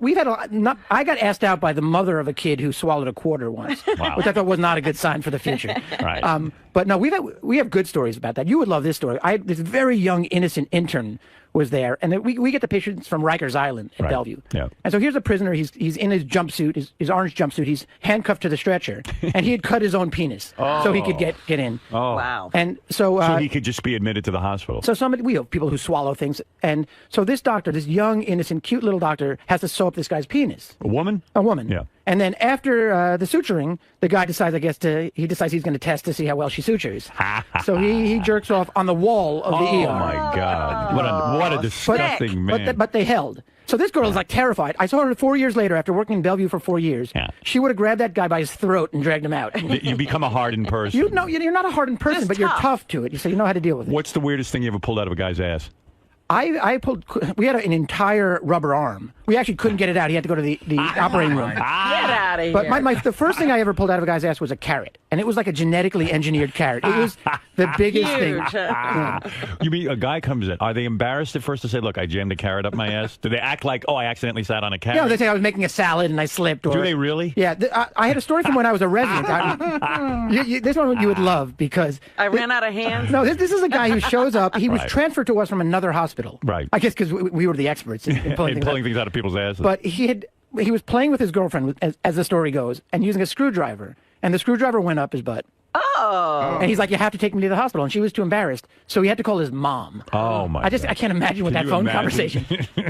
We've had I got asked out by the mother of a kid who swallowed a quarter once, Wow. which I thought was not a good sign for the future. Right. But no, we have good stories about that. You would love this story. This very young innocent intern was there, and we get the patients from Rikers Island at Right. Bellevue. Yeah. And so here's a prisoner. He's in his jumpsuit, his orange jumpsuit. He's handcuffed to the stretcher, and he had cut his own penis so he could get in. Oh. Wow. And so he could just be admitted to the hospital. so we have people who swallow things, and so this doctor, this young, innocent, cute little doctor, has to sew up this guy's penis. A woman? A woman. Yeah. And then after the suturing, the guy decides, he decides he's going to test to see how well she sutures. So he jerks off on the wall of the ER. Oh my God! What a disgusting man. But they held. So this girl is like terrified. I saw her 4 years later after working in Bellevue for 4 years. Yeah. She would have grabbed that guy by his throat and dragged him out. You become a hardened person. You're not a hardened person, but you're tough to it. So you know how to deal with it. What's the weirdest thing you ever pulled out of a guy's ass? We had an entire rubber arm. We actually couldn't get it out. He had to go to the operating room. Get out of here. But the first thing I ever pulled out of a guy's ass was a carrot. And it was like a genetically engineered carrot. It was the biggest thing. Huge. Yeah. You mean a guy comes in? Are they embarrassed at first to say, "Look, I jammed a carrot up my ass"? Do they act like, "Oh, I accidentally sat on a carrot"? Yeah, they say I was making a salad and I slipped. Or, Do they really? Yeah, I had a story from when I was a resident. This one you would love because I ran out of hands. No, this is a guy who shows up. He was Right. transferred to us from another hospital. Right. I guess because we were the experts in pulling And pulling things out of people's asses. But he was playing with his girlfriend, as the story goes, and using a screwdriver. And the screwdriver went up his butt. Oh. And he's like, "You have to take me to the hospital." And she was too embarrassed, so he had to call his mom. Oh my! I can't imagine with Can that you phone imagine? conversation.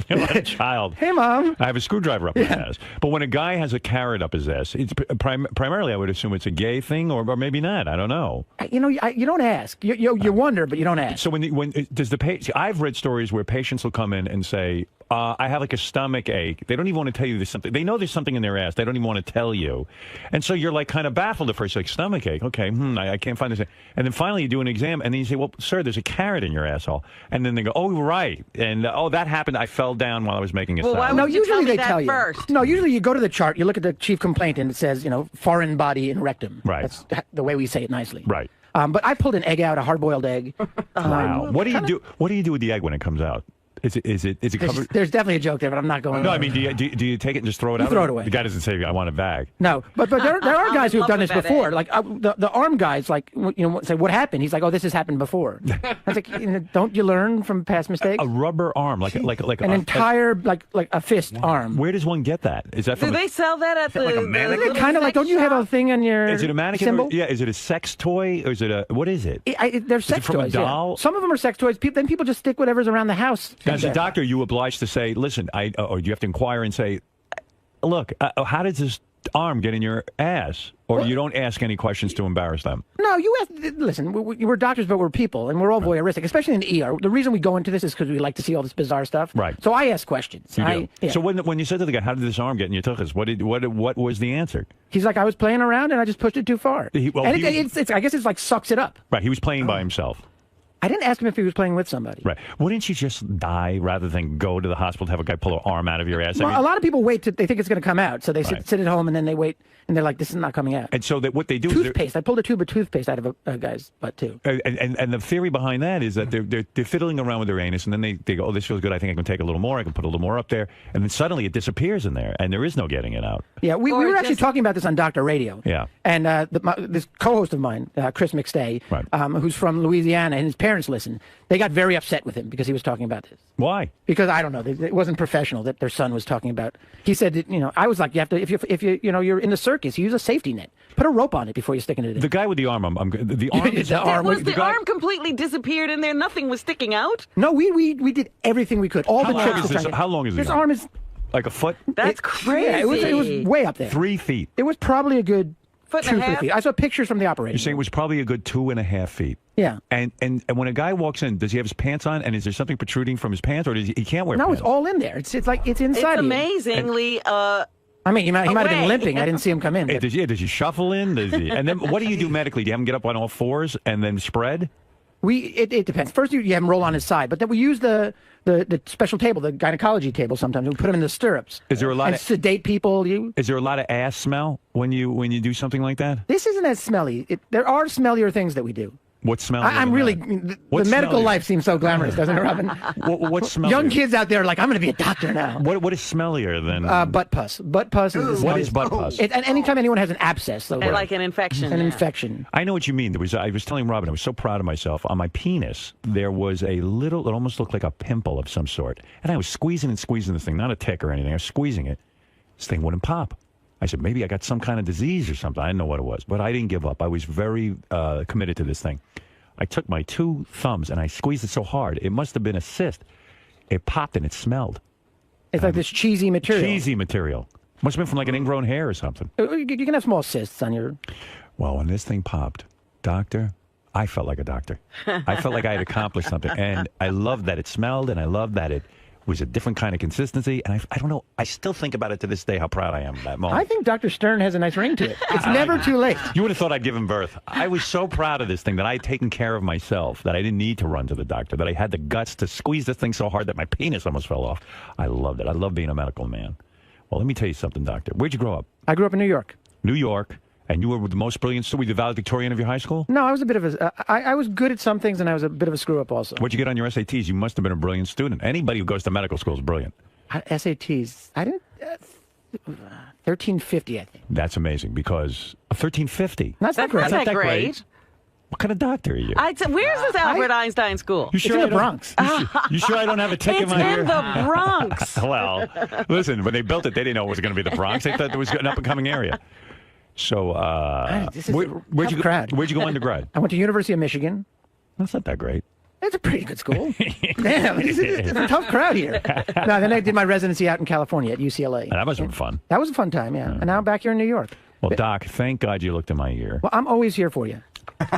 You're like a child. Hey, Mom. I have a screwdriver up my ass. But when a guy has a carrot up his ass, it's primarily, I would assume it's a gay thing, or maybe not. I don't know. You don't ask. You wonder, but you don't ask. So when does the patient? I've read stories where patients will come in and say, "I have like a stomach ache." They don't even want to tell you there's something. They know there's something in their ass. They don't even want to tell you, and so you're like kind of baffled at first, like stomach ache. Okay, I can't find this. And then finally you do an exam, and then you say, "Well, sir, there's a carrot in your asshole." And then they go, "Oh, right," and that happened. I fell down while I was making a salad. why No, would you usually tell me they that tell you. first? No, usually you go to the chart, you look at the chief complaint, and it says, foreign body and rectum. Right. That's the way we say it nicely. Right. But I pulled an egg out, a hard-boiled egg. Wow. What do you do? What do you do with the egg when it comes out? Is it covered? There's definitely a joke there, but I'm not going. No, I mean, do you take it and just throw it out? Throw it away. The guy doesn't say, "I want a bag." No, but there are guys who've done this before. Like the arm guys, like say what happened. He's like, "Oh, this has happened before." I was like, don't you learn from past mistakes? A rubber arm, like an entire like a fist arm. Where does one get that? Is that Do from? they sell that at the? Like a mannequin? Kind of like, don't you have a thing on your? Is it a mannequin? symbol? Yeah. Is it a sex toy or is it a what is it? They're sex from toys. a doll? Yeah. Some of them are sex toys. Then people just stick whatever's around the house. As a doctor, you obliged to say, listen, or you have to inquire and say, look, how does this arm get in your ass? Or you don't ask any questions to embarrass them? No, you ask. Listen, we're doctors, but we're people, and we're all voyeuristic, especially in the ER. The reason we go into this is because we like to see all this bizarre stuff. Right. So I ask questions. You do. Yeah. So when you said to the guy, how did this arm get in your tuchus? What was the answer? He's like, I was playing around and I just pushed it too far. I guess it's like sucks it up. Right. He was playing by himself. I didn't ask him if he was playing with somebody. Right. Wouldn't you just die rather than go to the hospital to have a guy pull an arm out of your ass? Well, a lot of people wait. They think it's going to come out, so they sit at home and then they wait, and they're like, "This is not coming out." And so what they do toothpaste. I pulled a tube of toothpaste out of a guy's butt too. And the theory behind that is that they're fiddling around with their anus, and then they go, "Oh, this feels good. I think I can take a little more. I can put a little more up there," and then suddenly it disappears in there, and there is no getting it out. Yeah, we were actually talking about this on Dr. Radio. Yeah. And this co-host of mine, 𝗧𝗵𝗲, who's from Louisiana, and his parents listen. They got very upset with him because he was talking about this. Why? Because I don't know. It wasn't professional that their son was talking about. He said, that, I was like, you have to if you're in the circus, you use a safety net. Put a rope on it before you stick it in. The guy with the arm, the arm. Was the arm completely disappeared in there? Nothing was sticking out? No, we did everything we could. All the tricks. How long is this arm? Is like a foot? That's crazy. Yeah, it was way up there. 3 feet. It was probably a good foot and a half. 3 feet. I saw pictures from the operation. You're saying it was probably a good 2.5 feet. Yeah. And when a guy walks in, does he have his pants on? And is there something protruding from his pants, or does he can't wear? No, pants? it's all in there. It's like it's inside. It's amazingly. I mean, he might have been limping. I didn't see him come in. Does he shuffle in? And then what do you do medically? Do you have him get up on all fours and then spread? It depends. First, you have him roll on his side, but then we use the special table, the gynecology table. Sometimes we put him in the stirrups. Is there a lot of sedate people? Is there a lot of ass smell when you do something like that? This isn't as smelly. There are smellier things that we do. What smell? I'm really. The medical life seems so glamorous, doesn't it, Robin? What smellier? Young kids out there are like, I'm going to be a doctor now. What is smellier than butt pus? Butt pus is. What is butt pus? And anytime anyone has an abscess, like an infection. An infection. I know what you mean. I was telling Robin, I was so proud of myself. On my penis, there was a little. It almost looked like a pimple of some sort, and I was squeezing this thing, not a tick or anything. I was squeezing it. This thing wouldn't pop. I said, maybe I got some kind of disease or something. I didn't know what it was, but I didn't give up. I was very committed to this thing. I took my 2 thumbs and I squeezed it so hard. It must have been a cyst. It popped and it smelled. It's like this cheesy material. Cheesy material. Must have been from like an ingrown hair or something. You can have small cysts on your... Well, when this thing popped, doctor, I felt like a doctor. I felt like I had accomplished something. And I loved that it smelled, and I loved that it was a different kind of consistency. And I don't know, I still think about it to this day how proud I am of that moment. I think Dr. Stern has a nice ring to it. It's never too late. You would have thought I'd given birth. I was so proud of this thing that I had taken care of myself, that I didn't need to run to the doctor, that I had the guts to squeeze this thing so hard that my penis almost fell off. I loved it. I love being a medical man. Well, let me tell you something, doctor. Where'd you grow up? I grew up in New York. New York. And you were the most brilliant student? Were you the valedictorian of your high school? No, I was a bit of a... I was good at some things, and I was a bit of a screw-up also. What'd you get on your SATs? You must have been a brilliant student. Anybody who goes to medical school is brilliant. SATs... I didn't... 1350, I think. That's amazing, because... 1350? That's not great. That's not great. What kind of doctor are you? Where's this Albert Einstein school? You sure it's in the Bronx. You sure I don't have a tick in my ear? It's in the Bronx. Well, listen, when they built it, they didn't know it was going to be the Bronx. They thought it was an up-and-coming area. So, where'd you go undergrad? I went to University of Michigan. That's not that great. It's a pretty good school. Damn, it's a tough crowd here. No, then I did my residency out in California at UCLA. And that must have been fun. That was a fun time, yeah. And now I'm back here in New York. Well, Doc, thank God you looked in my ear. Well, I'm always here for you.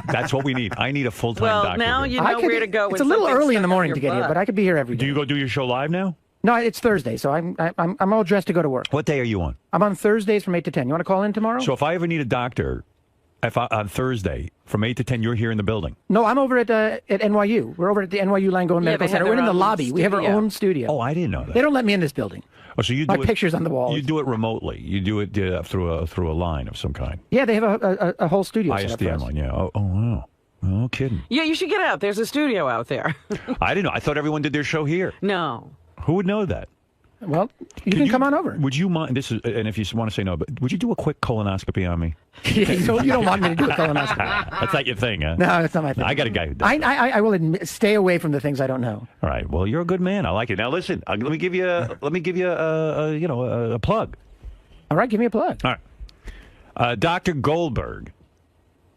That's what we need. I need a full-time doctor. Well, now you know where to go. It's a little early in the morning to get here, but I could be here every day. Do you go do your show live now? No, it's Thursday, so I'm all dressed to go to work. What day are you on? I'm on Thursdays from 8 to 10. You want to call in tomorrow? So if I ever need a doctor, on Thursday from 8 to 10, you're here in the building? No, I'm over at NYU. We're over at the NYU Langone Medical Center. We're in the lobby. Studio. We have our own studio. Oh, I didn't know that. They don't let me in this building. Oh, so you do my pictures on the wall. You do it remotely. You do it through a line of some kind. Yeah, they have a whole studio. ISDN line. Yeah. Oh, wow. No kidding. Yeah, you should get out. There's a studio out there. I didn't know. I thought everyone did their show here. No. Who would know that? Well, you can come on over. Would you mind? This is, and if you want to say no, but would you do a quick colonoscopy on me? You don't want me to do a colonoscopy. That's not your thing, huh? No, that's not my thing. I got a guy who does. I will admit, stay away from the things I don't know. All right. Well, you're a good man. I like it. Now listen. Let me give you a plug. All right, give me a plug. All right. Dr. Goldberg.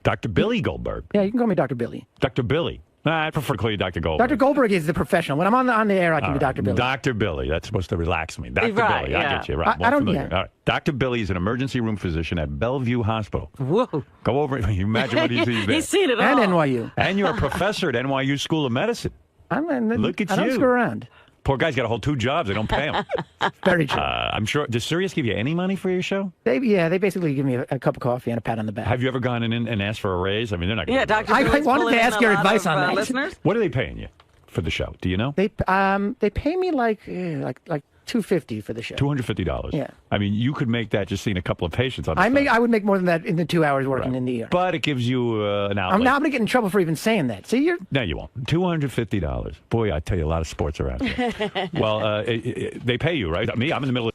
Dr. Billy Goldberg. Yeah, you can call me Dr. Billy. Dr. Billy. I prefer to call you Dr. Goldberg. Dr. Goldberg is the professional. When I'm on the air, I can be Dr. Billy. Dr. Billy. That's supposed to relax me. Dr. Right, Billy. yeah. I get you. Right. I don't. Familiar. Yeah. All right. Dr. Billy is an emergency room physician at Bellevue Hospital. Whoa. Go over. You imagine what he sees there. He's seen it all. And NYU. And you're a professor at NYU School of Medicine. Look at I don't you. screw around. Poor guy's got to hold 2 jobs. They don't pay him. Very true. I'm sure. Does Sirius give you any money for your show? They basically give me a cup of coffee and a pat on the back. Have you ever gone in and asked for a raise? I mean, they're not going to. Dr. I wanted to ask your advice on that. Listeners? What are they paying you for the show? Do you know? They pay me like $250 for the show. $250. Yeah. I mean, you could make that just seeing a couple of patients on the side. I would make more than that in the 2 hours working in the ER. But it gives you an outlet. I'm going to get in trouble for even saying that. See, you're. No, you won't. $250. Boy, I tell you, a lot of sports around here. Well, they pay you, right? Me, I'm in the middle of.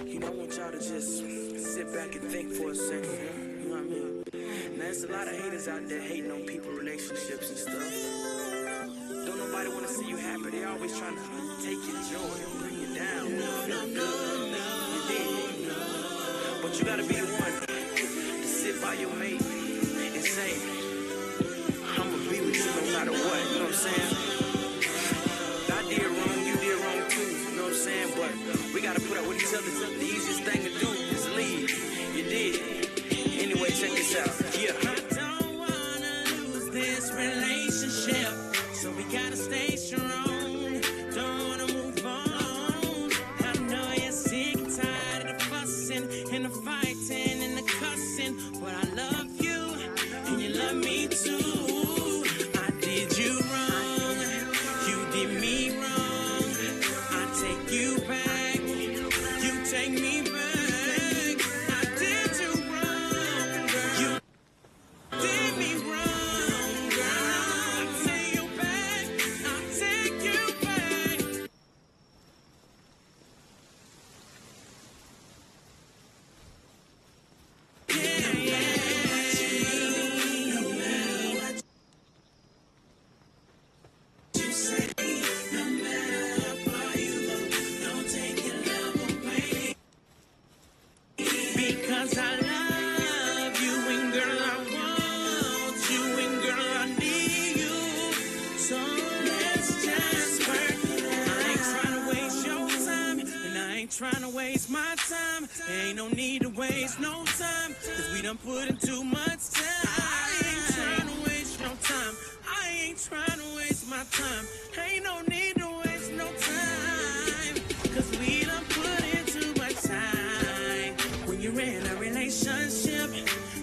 You know, I want y'all to just sit back and think for a second. You know what I mean? Now, there's a lot of haters out there hating on people, relationships and stuff. Don't nobody want to see you happy. They always trying to take your joy and bring you down. Feel good. You did. But you gotta be the one to sit by your mate and say, I'ma be with you no matter what. You know what I'm saying? I did wrong, you did wrong too. You know what I'm saying? But we gotta put up with each other. The easiest thing to do is leave. You did. Anyway, check this out. Yeah. I don't wanna lose this relationship, so we gotta stay strong. Don't wanna move on. I know you're sick and tired of the fussing and the fighting and the cussing, but I love you. trying to waste my time. There ain't no need to waste no time, cause we done put in too much time. I ain't trying to waste your time. I ain't trying to waste my time. Ain't no need to waste no time, cause we done put in too much time. When you're in a relationship,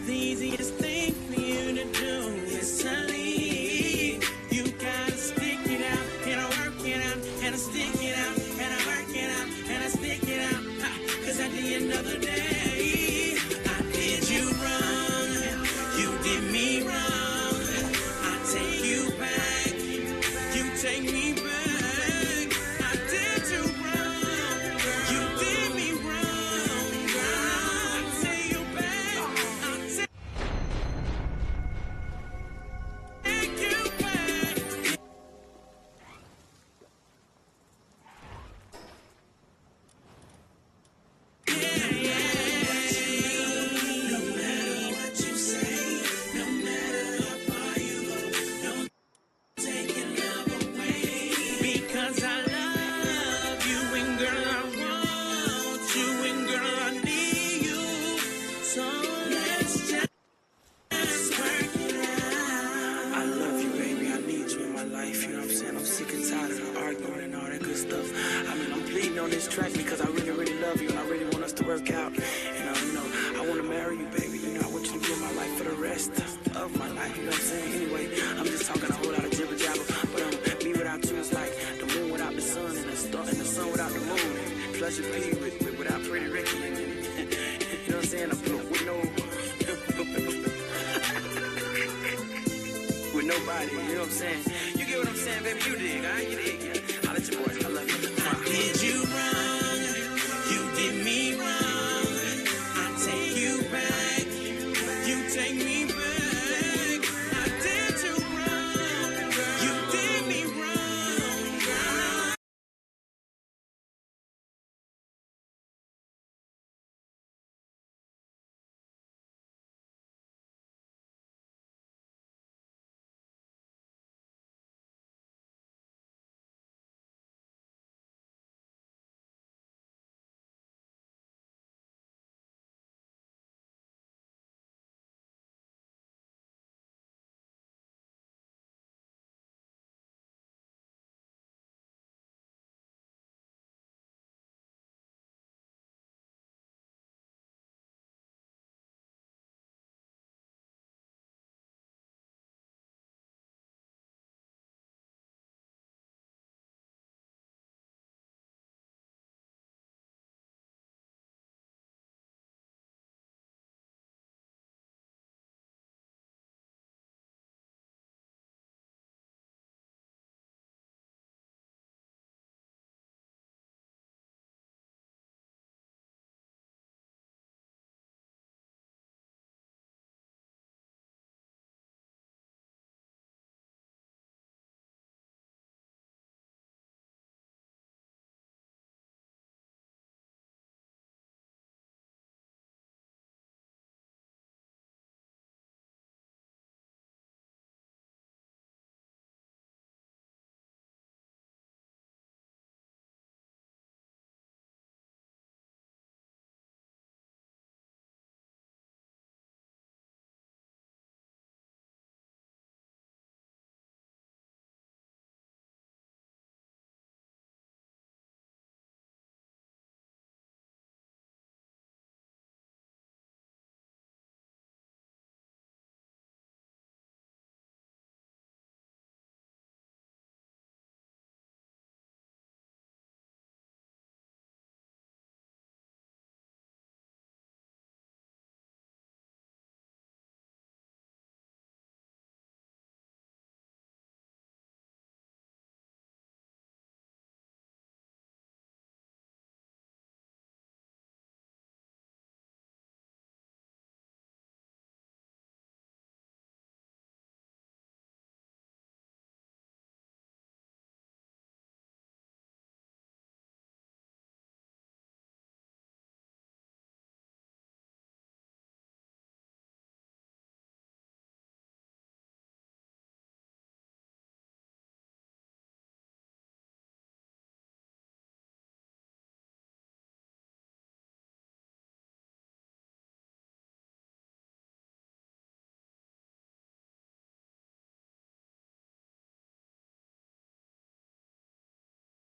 the easiest thing for you to do is to leave. You gotta stick it out and work it out, and stick it out and work it out, and stick it out. Cause at the end of the day, I did you wrong, you did me wrong. I take you back, you take me back. I did you wrong, you did me wrong, girl. I take you back, I take you back. No matter what you say, no matter how far you go, don't take your love away. Because I love you, and girl, I want you, and girl, I need you. So let's just work it out. I love you, baby. I need you in my life. You know what I'm saying? I'm sick and tired of the arguing and all that good stuff. I mean, I'm pleading on this track because I really, really love you, and I really want us to work out.